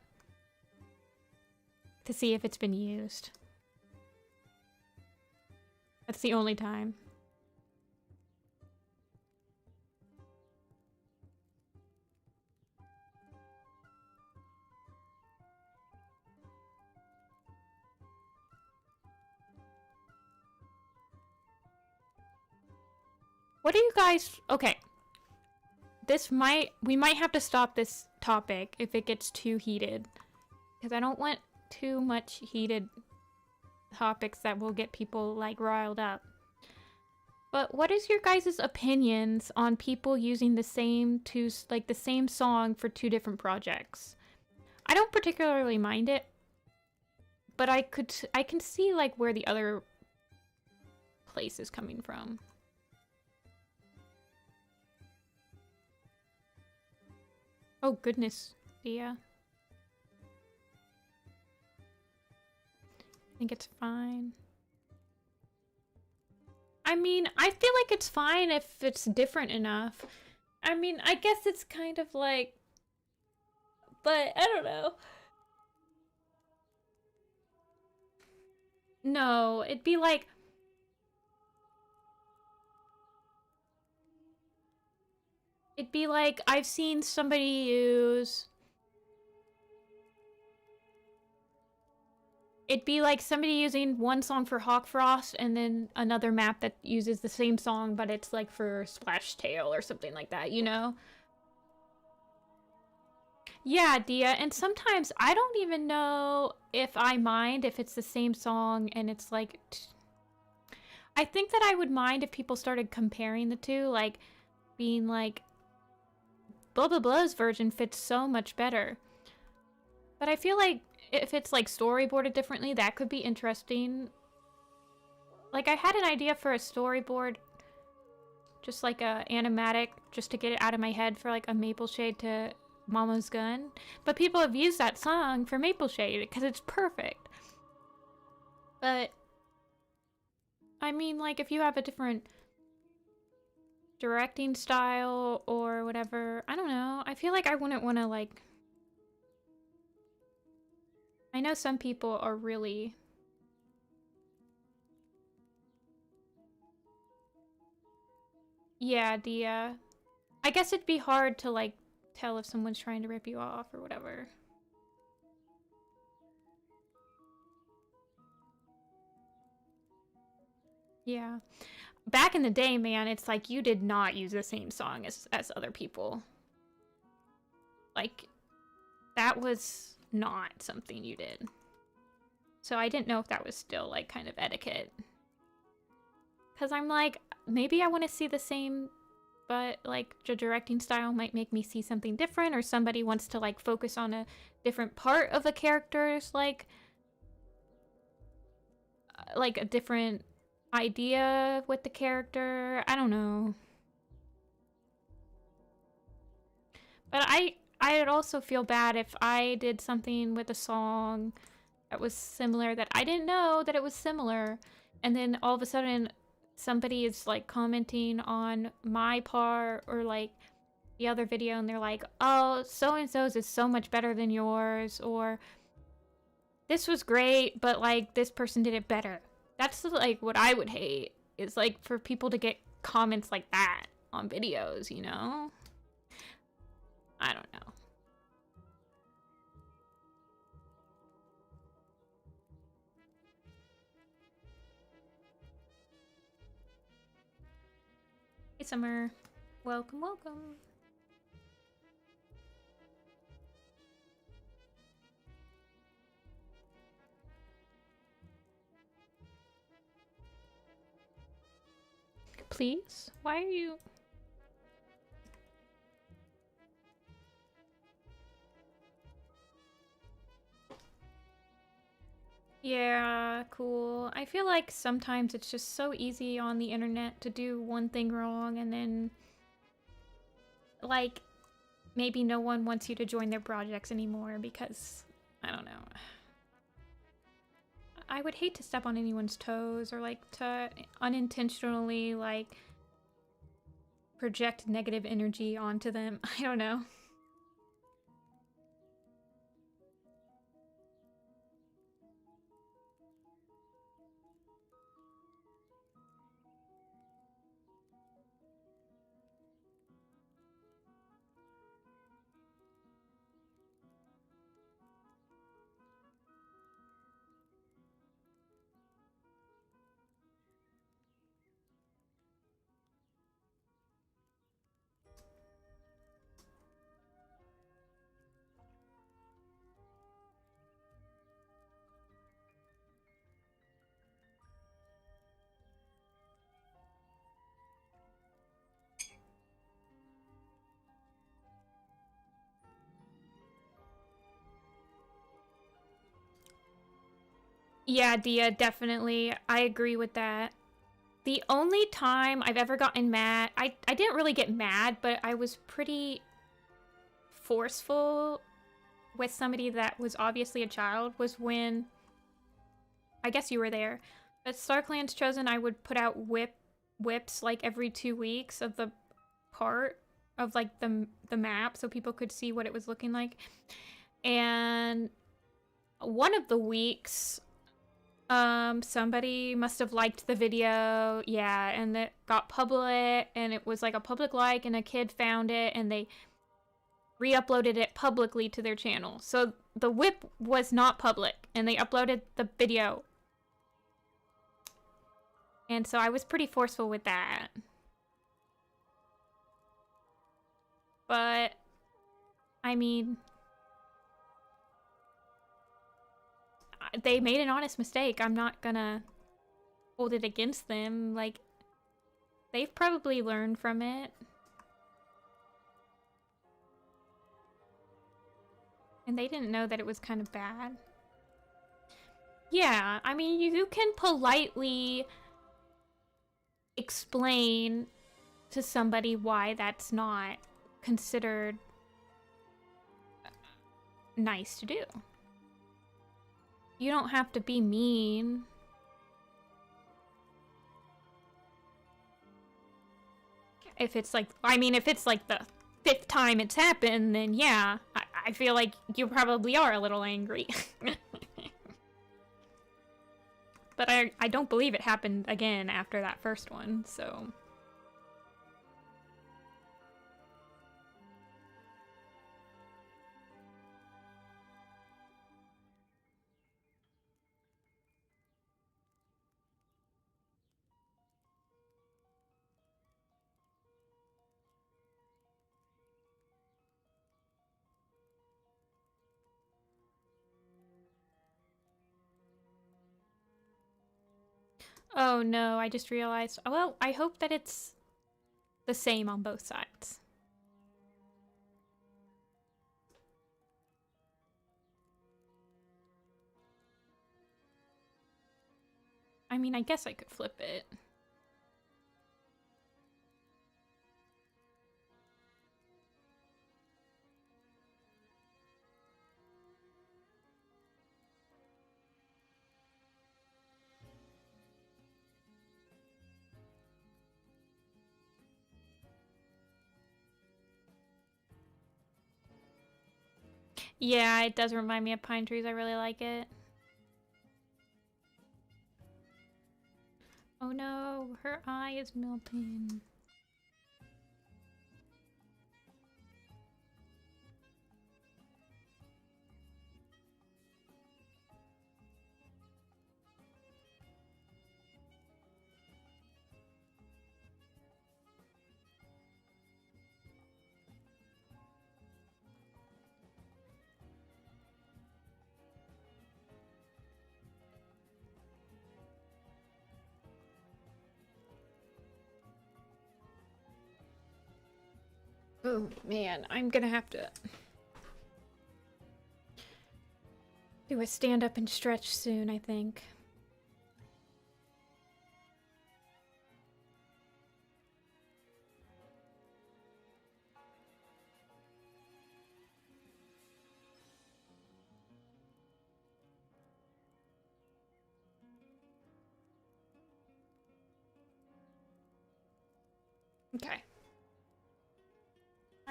Speaker 1: to see if it's been used. That's the only time. What do you guys... Okay. We might have to stop this topic if it gets too heated. Because I don't want too much heated topics that will get people, like, riled up. But what is your guys' opinions on people using the same the same song for two different projects? I don't particularly mind it, but I can see, like, where the other place is coming from. Oh, goodness, Dia. I think it's fine. I mean, I feel like it's fine if it's different enough. I mean, I guess it's kind of like... But, I don't know. No, it'd be like... It'd be like, I've seen somebody use... It'd be like somebody using one song for Hawk Frost and then another map that uses the same song, but it's like for Splash Tail or something like that, you know? Yeah, Dia, and sometimes I don't even know if I mind if it's the same song and it's like... I think that I would mind if people started comparing the two, like, being like... Blah Blah Blah's version fits so much better. But I feel like if it's like storyboarded differently, that could be interesting. Like, I had an idea for a storyboard, just like a animatic, just to get it out of my head for like a Maple Shade to Mama's Gun. But people have used that song for Maple Shade because it's perfect. But I mean, like, if you have a different directing style or whatever, I don't know. I feel like I wouldn't want to, like... I know some people are really... Yeah, I guess it'd be hard to, like, tell if someone's trying to rip you off or whatever. Yeah. Back in the day, man, it's like you did not use the same song as other people. Like, that was not something you did. So I didn't know if that was still, like, kind of etiquette. Because I'm like, maybe I want to see the same, but, like, the directing style might make me see something different, or somebody wants to, like, focus on a different part of a character's, like a different idea with the character. I don't know. But I'd also feel bad if I did something with a song that was similar that I didn't know that it was similar, and then all of a sudden somebody is like commenting on my part or like the other video and they're like, oh, so-and-so's is so much better than yours, or this was great, but like this person did it better. That's like what I would hate, is like for people to get comments like that on videos, you know? I don't know. Hey, Summer. Welcome, welcome. Please? Why are you... Yeah, cool. I feel like sometimes it's just so easy on the internet to do one thing wrong and then, like, maybe no one wants you to join their projects anymore because, I don't know. I would hate to step on anyone's toes or, like, to unintentionally, like, project negative energy onto them. I don't know. Yeah, Dia, definitely. I agree with that. The only time I've ever gotten mad, I didn't really get mad, but I was pretty forceful with somebody that was obviously a child, was when, I guess you were there, at StarClan's Chosen, I would put out whips like every 2 weeks of the part of like the map so people could see what it was looking like. And one of the weeks, somebody must have liked the video, yeah, and it got public, and it was like a public like, and a kid found it, and they re-uploaded it publicly to their channel. So the whip was not public, and they uploaded the video. And so I was pretty forceful with that. But, I mean, they made an honest mistake. I'm not gonna hold it against them. Like, they've probably learned from it. And they didn't know that it was kind of bad. Yeah, I mean, you can politely explain to somebody why that's not considered nice to do. You don't have to be mean. If it's like, I mean, if it's like the 5th time it's happened, then yeah, I feel like you probably are a little angry. But I don't believe it happened again after that first one, so... Oh no, I just realized. Oh, well, I hope that it's the same on both sides. I mean, I guess I could flip it. Yeah, it does remind me of pine trees. I really like it. Oh no, her eye is melting. Oh man, I'm gonna have to do a stand up and stretch soon, I think. Okay.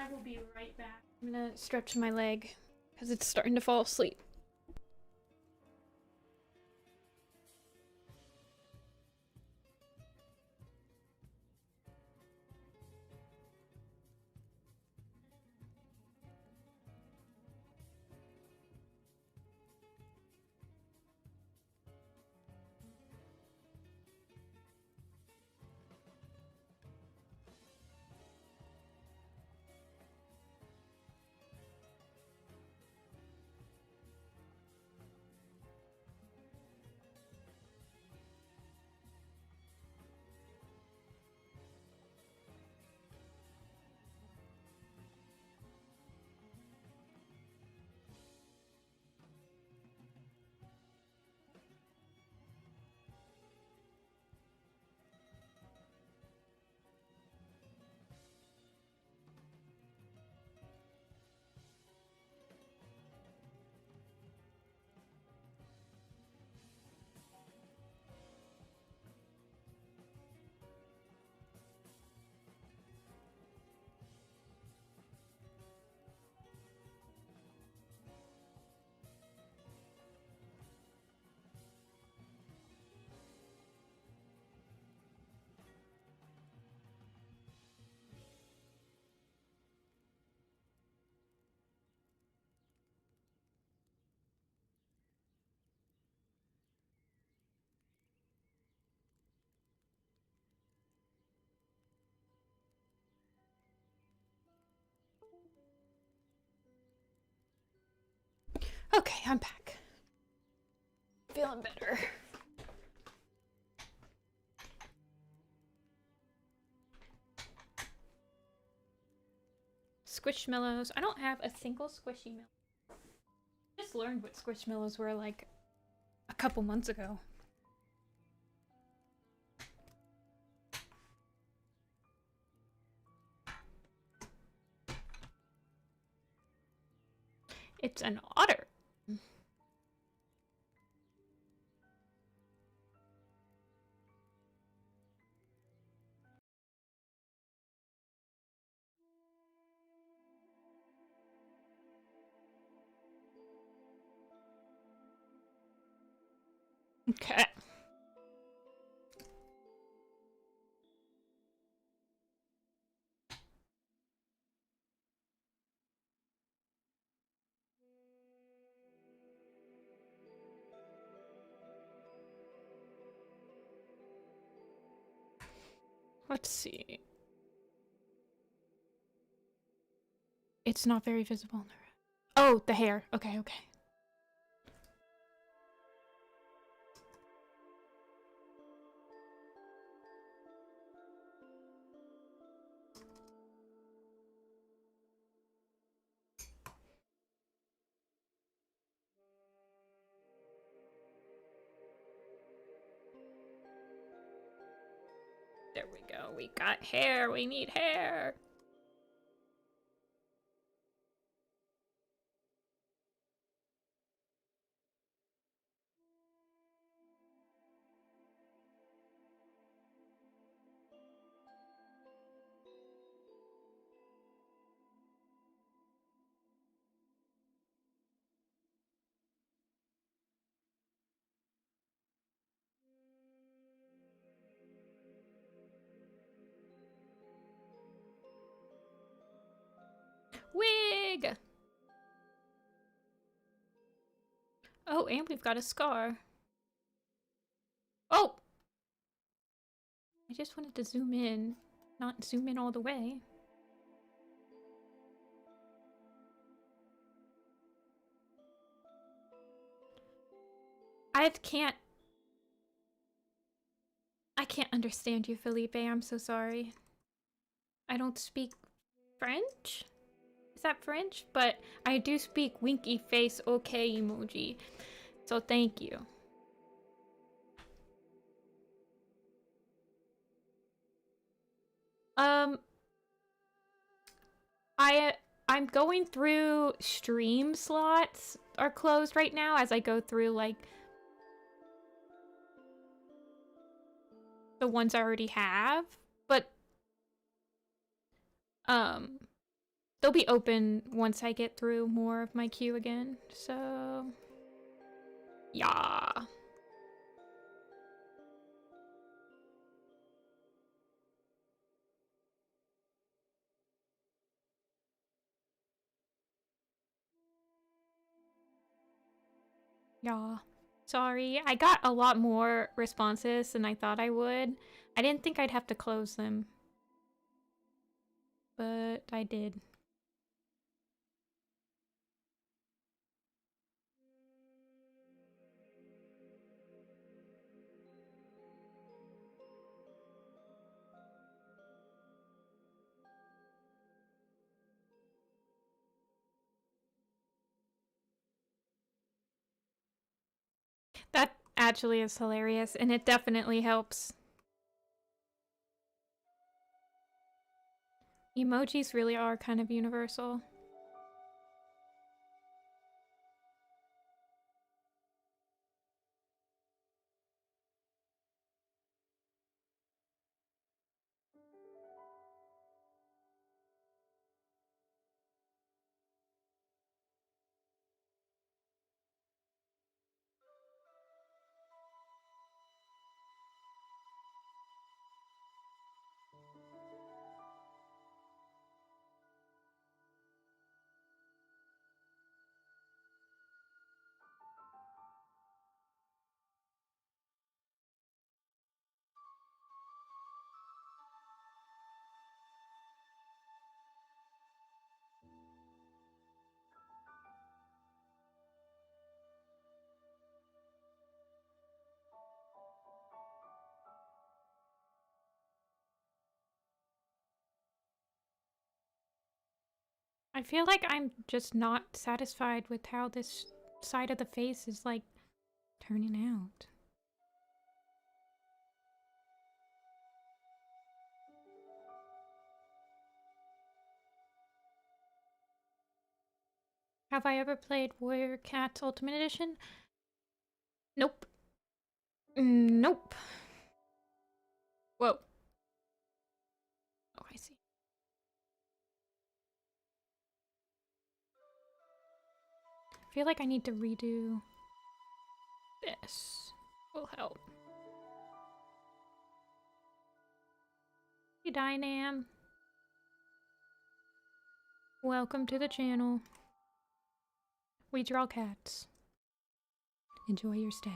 Speaker 1: I will be right back. I'm gonna stretch my leg because it's starting to fall asleep. Okay, I'm back. Feeling better. Squishmallows. I don't have a single squishy milk. I just learned what squishmallows were like a couple months ago. It's an otter. Okay. Let's see. It's not very visible. Oh, the hair. Okay, okay. we got hair. We need hair. Wig! Oh, and we've got a scar. Oh! I just wanted to zoom in, not zoom in all the way. I can't understand you, Felipe. I'm so sorry. I don't speak French? Is that French? But I do speak winky face okay emoji. So thank you. I'm going through stream slots are closed right now as I go through like the ones I already have, but they'll be open once I get through more of my queue again. So yeah. Yeah. Sorry, I got a lot more responses than I thought I would. I didn't think I'd have to close them, but I did. That actually is hilarious, and it definitely helps. Emojis really are kind of universal. I feel like I'm just not satisfied with how this side of the face is like turning out. Have I ever played Warrior Cat Ultimate Edition? Nope. Nope. Whoa. Oh, I see. I feel like I need to redo this. Will help. Hey, Dynam. Welcome to the channel. We draw cats. Enjoy your stay.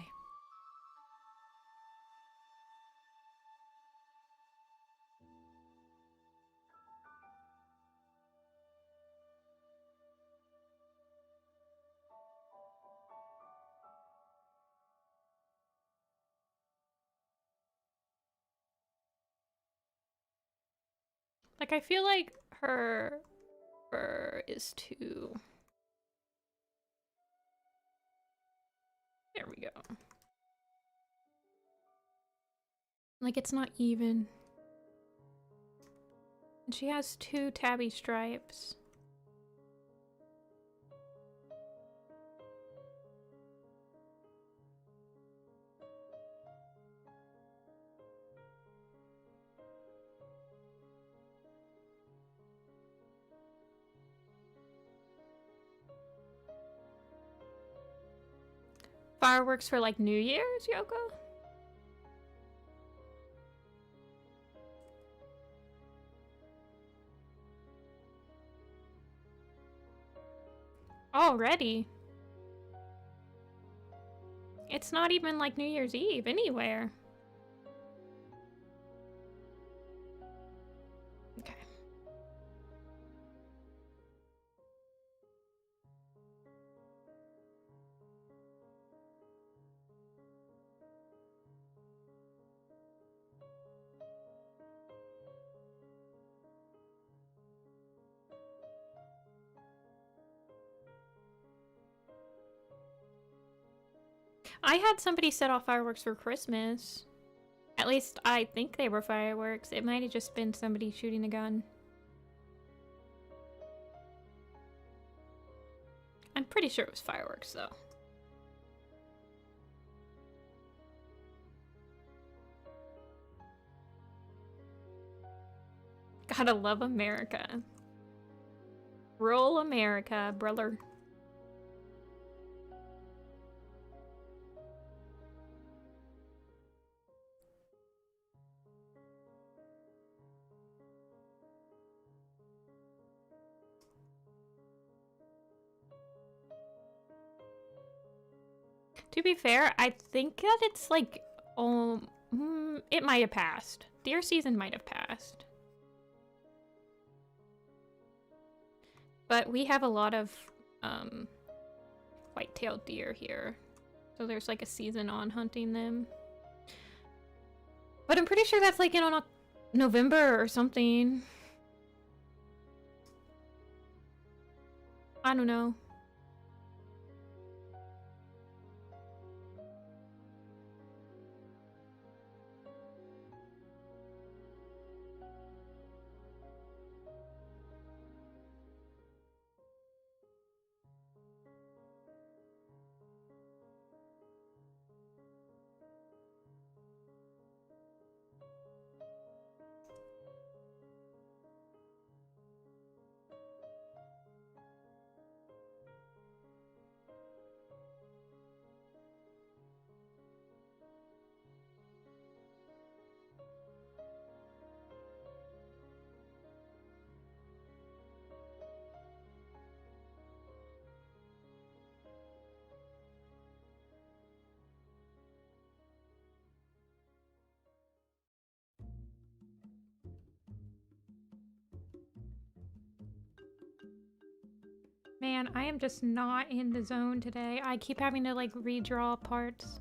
Speaker 1: Like, I feel like her fur is too... There we go. Like, it's not even. She has 2 tabby stripes. Fireworks for like New Year's, Yoko? Already? It's not even like New Year's Eve anywhere. Okay. I had somebody set off fireworks for Christmas. At least I think they were fireworks. It might have just been somebody shooting a gun. I'm pretty sure it was fireworks, though. Gotta love America. Roll America, brother. To be fair, I think that it's like, it might have passed. Deer season might have passed. But we have a lot of white-tailed deer here. So there's like a season on hunting them. But I'm pretty sure that's like in on November or something. I don't know. Man, I am just not in the zone today. I keep having to like redraw parts.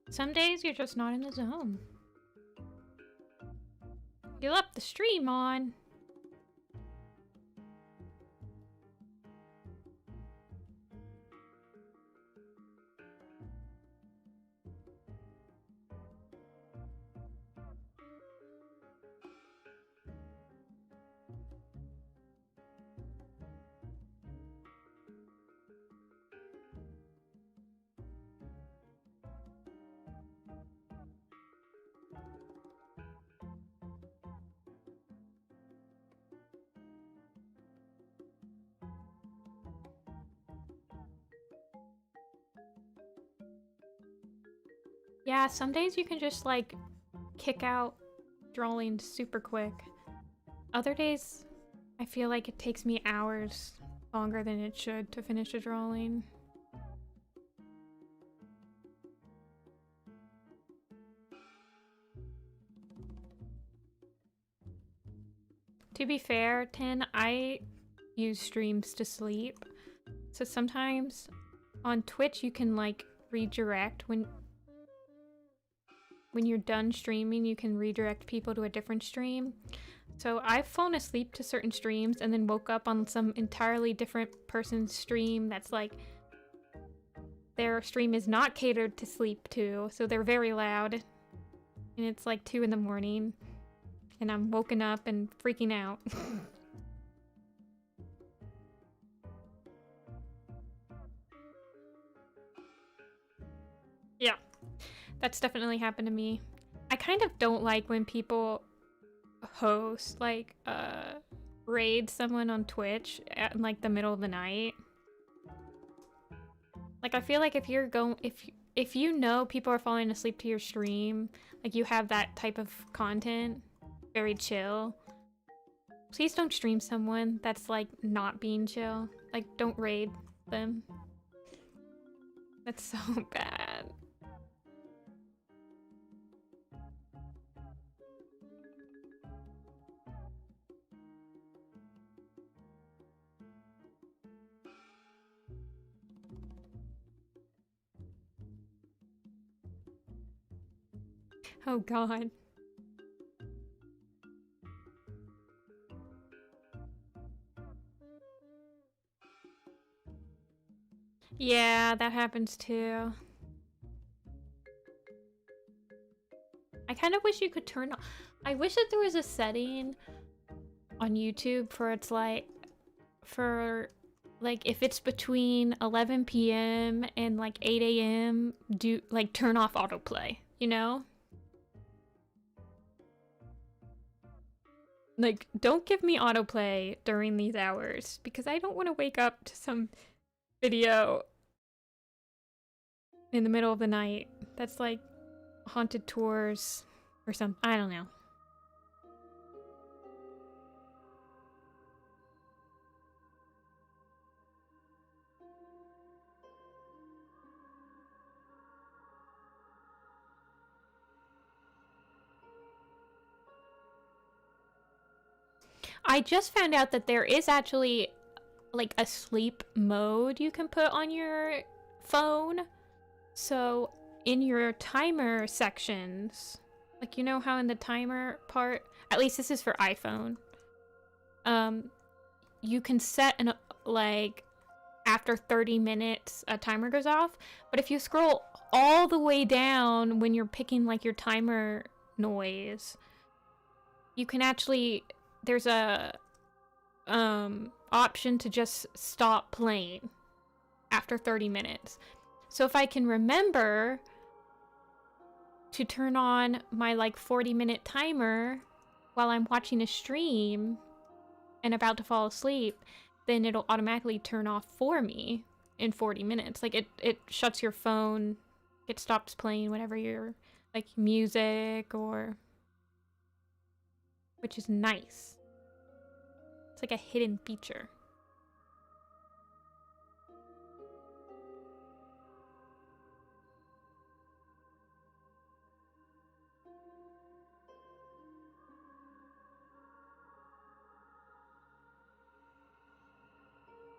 Speaker 1: Some days you're just not in the zone. You left the stream on. Yeah, some days you can just like kick out drawing super quick. Other days, I feel like it takes me hours longer than it should to finish a drawing. To be fair, Tin, I use streams to sleep. So sometimes on Twitch you can like redirect when you're done streaming, you can redirect people to a different stream. So I've fallen asleep to certain streams and then woke up on some entirely different person's stream that's like their stream is not catered to sleep to, so they're very loud. And it's like 2 in the morning, and I'm woken up and freaking out. Yeah, that's definitely happened to me. I kind of don't like when people host, like, raid someone on Twitch at, like, the middle of the night. Like, I feel like if you're going, if you know people are falling asleep to your stream, like you have that type of content, very chill, please don't stream someone that's like not being chill. Like, don't raid them. That's so bad. Oh god. Yeah, that happens too. I kind of wish you could turn on... I wish that there was a setting on YouTube for it's like... For... Like, if it's between 11 p.m. and like 8 a.m., do like turn off autoplay, you know? Like, don't give me autoplay during these hours because I don't want to wake up to some video in the middle of the night that's like haunted tours or something. I don't know. I just found out that there is actually like a sleep mode you can put on your phone. So in your timer sections, like, you know how in the timer part, at least this is for iPhone, you can set an like after 30 minutes a timer goes off, but if you scroll all the way down when you're picking like your timer noise, you can actually, there's a option to just stop playing after 30 minutes. So if I can remember to turn on my like 40-minute timer while I'm watching a stream and about to fall asleep, then it'll automatically turn off for me in 40 minutes. Like, it shuts your phone, it stops playing whatever you're, like, music or... Which is nice. It's like a hidden feature.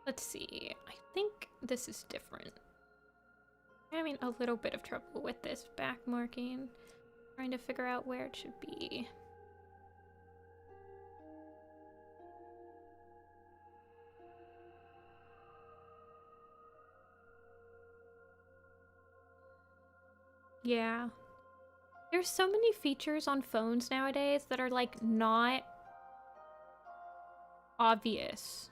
Speaker 1: Let's see. I think this is different. I'm having a little bit of trouble with this back marking. Trying to figure out where it should be. Yeah. There's so many features on phones nowadays that are like not obvious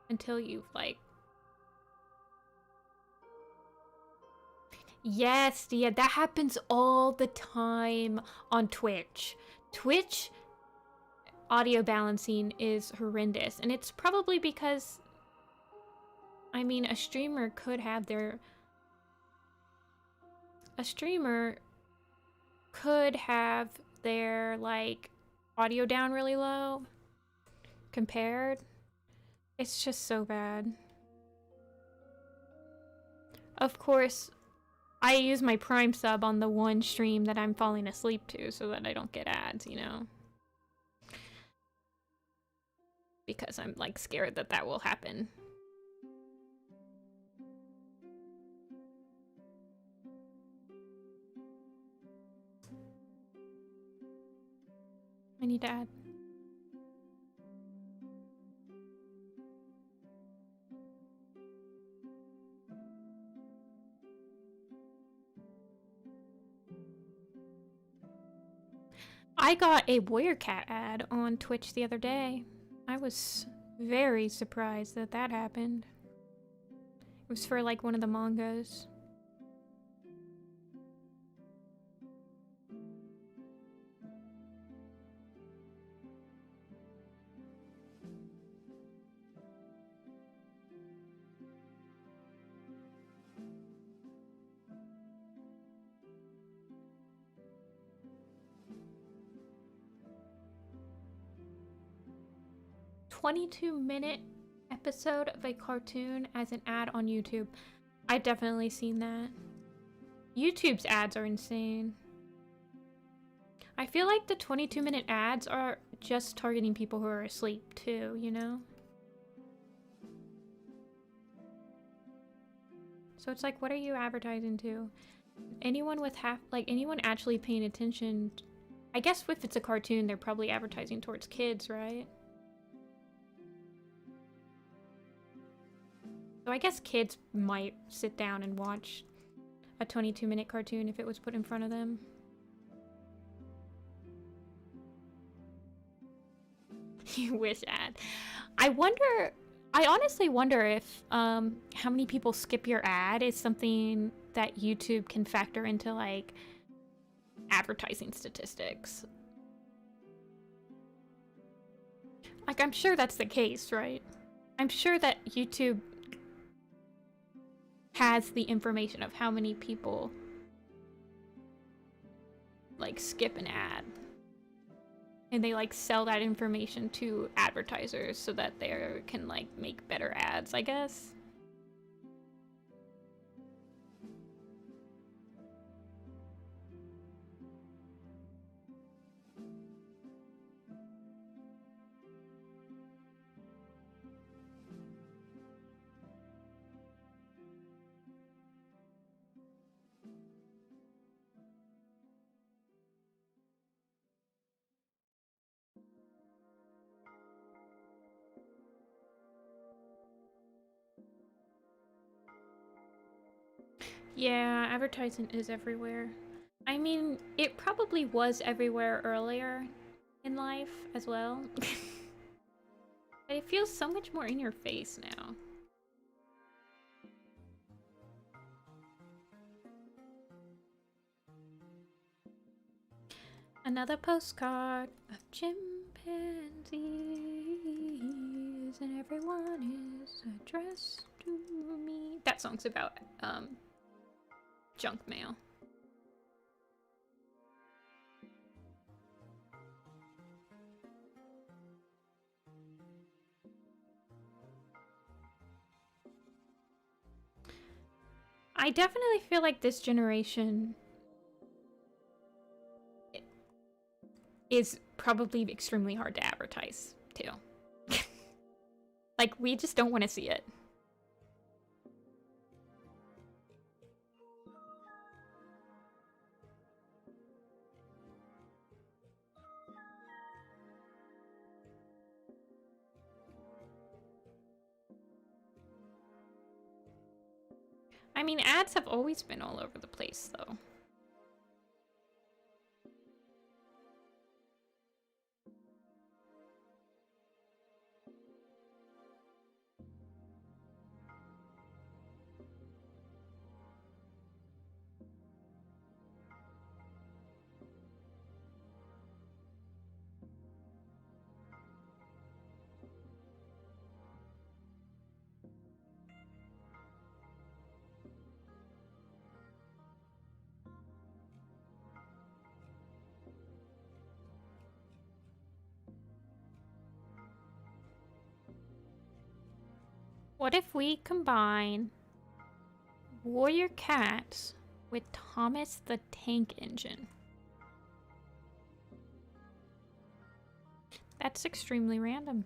Speaker 1: until you've like... Yes, yeah, that happens all the time on Twitch. Twitch audio balancing is horrendous, and it's probably because, I mean, a streamer could have their... A streamer could have their, like, audio down really low compared. It's just so bad. Of course, I use my Prime sub on the one stream that I'm falling asleep to so that I don't get ads, you know? Because I'm, like, scared that that will happen. I need to add. I got a Warrior Cat ad on Twitch the other day. I was very surprised that that happened. It was for like one of the mangas. "22-minute episode of a cartoon as an ad on YouTube." I've definitely seen that. YouTube's ads are insane. I feel like the 22-minute ads are just targeting people who are asleep too, you know? So it's like, what are you advertising to? Anyone with anyone actually paying attention? I guess if it's a cartoon, they're probably advertising towards kids, right? So I guess kids might sit down and watch a 22-minute cartoon if it was put in front of them. You wish ad. I honestly wonder if how many people skip your ad is something that YouTube can factor into like advertising statistics. Like, I'm sure that's the case, right? I'm sure that YouTube has the information of how many people like skip an ad. And they like sell that information to advertisers so that they can like make better ads, I guess. Yeah, advertising is everywhere. I mean, it probably was everywhere earlier in life as well. But it feels so much more in your face now. Another postcard of chimpanzees, and everyone is addressed to me. That song's about junk mail. I definitely feel like this generation is probably extremely hard to advertise too. Like, we just don't want to see it. I mean, ads have always been all over the place, though. What if we combine Warrior Cats with Thomas the Tank Engine? That's extremely random.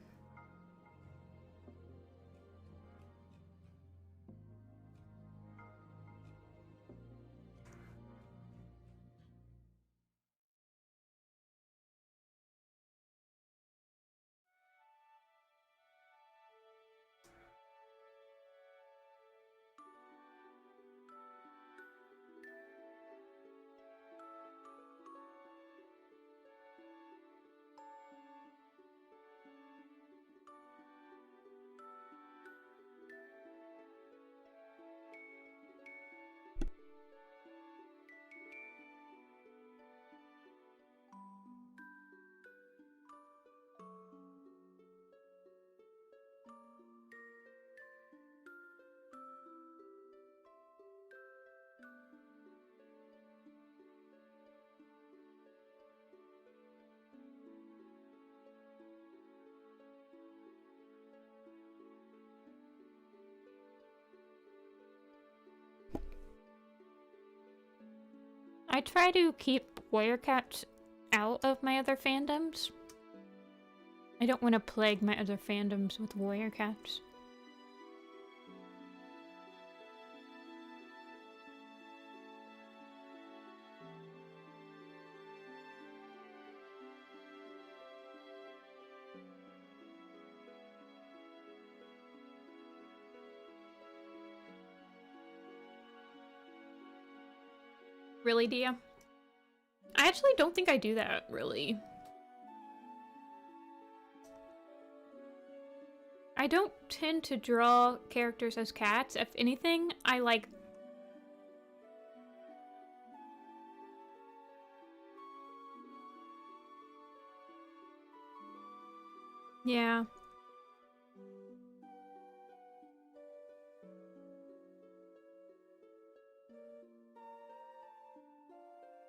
Speaker 1: I try to keep warrior cats out of my other fandoms. I don't want to plague my other fandoms with warrior cats. Really, Dia? I actually don't think I do that, really. I don't tend to draw characters as cats. If anything, I like... Yeah.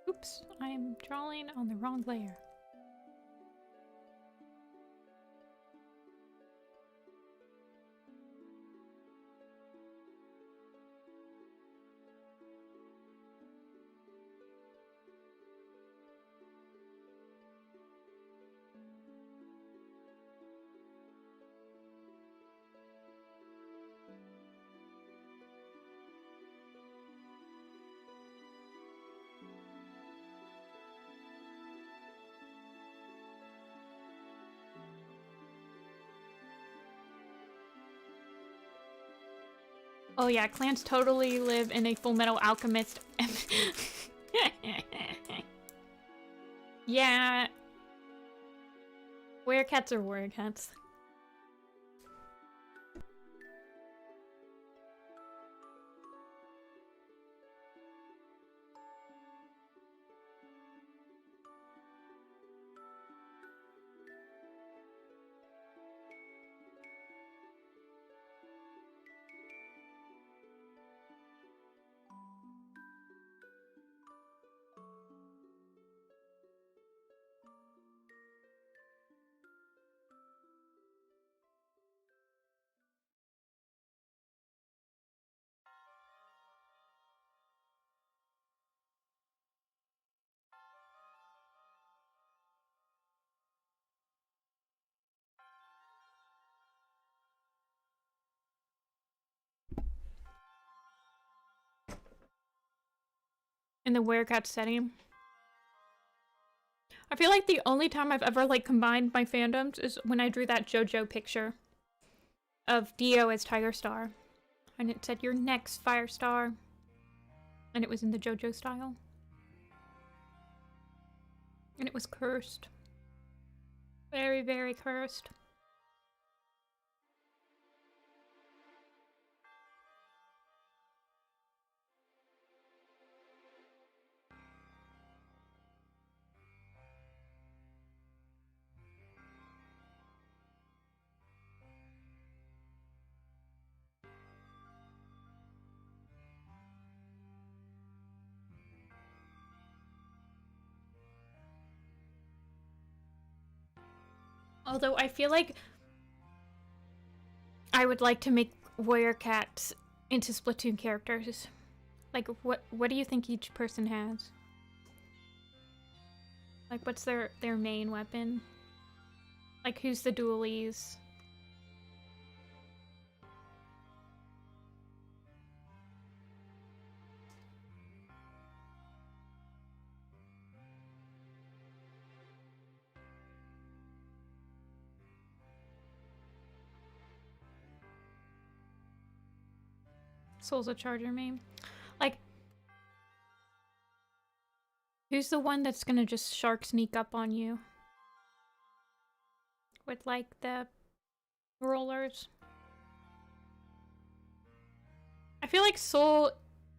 Speaker 1: Oops, I'm drawing on the wrong layer. Oh yeah, clans totally live in a Full Metal Alchemist. Yeah. Werecats are werecats. In the werecat setting. I feel like the only time I've ever like combined my fandoms is when I drew that JoJo picture of Dio as Tiger Star. And it said, "Your next Firestar." And it was in the JoJo style. And it was cursed. Very, very cursed. Although I feel like I would like to make warrior cats into Splatoon characters. Like, what do you think each person has? Like, what's their main weapon? Like, who's the dualies? Soul's a charger main. Like, who's the one that's gonna just shark sneak up on you? With, like, the rollers? I feel like Soul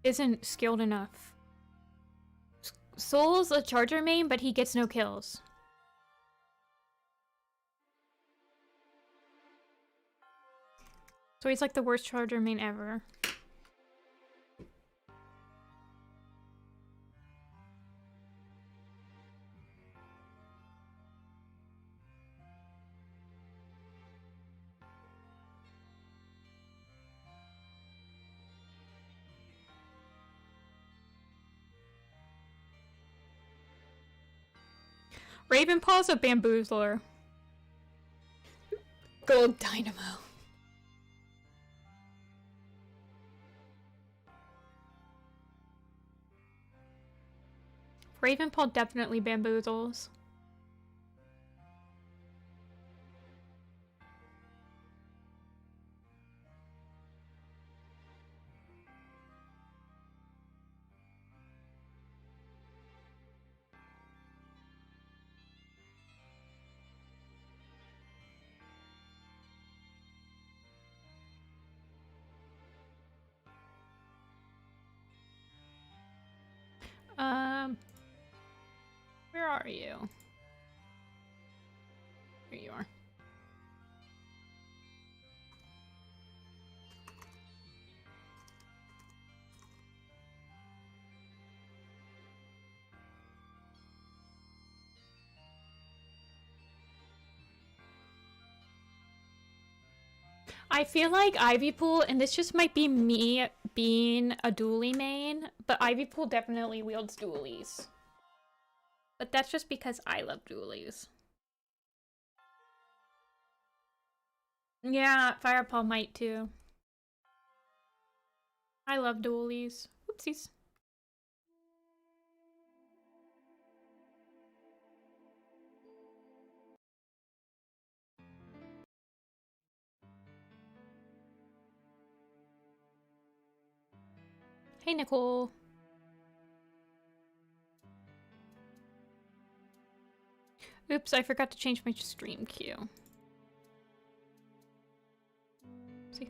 Speaker 1: isn't skilled enough. Soul's a charger main, but he gets no kills. So he's like the worst charger main ever. Ravenpaw's a bamboozler. Gold Dynamo. Ravenpaw definitely bamboozles. Where are you? Here you are. I feel like Ivypool, and this just might be me being a dually main, but Ivypool definitely wields dualies. But that's just because I love dualies. Yeah, Firepaw might too. I love dualies. Oopsies. Hey, Nicole. Oops, I forgot to change my stream queue. See.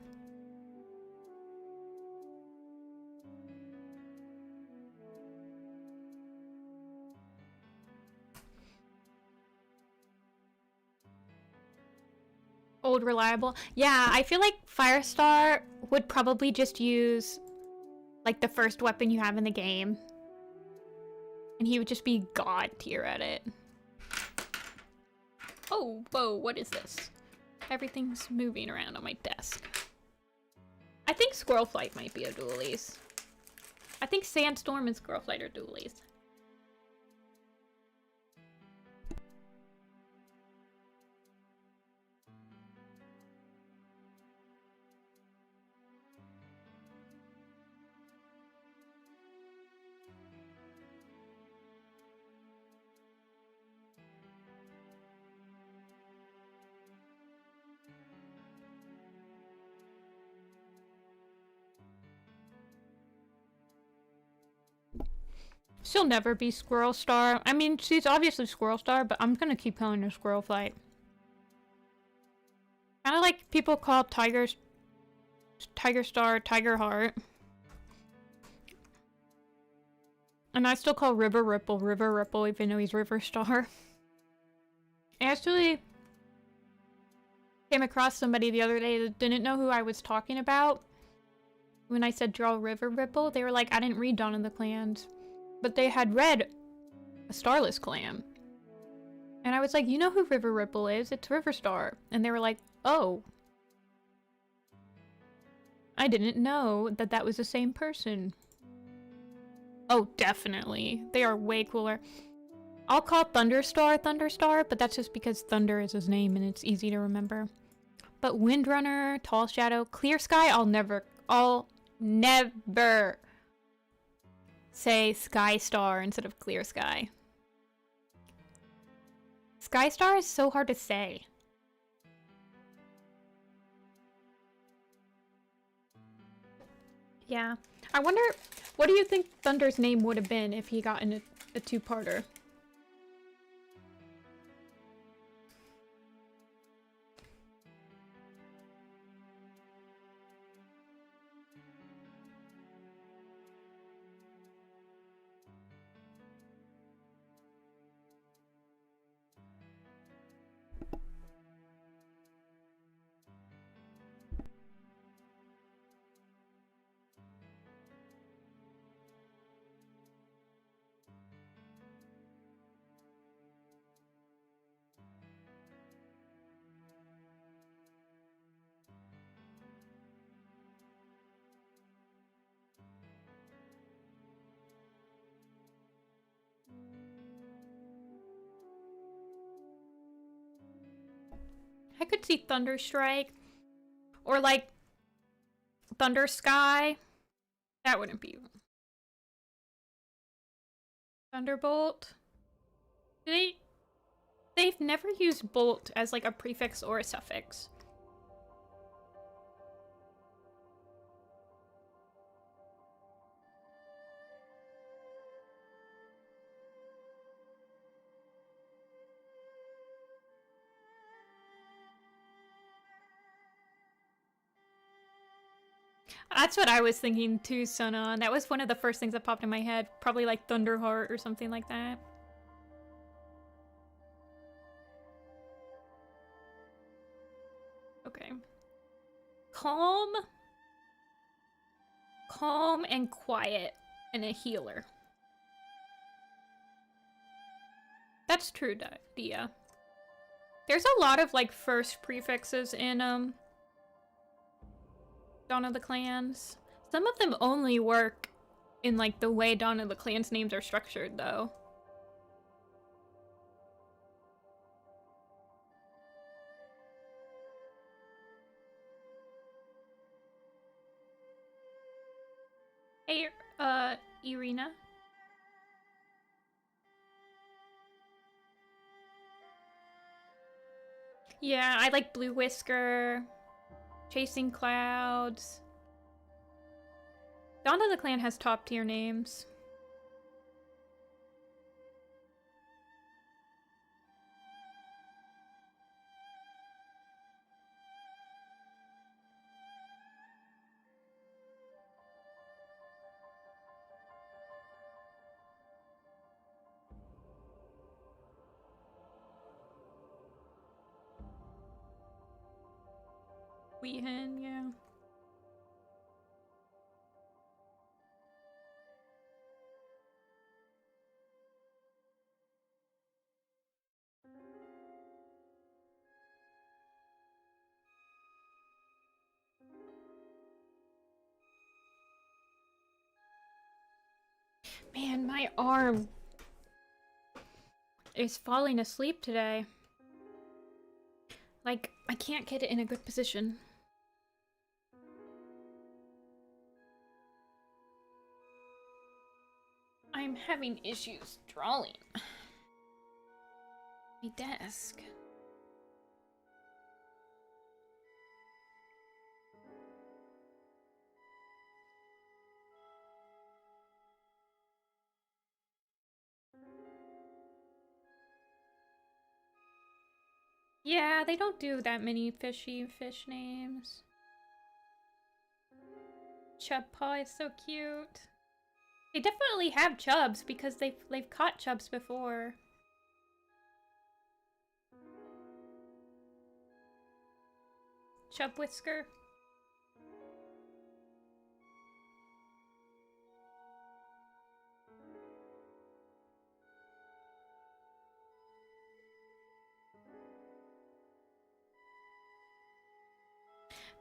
Speaker 1: Old reliable. Yeah, I feel like Firestar would probably just use like the first weapon you have in the game. And he would just be god tier at it. Oh, whoa, what is this? Everything's moving around on my desk. I think Squirrel Flight might be a dualies. I think Sandstorm and Squirrel Flight are dualies. She'll never be Squirrel Star. I mean, she's obviously Squirrel Star, but I'm gonna keep calling her Squirrel Flight. Kinda like people call Tiger Star Tiger Heart. And I still call River Ripple, even though he's River Star. I actually came across somebody the other day that didn't know who I was talking about. When I said draw River Ripple, they were like, I didn't read Dawn of the Clans. But they had read a Starless Clan. And I was like, you know who River Ripple is? It's River Star. And they were like, oh. I didn't know that that was the same person. Oh, definitely. They are way cooler. I'll call Thunderstar, but that's just because Thunder is his name and it's easy to remember. But Windrunner, Tall Shadow, Clear Sky, I'll never say Sky Star instead of Clear Sky. Sky Star is so hard to say. Yeah. I wonder, what do you think Thunder's name would have been if he got in a two-parter? I could see Thunderstrike. Or like Thunder Sky. That wouldn't be. Thunderbolt. They've never used bolt as like a prefix or a suffix. That's what I was thinking too, Sona. That was one of the first things that popped in my head. Probably like Thunderheart or something like that. Okay. Calm. Calm and quiet and a healer. That's true, Dia. There's a lot of like first prefixes in Dawn of the Clans. Some of them only work in like the way Dawn of the Clans names are structured though. Hey, Irina. Yeah, I like Blue Whisker, Chasing Clouds. Dawn of the Clan has top tier names. Weehan, yeah. Man, my arm is falling asleep today. Like, I can't get it in a good position. I'm having issues drawing. My desk. Yeah, they don't do that many fishy fish names. Chub Paw is so cute. They definitely have chubs because they've caught chubs before. Chub Whisker.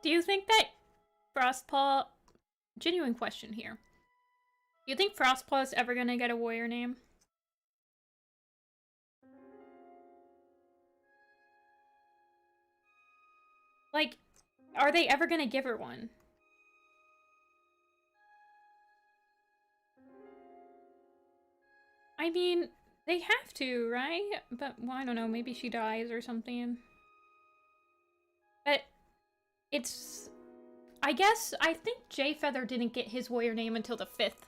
Speaker 1: Do you think that Frostpaw... Genuine question here. Do you think Frostpaw is ever gonna get a warrior name? Like, are they ever gonna give her one? I mean, they have to, right? But, well, I don't know, maybe she dies or something. But, it's... I think Jayfeather didn't get his warrior name until the fifth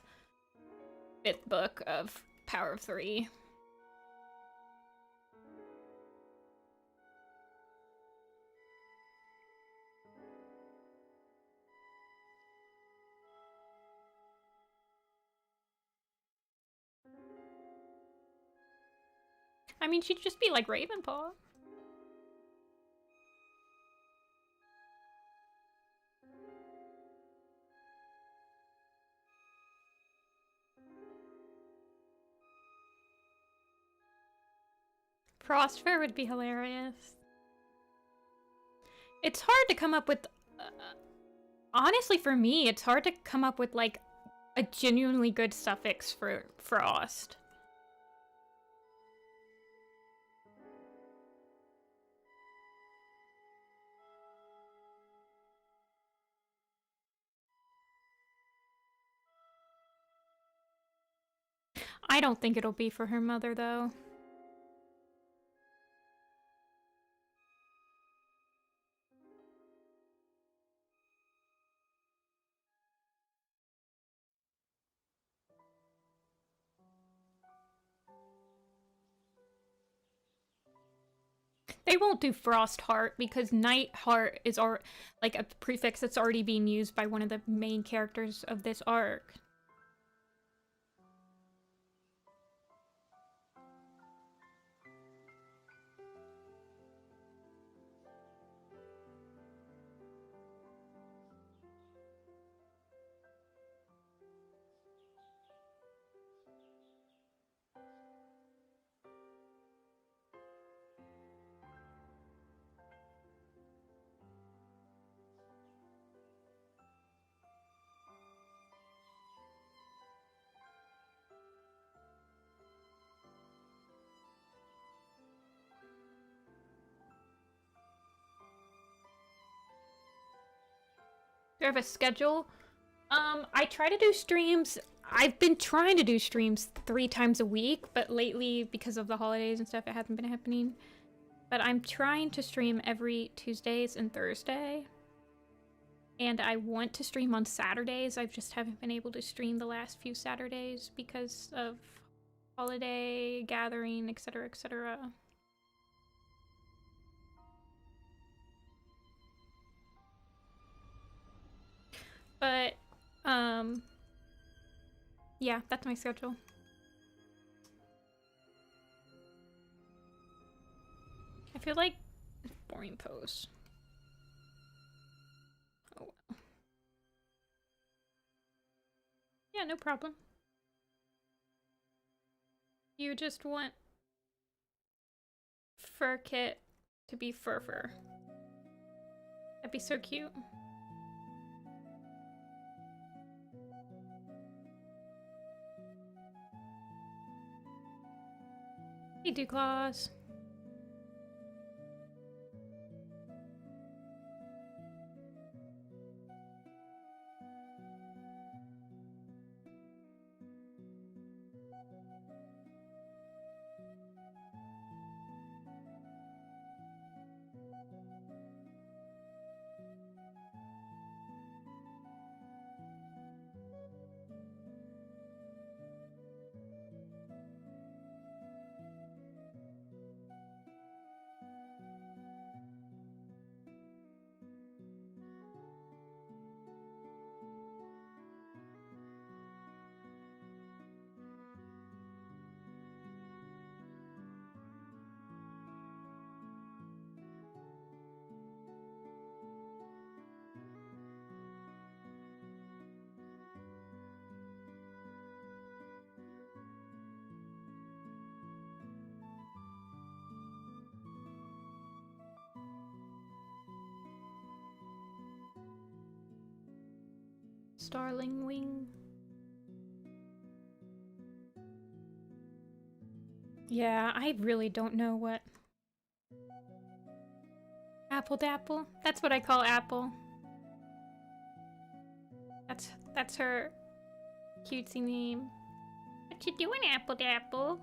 Speaker 1: book of Power of Three. I mean, she'd just be like Ravenpaw. Frostfire would be hilarious. It's hard to come up with... honestly, for me, it's hard to come up with, like, a genuinely good suffix for Frost. I don't think it'll be for her mother, though. They won't do Frost Heart because Night Heart is like a prefix that's already being used by one of the main characters of this arc. Do I have a schedule? I try to do streams. I've been trying to do streams 3 times a week, but lately, because of the holidays and stuff, it hasn't been happening. But I'm trying to stream every Tuesdays and Thursday. And I want to stream on Saturdays. I just haven't been able to stream the last few Saturdays because of holiday, gathering, etc., etc. But, yeah, that's my schedule. I feel like boring pose. Oh well. Yeah, no problem. You just want Fur Kit to be Fur. That'd be so cute. Hey, Duclaws. Starling Wing. Yeah, I really don't know what. Apple Dapple? That's what I call Apple. That's her cutesy name. What you doing, Apple Dapple?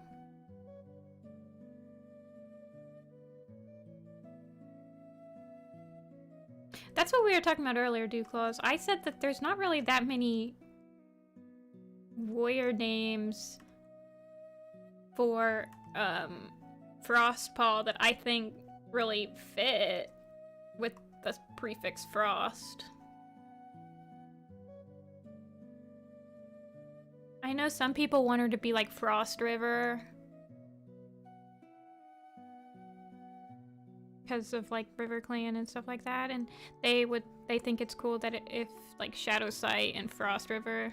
Speaker 1: That's what we were talking about earlier, Duclaws. I said that there's not really that many warrior names for Frostpaw that I think really fit with the prefix Frost. I know some people want her to be like Frost River because of like River Clan and stuff like that, and they think it's cool that if like Shadow Sight and Frost River,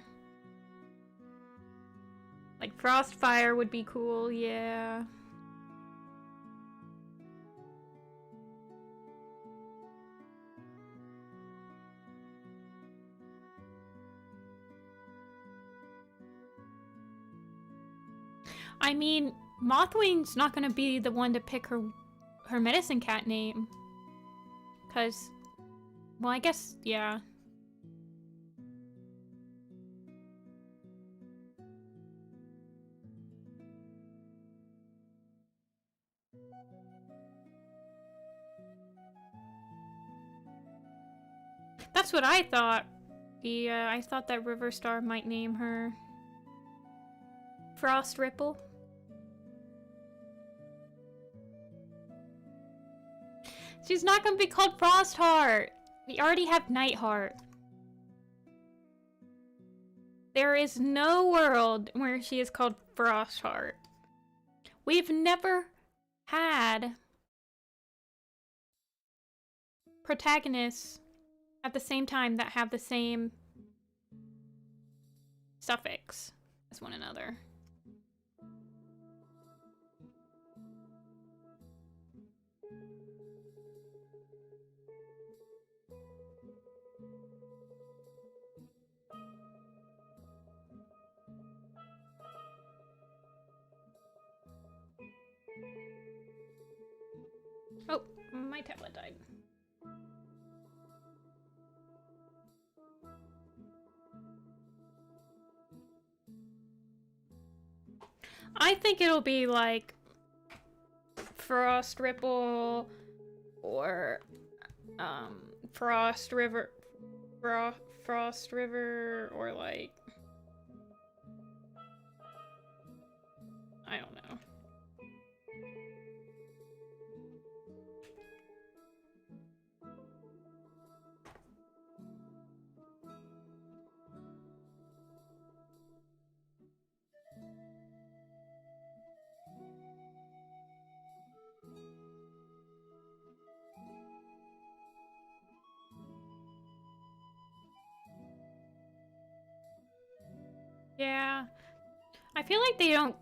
Speaker 1: like Frostfire would be cool, yeah. I mean, Mothwing's not gonna be the one to pick her medicine cat name. Cause, well, I guess, yeah. That's what I thought. I thought that River Star might name her Frost Ripple. She's not gonna be called Frostheart. We already have Nightheart. There is no world where she is called Frostheart. We've never had protagonists at the same time that have the same suffix as one another. Oh, my tablet died. I think it'll be like Frost Ripple or Frost River or like I don't know. Yeah, I feel like they don't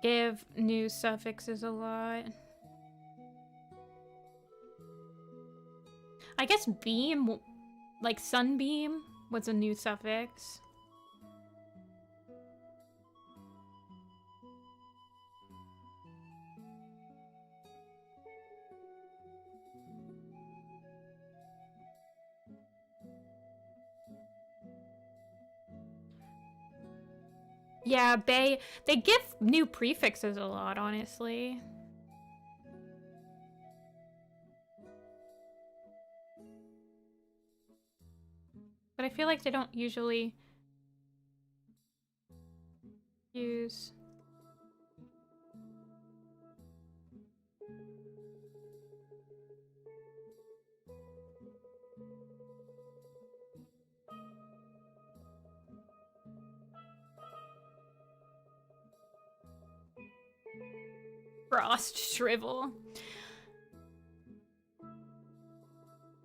Speaker 1: give new suffixes a lot. I guess beam, like sunbeam, was a new suffix. Yeah, they give new prefixes a lot, honestly. But I feel like they don't usually use... Frost Shrivel.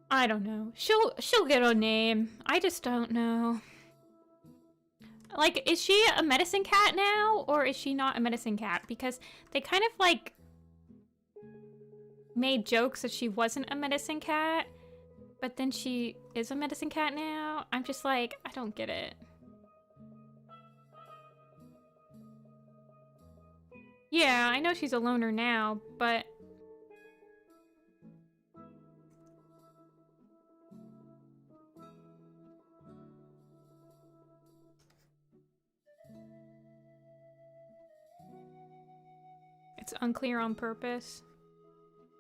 Speaker 1: I don't know. She'll get a name. I just don't know. Like, is she a medicine cat now, or is she not a medicine cat? Because they kind of like made jokes that she wasn't a medicine cat, but then she is a medicine cat now. I'm just like, I don't get it. Yeah, I know she's a loner now, but... It's unclear on purpose.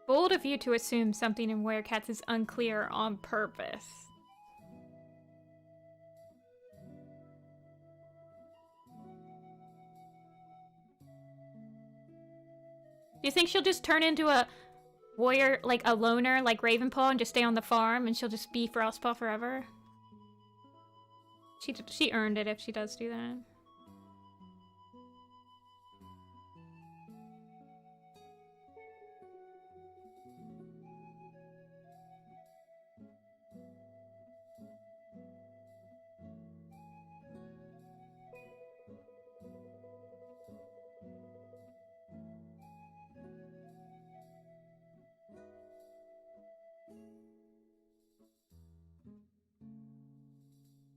Speaker 1: Bold of you to assume something in Werecats is unclear on purpose. Do you think she'll just turn into a warrior, like a loner, like Ravenpaw, and just stay on the farm, and she'll just be Frostpaw forever? She earned it if she does do that.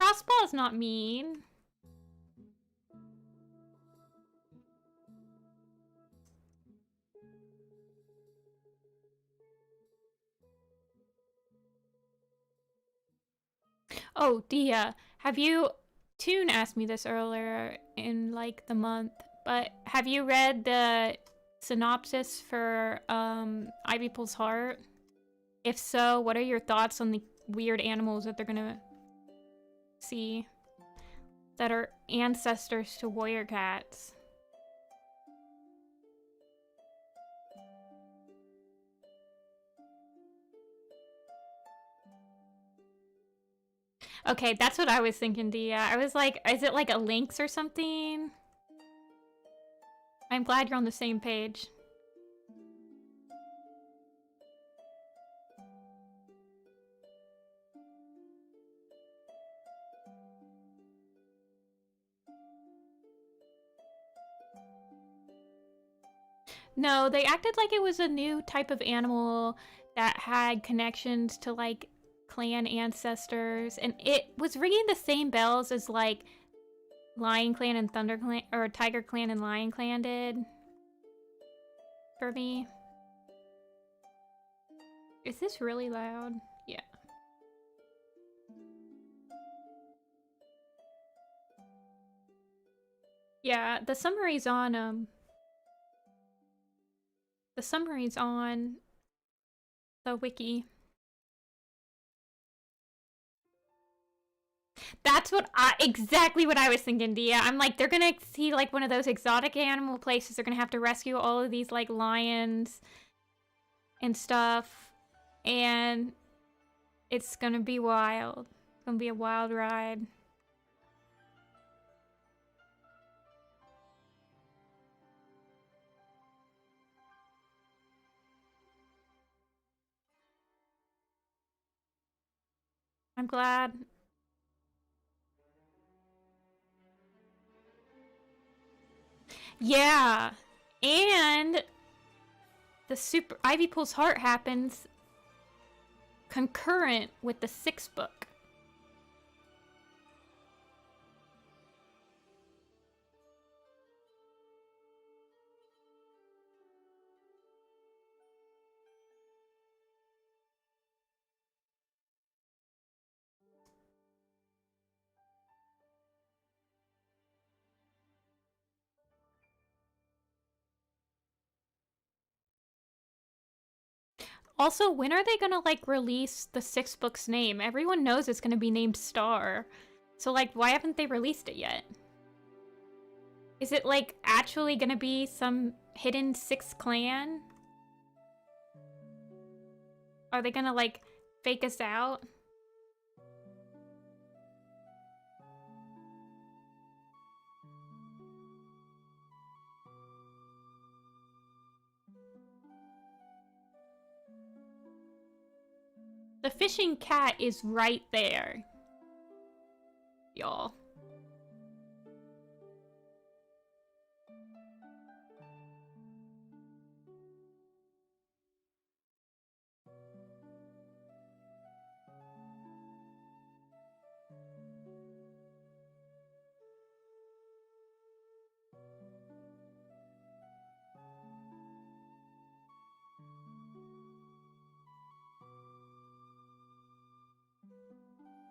Speaker 1: Frostpaw is not mean. Oh, Dia, have you... Toon asked me this earlier in, like, the month, but have you read the synopsis for Ivy Pulls Heart? If so, what are your thoughts on the weird animals that they're gonna see that are ancestors to warrior cats? Okay, that's what I was thinking, Dia. I was like, is it like a lynx or something? I'm glad you're on the same page. No, they acted like it was a new type of animal that had connections to, like, clan ancestors. And it was ringing the same bells as, like, Lion Clan and Thunder Clan, or Tiger Clan and Lion Clan did. For me. Is this really loud? Yeah. Yeah, the summary's on, the summary's on the wiki. That's what exactly what I was thinking, Dia. I'm like, they're gonna see like one of those exotic animal places. They're gonna have to rescue all of these like lions and stuff. And it's gonna be wild. It's gonna be a wild ride. I'm glad. Yeah. And the Super Ivy Pulls Heart happens concurrent with the 6th book. Also, when are they gonna, like, release the 6th book's name? Everyone knows it's gonna be named Star. So, like, why haven't they released it yet? Is it, like, actually gonna be some hidden 6th clan? Are they gonna, like, fake us out? The fishing cat is right there, y'all.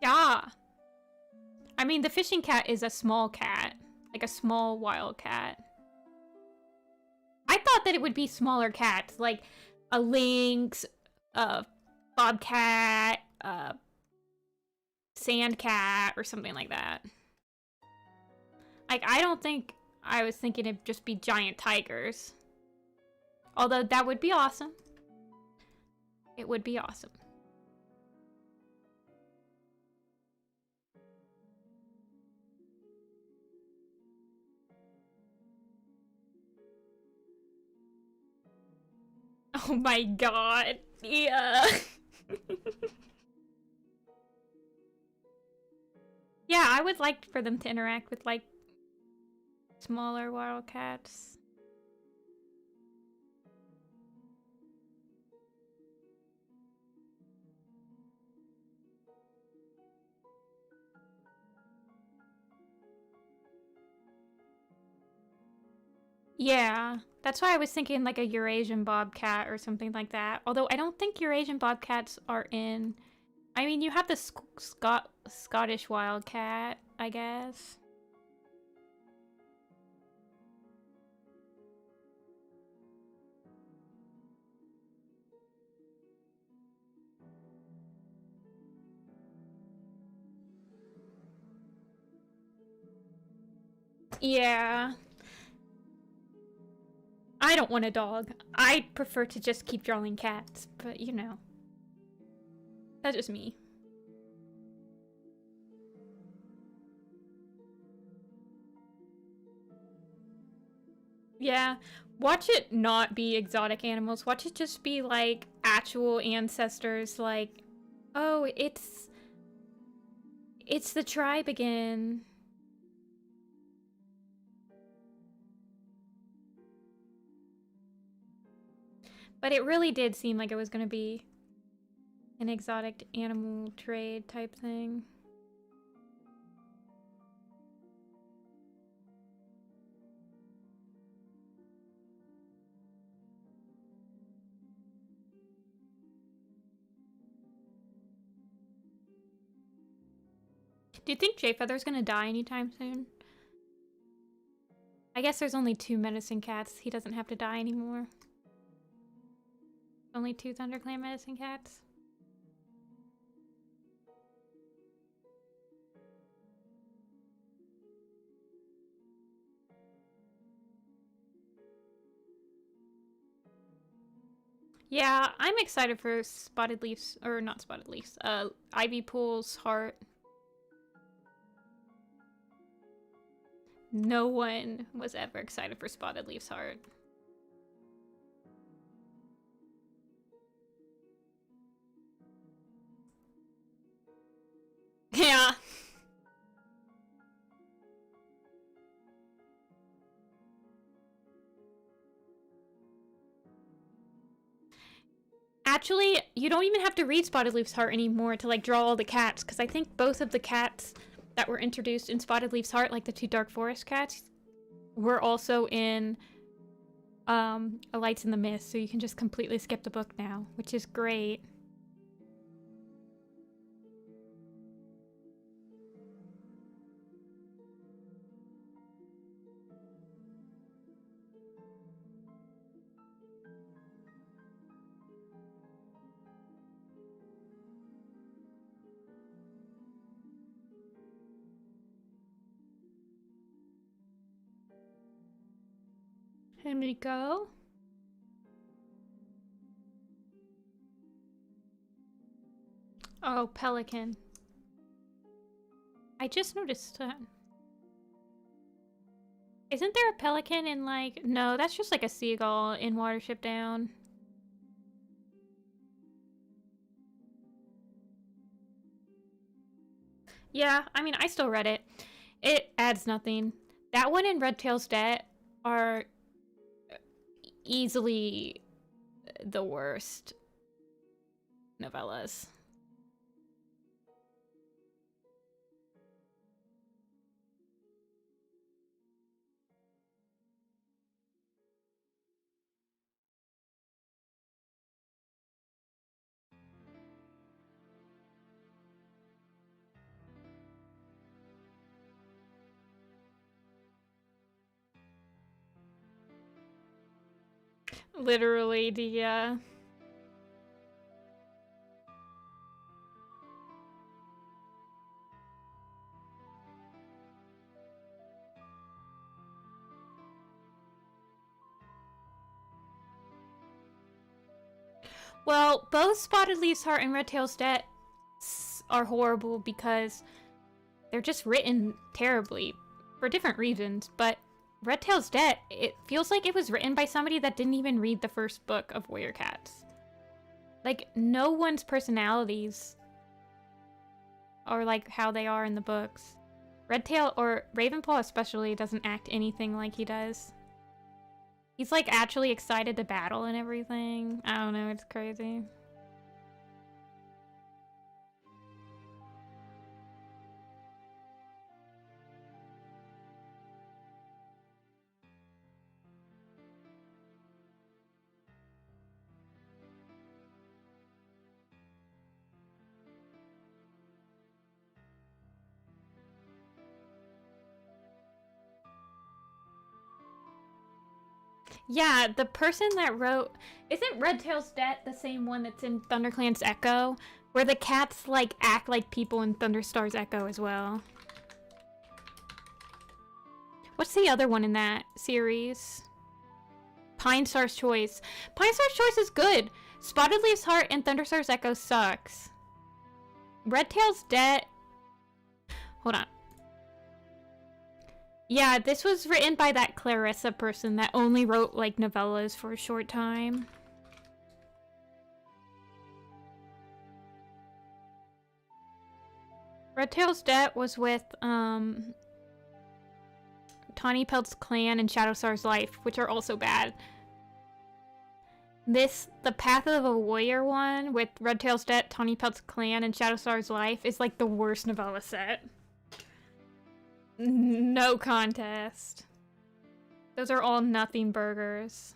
Speaker 1: Yeah. I mean, the fishing cat is a small cat. Like a small wild cat. I thought that it would be smaller cats. Like a lynx, a bobcat, a sand cat, or something like that. Like, I don't think I was thinking it'd just be giant tigers. Although that would be awesome. It would be awesome. Oh my god. Yeah. Yeah, I would like for them to interact with, like, smaller wildcats. Yeah, that's why I was thinking like a Eurasian bobcat or something like that. Although I don't think Eurasian bobcats are in... I mean, you have the Scottish wildcat, I guess. Yeah. I don't want a dog. I prefer to just keep drawing cats, but you know. That's just me. Yeah. Watch it not be exotic animals. Watch it just be like actual ancestors, like, oh, it's the tribe again. But it really did seem like it was gonna be an exotic animal trade type thing. Do you think Jayfeather's gonna die anytime soon? I guess there's only 2 medicine cats. He doesn't have to die anymore. Only 2 ThunderClan medicine cats. Yeah, I'm excited for Spotted Leaf's, or not Spotted Leaf's, Ivy Pool's heart. No one was ever excited for Spotted Leaf's heart. Yeah. Actually, you don't even have to read Spotted Leaf's heart anymore to like draw all the cats, because I think both of the cats that were introduced in Spotted Leaf's heart, like the 2 Dark Forest cats, were also in A Lights in the Mist, so you can just completely skip the book now, which is great. Henrico? Oh, pelican. I just noticed that. Isn't there a pelican in like... No, that's just like a seagull in Watership Down. Yeah, I mean, I still read it. It adds nothing. That one and Redtail's Debt are easily the worst novellas. Literally, the, Well, both Spotted Leaf's Heart and Redtail's Debt are horrible because they're just written terribly for different reasons, but Redtail's Debt, it feels like it was written by somebody that didn't even read the first book of Warrior Cats. Like, no one's personalities are like how they are in the books. Redtail, or Ravenpaw especially, doesn't act anything like he does. He's like actually excited to battle and everything. I don't know, it's crazy. Yeah, the person that wrote... Isn't Redtail's Debt the same one that's in ThunderClan's Echo? Where the cats, like, act like people in Thunderstar's Echo as well. What's the other one in that series? Pine Star's Choice. Pine Star's Choice is good. Spotted Leaf's Heart and Thunderstar's Echo sucks. Redtail's Debt. Hold on. Yeah, this was written by that Clarissa person that only wrote, like, novellas for a short time. Redtail's Debt was with, Tawny Pelt's Clan and Shadowstar's Life, which are also bad. The Path of a Warrior one with Redtail's Debt, Tawny Pelt's Clan, and Shadowstar's Life is like the worst novella set. No contest. Those are all nothing burgers.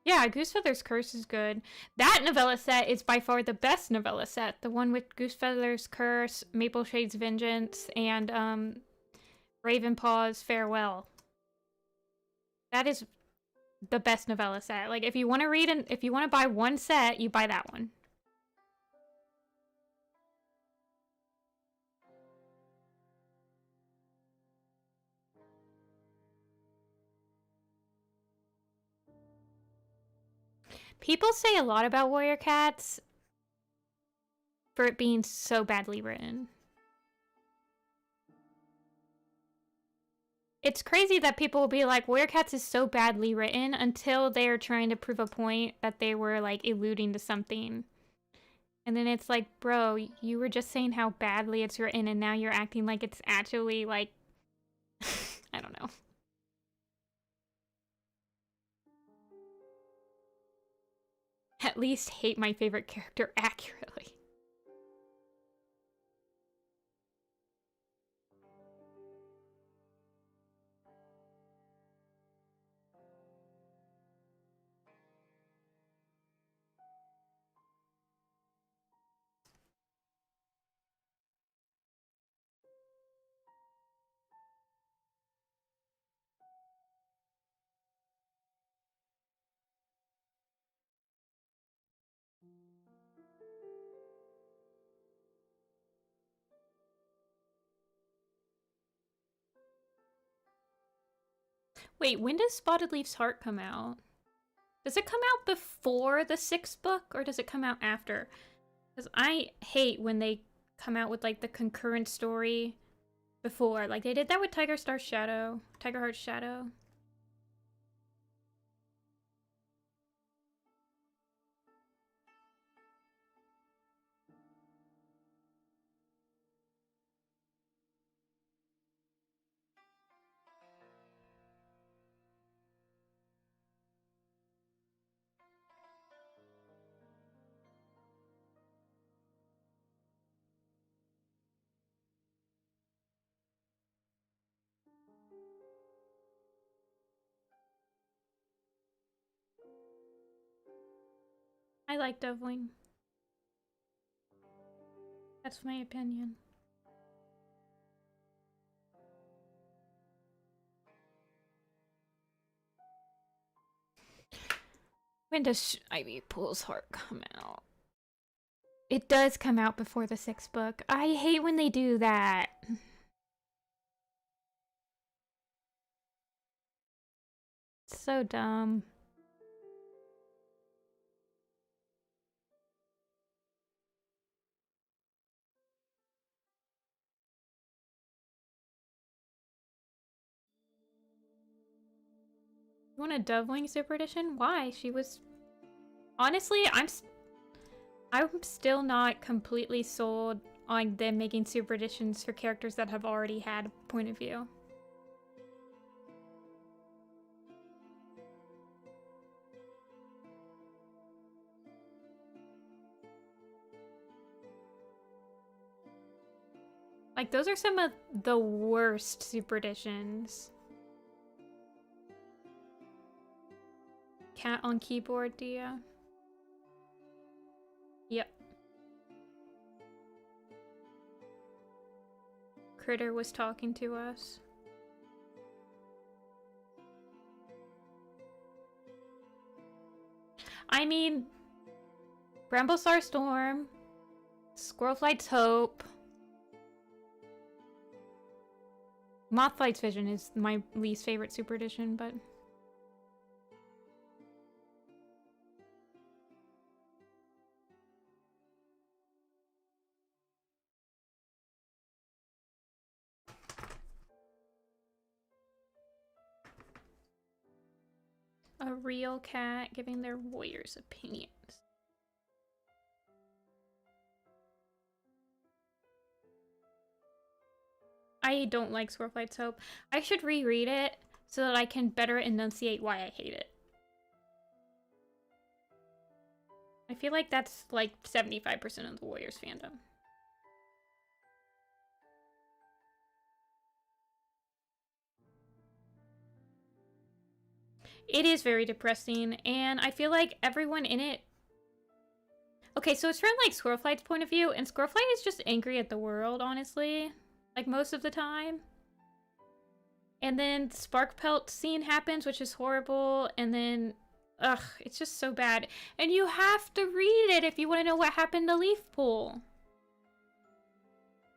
Speaker 1: Yeah, Goosefeather's Curse is good. That novella set is by far the best novella set. The one with Goosefeather's Curse, Mapleshade's Vengeance, and Ravenpaw's Farewell. That is the best novella set. Like, if you want to read and if you want to buy one set, you buy that one. People say a lot about Warrior Cats for it being so badly written. It's crazy that people will be like, Warrior Cats is so badly written until they're trying to prove a point that they were, like, alluding to something. And then it's like, bro, you were just saying how badly it's written and now you're acting like it's actually, like... I don't know. At least hate my favorite character accurately. Wait, when does Spotted Leaf's Heart come out? Does it come out before the 6th book, or does it come out after? Because I hate when they come out with, like, the concurrent story before. Like, they did that with Tiger Heart's Shadow. I like Doveling. That's my opinion. When does Ivy Pool's Heart come out? It does come out before the 6th book. I hate when they do that. It's so dumb. You want a Doveling Super Edition? Why? She was... Honestly, I'm still not completely sold on them making Super Editions for characters that have already had a point of view. Like, those are some of the worst Super Editions. Cat on keyboard, Dia? Yep. Critter was talking to us. I mean, Bramblestar Storm, Squirrelflight's Hope. Mothflight's Vision is my least favorite Super Edition, but... A real cat giving their warriors opinions. I don't like Squirrelflight's Hope. I should reread it so that I can better enunciate why I hate it. I feel like that's like 75% of the Warriors fandom. It is very depressing, and I feel like everyone in it... Okay, so it's from, like, Squirrelflight's point of view, and Squirrelflight is just angry at the world, honestly. Like, most of the time. And then Sparkpelt scene happens, which is horrible, and then... Ugh, it's just so bad. And you have to read it if you want to know what happened to Leafpool.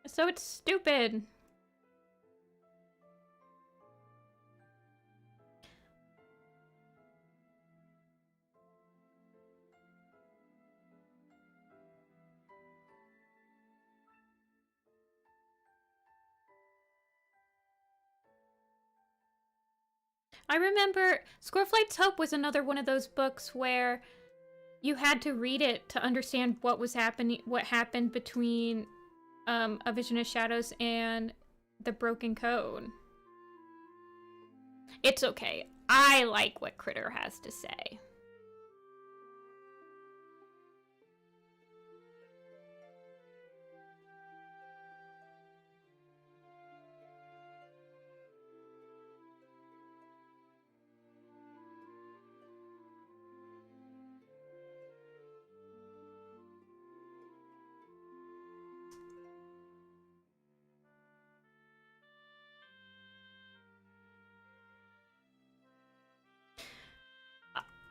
Speaker 1: So it's stupid. I remember Squirrelflight's Hope was another one of those books where you had to read it to understand what was happening, what happened between A Vision of Shadows and the Broken Code. It's okay. I like what Critter has to say.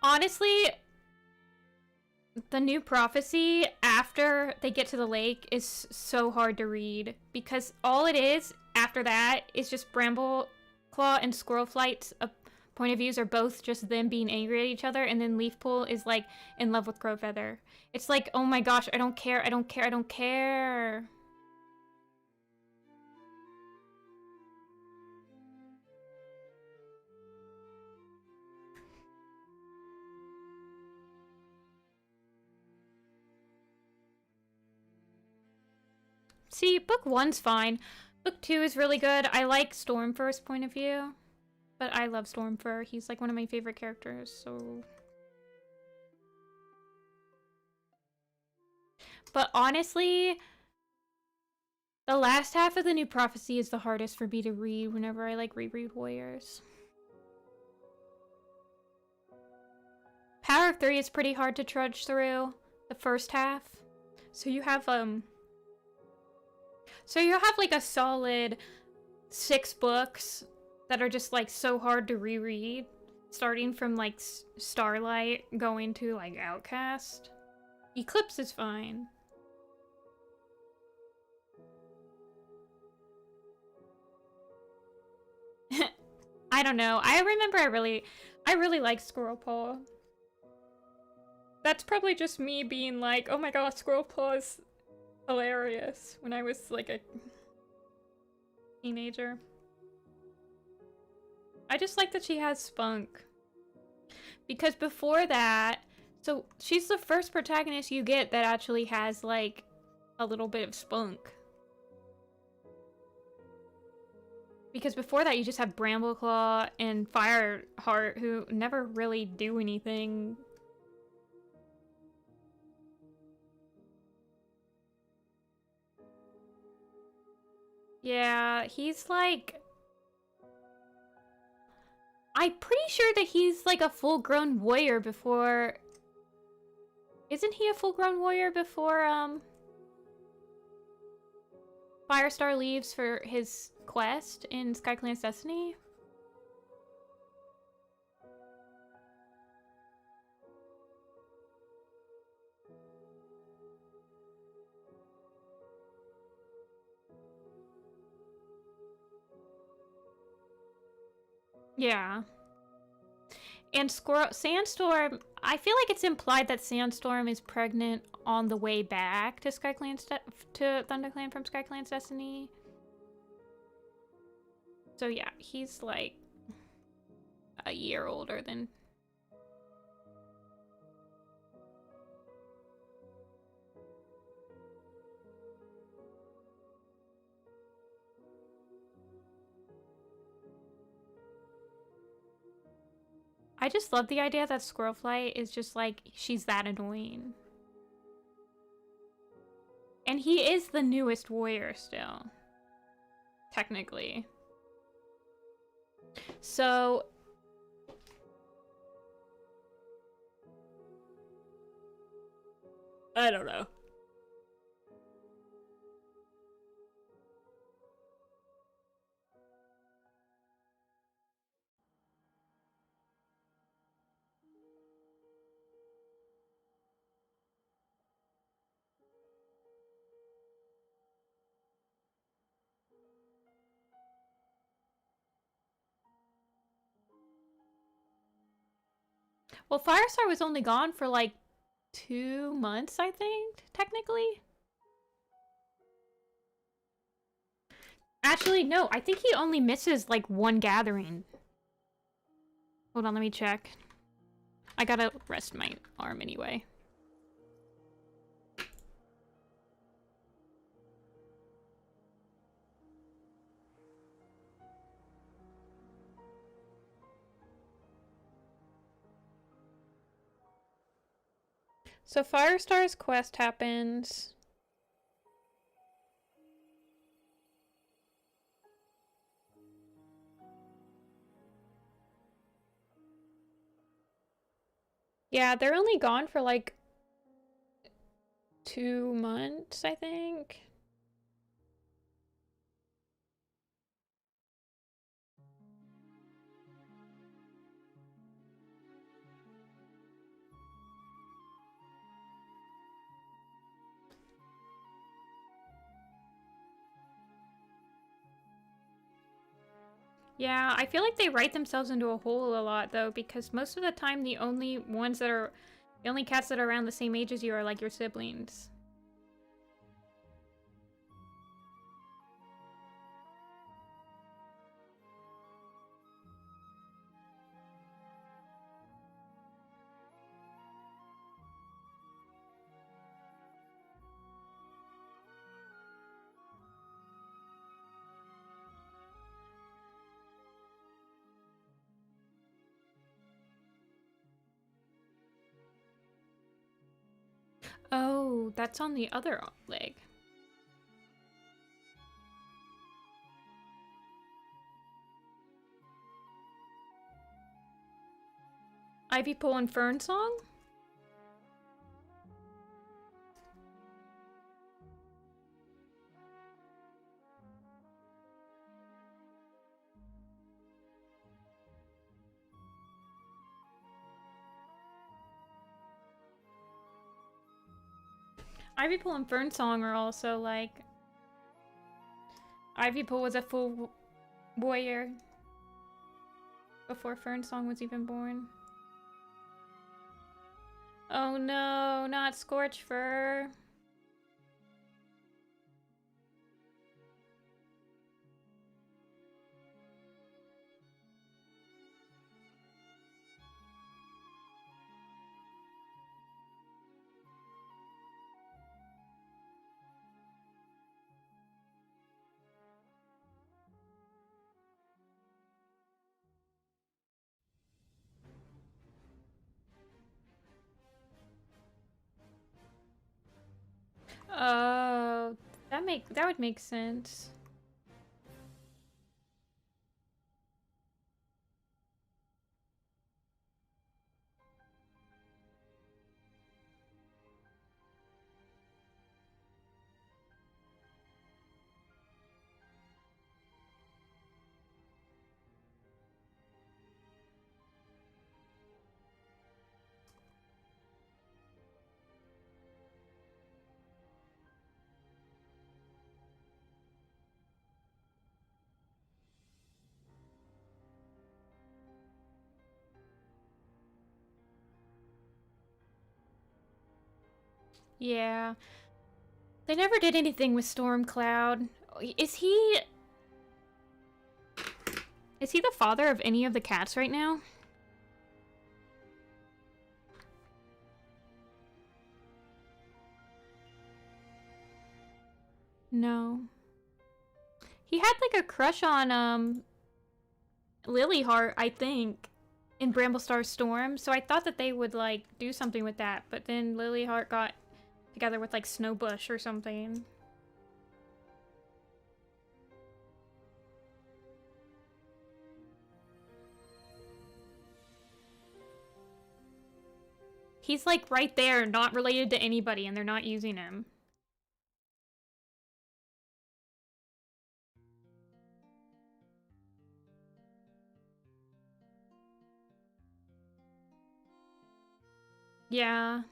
Speaker 1: Honestly, the new prophecy after they get to the lake is so hard to read because all it is after that is just Bramble Claw and Squirrelflight's point of views are both just them being angry at each other, and then Leafpool is like in love with Crowfeather. It's like, oh my gosh, I don't care, I don't care, I don't care. See, book 1's fine. Book 2 is really good. I like Stormfur's point of view. But I love Stormfur. He's like one of my favorite characters, so... But honestly, the last half of the new prophecy is the hardest for me to read whenever I like reread Warriors. Power of 3 is pretty hard to trudge through the first half. So you have like a solid 6 books that are just like so hard to reread, starting from like Starlight going to like Outcast. Eclipse is fine. I don't know. I remember I really liked Squirrel Paw. That's probably just me being like, oh my gosh, Squirrel Paw is hilarious when I was like a teenager. I just like that she has spunk. Because before that, so she's the first protagonist you get that actually has like a little bit of spunk. Because before that you just have Brambleclaw and Fireheart who never really do anything. Yeah, he's like... I'm pretty sure that he's like a full-grown warrior before... Isn't he a full-grown warrior before, Firestar leaves for his quest in SkyClan's Destiny? Yeah. And Sandstorm, I feel like it's implied that Sandstorm is pregnant on the way back to to ThunderClan from SkyClan's Destiny. So yeah, he's like a year older than... I just love the idea that Squirrelflight is just like, she's that annoying. And he is the newest warrior still. Technically. So... I don't know. Well, Firestar was only gone for like 2 months, I think, technically. Actually, no, I think he only misses like 1 gathering. Hold on, let me check. I gotta rest my arm anyway. So Firestar's quest happens... Yeah, they're only gone for like 2 months, I think. Yeah, I feel like they write themselves into a hole a lot though, because most of the time the only cats that are around the same age as you are like your siblings. Oh, that's on the other leg. Ivy Pole and Fern Song? Ivy Pole and Fern Song are also like... Ivy Pole was a full warrior before Fern Song was even born. Oh no, not Scorch Fur. Oh, that would make sense. Yeah. They never did anything with Stormcloud. Is he the father of any of the cats right now? No. He had like a crush on Lilyheart, I think, in Bramblestar Storm, so I thought that they would like do something with that, but then Lilyheart got together with like Snowbush or something. He's like right there, not related to anybody, and they're not using him. Yeah.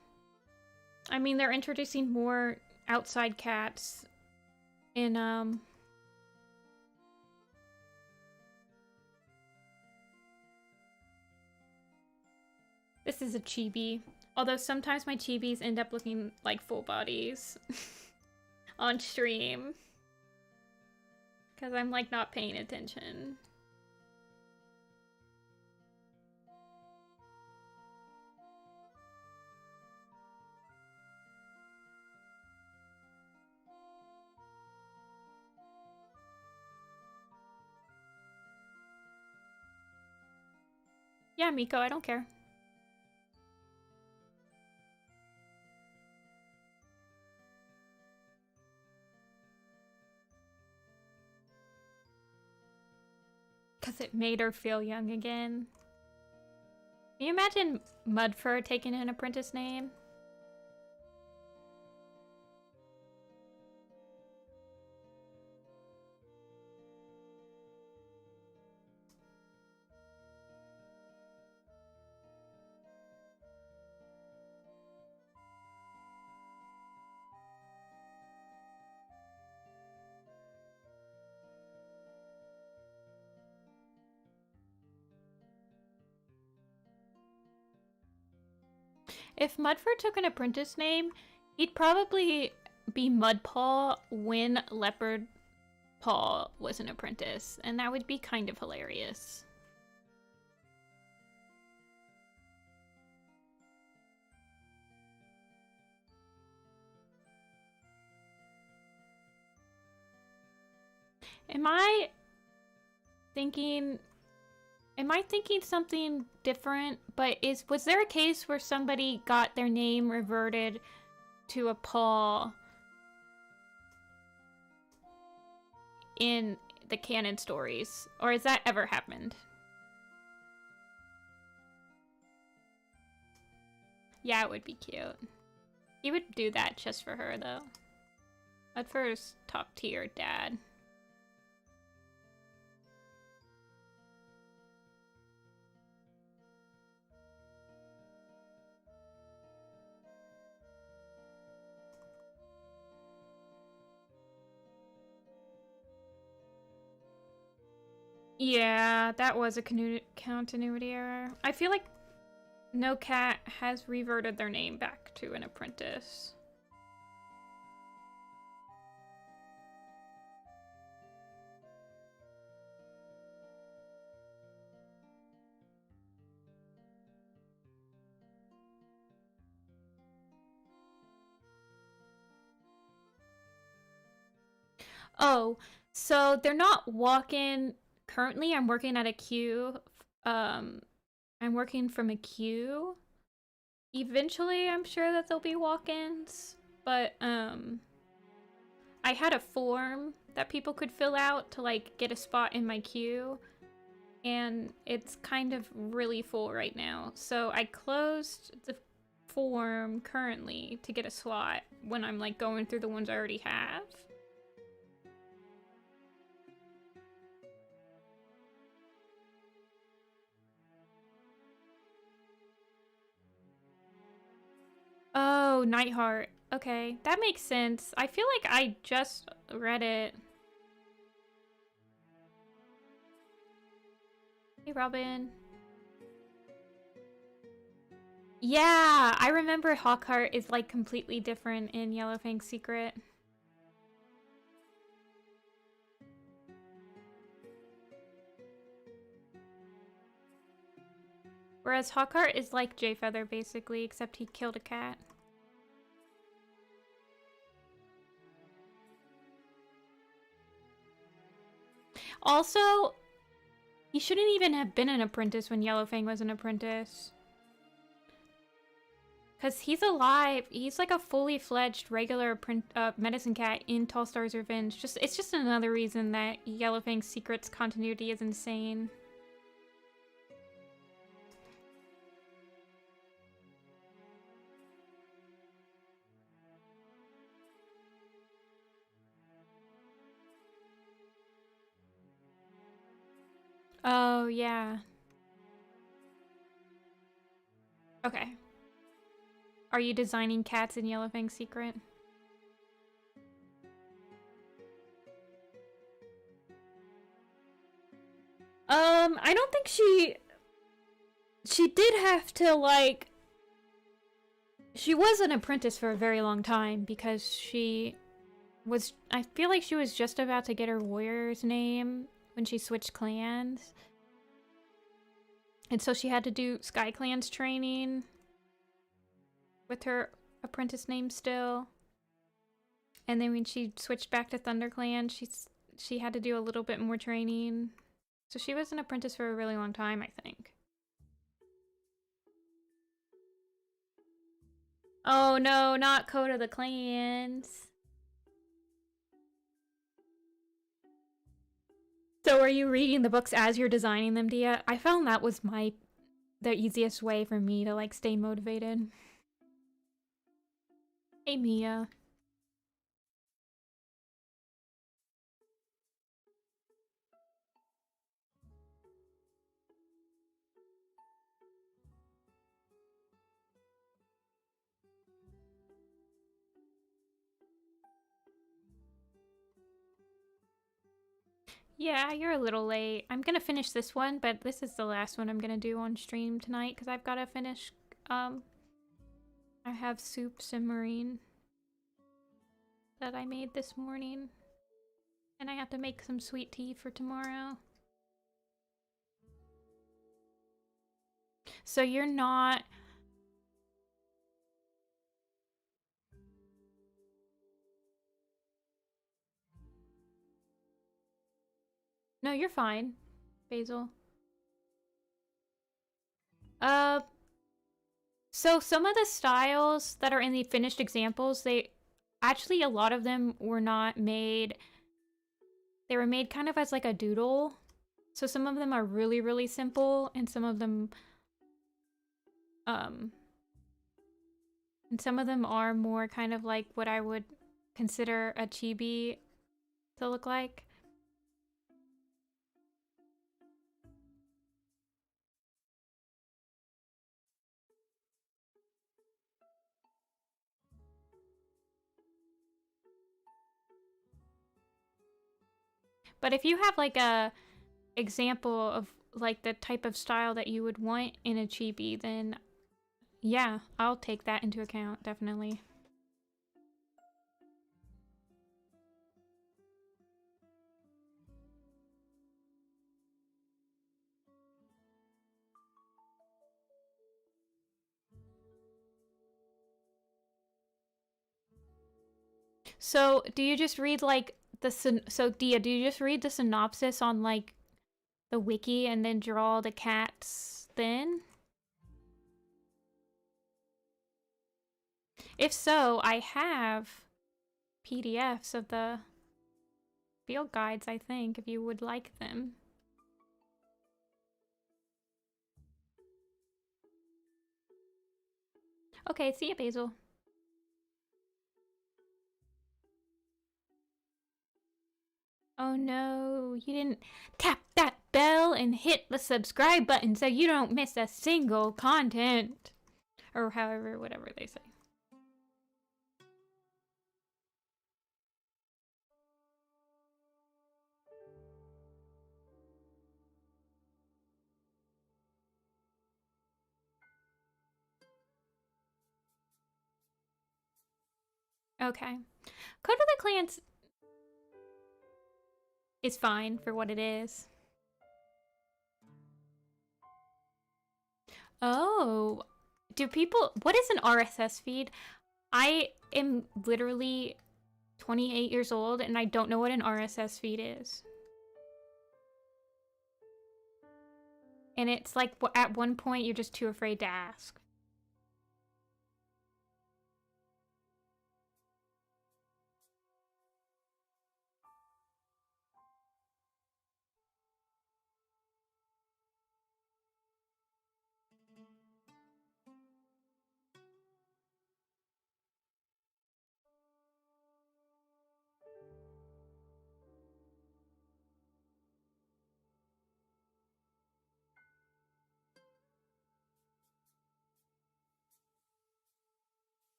Speaker 1: I mean, they're introducing more outside cats in, This is a chibi. Although sometimes my chibis end up looking like full bodies on stream. Because I'm like not paying attention. Yeah, Miko, I don't care. Because it made her feel young again. Can you imagine Mudfur taking an apprentice name? If Mudfur took an apprentice name, he'd probably be Mudpaw when Leopard Paw was an apprentice, and that would be kind of hilarious. Am I thinking something different? But was there a case where somebody got their name reverted to a paw in the canon stories? Or has that ever happened? Yeah, it would be cute. He would do that just for her, though. I'd first talk to your dad. Yeah, that was a continuity error. I feel like no cat has reverted their name back to an apprentice. Oh, so they're not walking currently. I'm working at a queue. I'm working from a queue. Eventually, I'm sure that there'll be walk-ins, but I had a form that people could fill out to like get a spot in my queue, and it's kind of really full right now. So I closed the form currently to get a slot when I'm like going through the ones I already have. Oh, Nightheart. Okay, that makes sense. I feel like I just read it. Hey, Robin. Yeah, I remember Hawkheart is like completely different in Yellowfang's Secret. Whereas Hawkheart is like Jayfeather basically, except he killed a cat. Also, he shouldn't even have been an apprentice when Yellowfang was an apprentice. Because he's alive. He's like a fully fledged regular medicine cat in Tall Star's Revenge. It's just another reason that Yellowfang's Secret's continuity is insane. Oh, yeah. Okay. Are you designing cats in Yellowfang's Secret? I don't think she did have to, like, she was an apprentice for a very long time because she was, I feel like she was just about to get her warrior's name when she switched clans. And so she had to do Sky Clan's training with her apprentice name still. And then when she switched back to ThunderClan, she had to do a little bit more training. So she was an apprentice for a really long time, I think. Oh no, not Code of the Clans. So are you reading the books as you're designing them, Dia? I found that was the easiest way for me to like stay motivated. Hey Mia. Yeah, you're a little late. I'm gonna finish this one, but this is the last one I'm gonna do on stream tonight because I've gotta finish. I have soup simmering that I made this morning, and I have to make some sweet tea for tomorrow. So you're not. No, you're fine, Basil. So some of the styles that are in the finished examples, actually a lot of them were not made. They were made kind of as like a doodle. So some of them are really, really simple, and some of them are more kind of like what I would consider a chibi to look like. But if you have like a example of like the type of style that you would want in a chibi, then yeah, I'll take that into account, definitely. So, do you just read like so Dia, do you just read the synopsis on like the wiki and then draw the cats then? If so, I have PDFs of the field guides, I think, if you would like them. Okay, see ya, Basil. Oh no, you didn't tap that bell and hit the subscribe button so you don't miss a single content. Or however, whatever they say. Okay. Code of the Clans is fine for what it is. Oh, do people... What is an RSS feed? I am literally 28 years old and I don't know what an RSS feed is. And it's like at one point you're just too afraid to ask.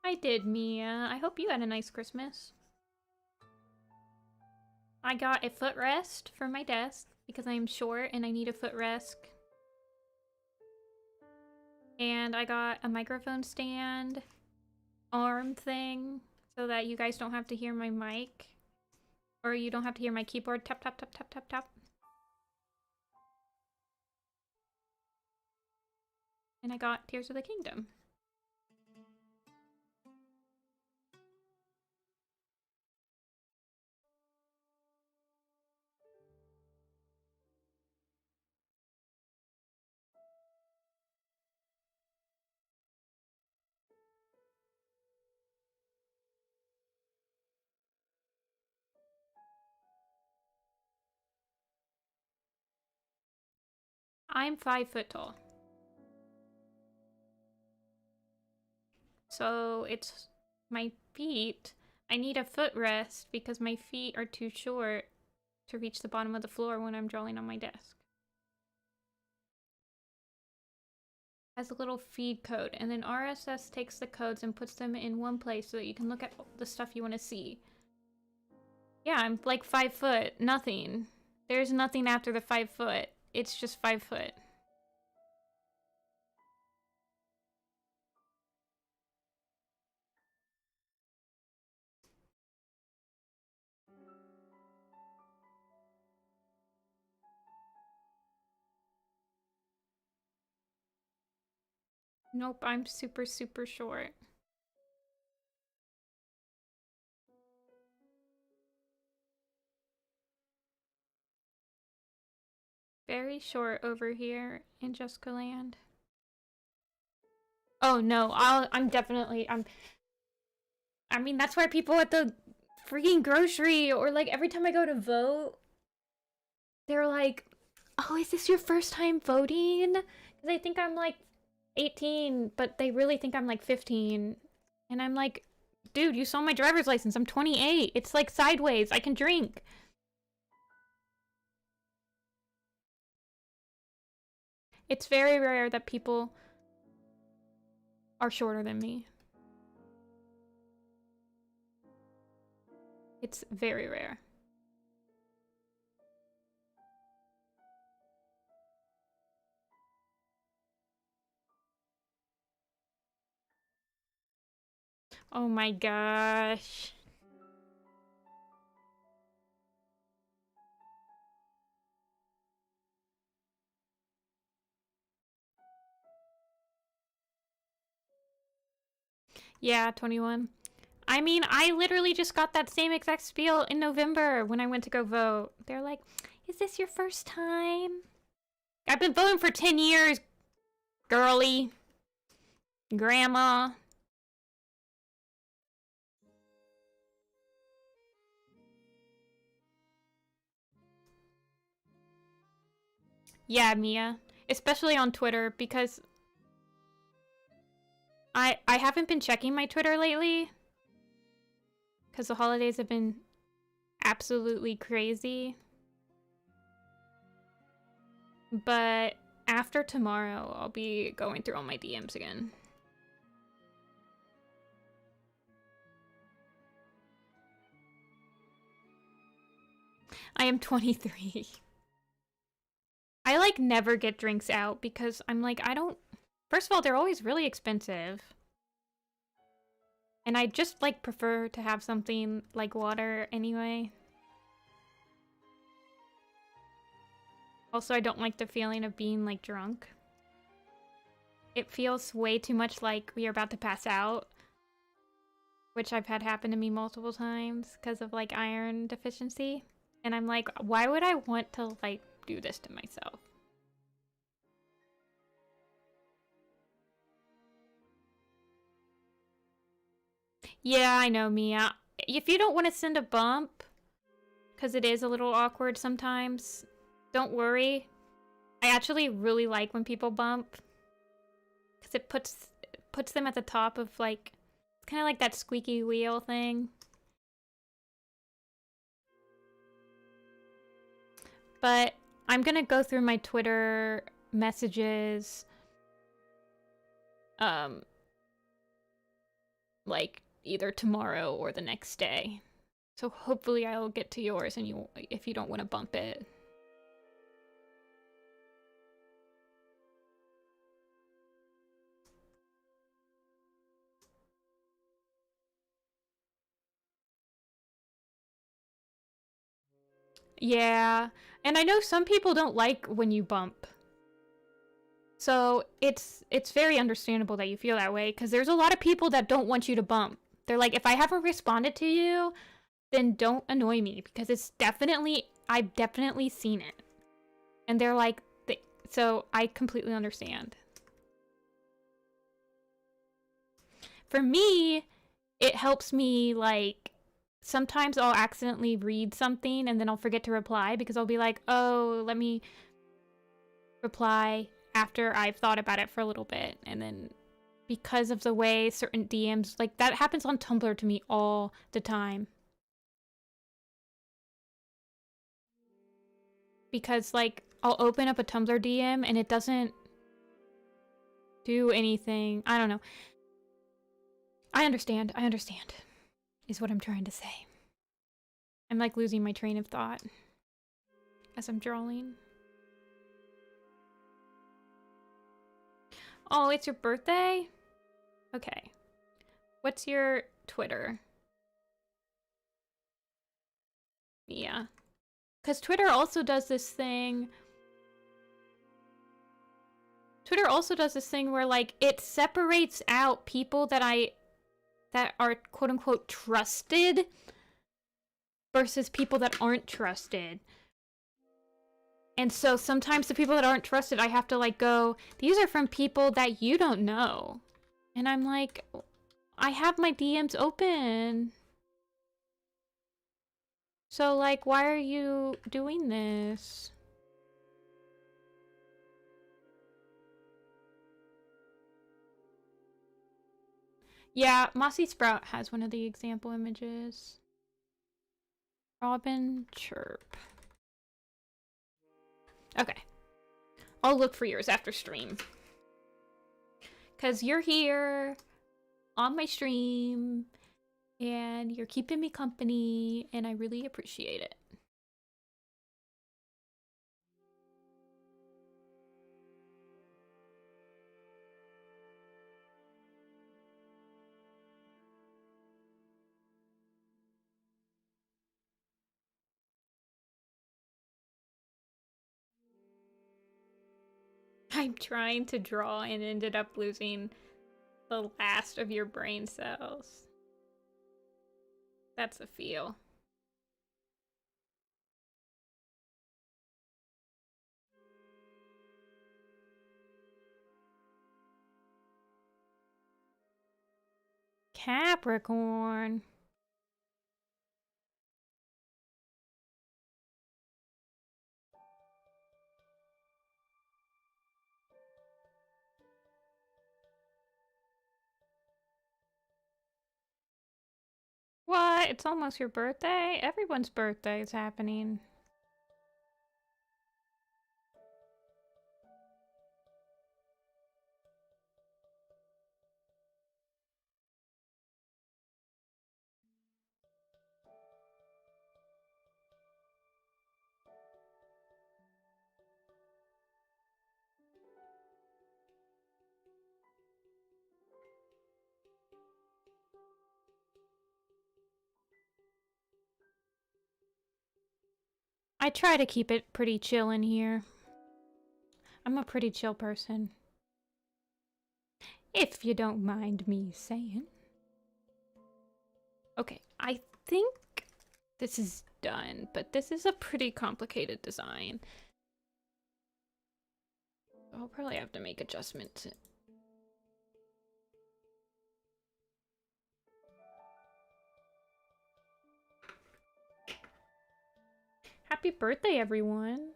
Speaker 1: I did, Mia. I hope you had a nice Christmas. I got a footrest for my desk because I'm short and I need a footrest. And I got a microphone stand arm thing so that you guys don't have to hear my mic. Or you don't have to hear my keyboard tap, tap, tap, tap, tap, tap. And I got Tears of the Kingdom. I'm 5 foot tall. So it's my feet. I need a footrest because my feet are too short to reach the bottom of the floor when I'm drawing on my desk. Has a little feed code, and then RSS takes the codes and puts them in one place so that you can look at the stuff you want to see. Yeah, I'm like 5 foot. Nothing. There's nothing after the 5 foot. It's just 5 foot. Nope, I'm super, super short. Very short over here in Jessica Land. Oh no, I mean, that's why people at the freaking grocery or like every time I go to vote, they're like, oh, is this your first time voting? Because they think I'm like 18, but they really think I'm like 15. And I'm like, dude, you saw my driver's license. I'm 28. It's like sideways. I can drink. It's very rare that people are shorter than me. It's very rare. Oh my gosh. Yeah, 21. I mean, I literally just got that same exact spiel in November when I went to go vote. They're like, is this your first time? I've been voting for 10 years, girly. Grandma. Yeah, Mia. Especially on Twitter, because I haven't been checking my Twitter lately. Because the holidays have been absolutely crazy. But after tomorrow, I'll be going through all my DMs again. I am 23. I like never get drinks out because I'm like, I don't... First of all, they're always really expensive. And I just like prefer to have something like water anyway. Also, I don't like the feeling of being like drunk. It feels way too much like we are about to pass out. Which I've had happen to me multiple times because of like iron deficiency. And I'm like, why would I want to like do this to myself? Yeah, I know, Mia. If you don't want to send a bump, because it is a little awkward sometimes, don't worry. I actually really like when people bump. Because it puts them at the top of like, it's kind of like that squeaky wheel thing. But I'm gonna go through my Twitter messages. Like either tomorrow or the next day. So hopefully I'll get to yours and you if you don't want to bump it. Yeah, and I know some people don't like when you bump. So it's very understandable that you feel that way because there's a lot of people that don't want you to bump. They're like, if I haven't responded to you, then don't annoy me because I've definitely seen it. And they're like, so I completely understand. For me, it helps me like sometimes I'll accidentally read something and then I'll forget to reply because I'll be like, oh, let me reply after I've thought about it for a little bit. And then because of the way certain DMs, like that happens on Tumblr to me all the time. Because like I'll open up a Tumblr DM and it doesn't do anything. I don't know. I understand, is what I'm trying to say. I'm like losing my train of thought as I'm drawing. Oh, it's your birthday? Okay. What's your Twitter? Yeah. Because Twitter also does this thing. Twitter also does this thing where, like, it separates out people that are quote-unquote trusted versus people that aren't trusted. And so sometimes the people that aren't trusted, I have to, like, go, these are from people that you don't know. And I'm like, I have my DMs open. So, like, why are you doing this? Yeah, Mossy Sprout has one of the example images. Robin Chirp. Okay. I'll look for yours after stream. Because you're here on my stream and you're keeping me company and I really appreciate it. I'm trying to draw and ended up losing the last of your brain cells. That's a feel. Capricorn. What? It's almost your birthday? Everyone's birthday is happening. I try to keep it pretty chill in here. I'm a pretty chill person. If you don't mind me saying. Okay, I think this is done, but this is a pretty complicated design. I'll probably have to make adjustments. Happy birthday, everyone.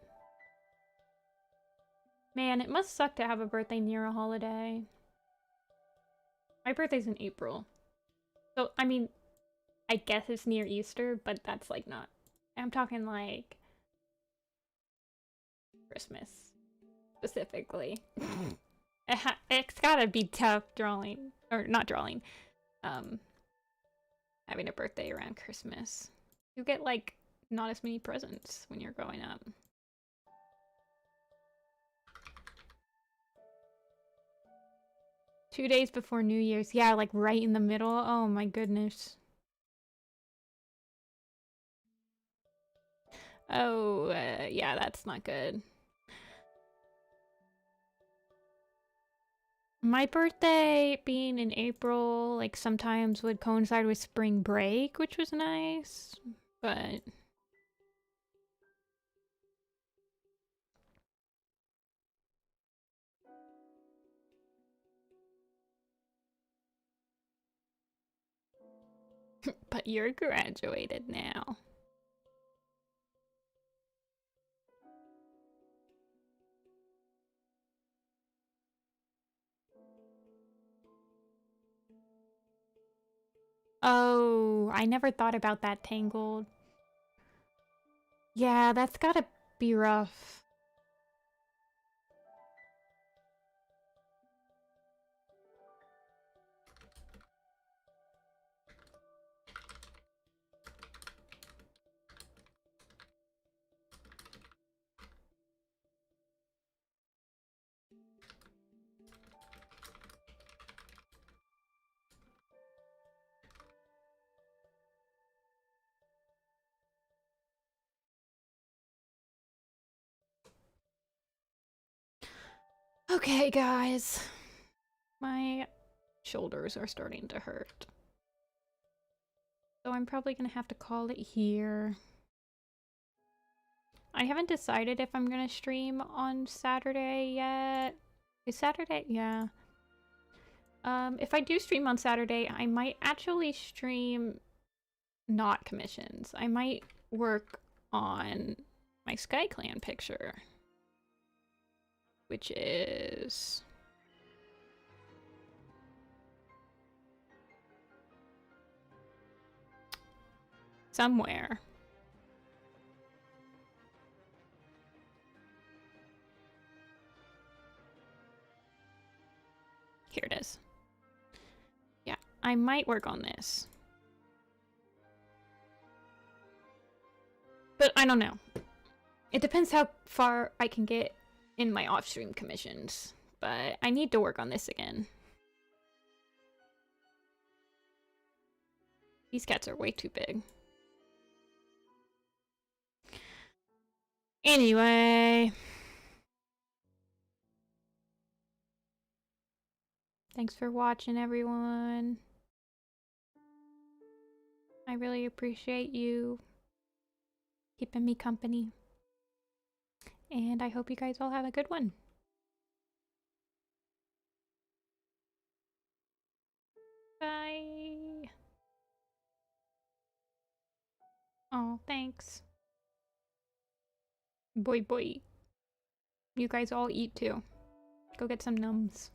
Speaker 1: Man, it must suck to have a birthday near a holiday. My birthday's in April. So, I mean, I guess it's near Easter, but that's like not... I'm talking like... Christmas. Specifically. It's gotta be tough drawing. Or not drawing. Having a birthday around Christmas. You get like not as many presents when you're growing up. Two days before New Year's. Yeah, like right in the middle. Oh my goodness. Oh, yeah, that's not good. My birthday being in April, like sometimes would coincide with spring break, which was nice, but... But you're graduated now. Oh, I never thought about that tangled. Yeah, that's gotta be rough. Okay, guys. My shoulders are starting to hurt. So I'm probably gonna have to call it here. I haven't decided if I'm gonna stream on Saturday yet. Is Saturday? Yeah. If I do stream on Saturday, I might actually stream not commissions. I might work on my Sky Clan picture. Which is... somewhere. Here it is. Yeah, I might work on this. But I don't know. It depends how far I can get in my off-stream commissions. But I need to work on this again. These cats are way too big. Anyway. Thanks for watching, everyone. I really appreciate you keeping me company. And I hope you guys all have a good one. Bye. Oh, thanks. Boy, boy. You guys all eat too. Go get some nums.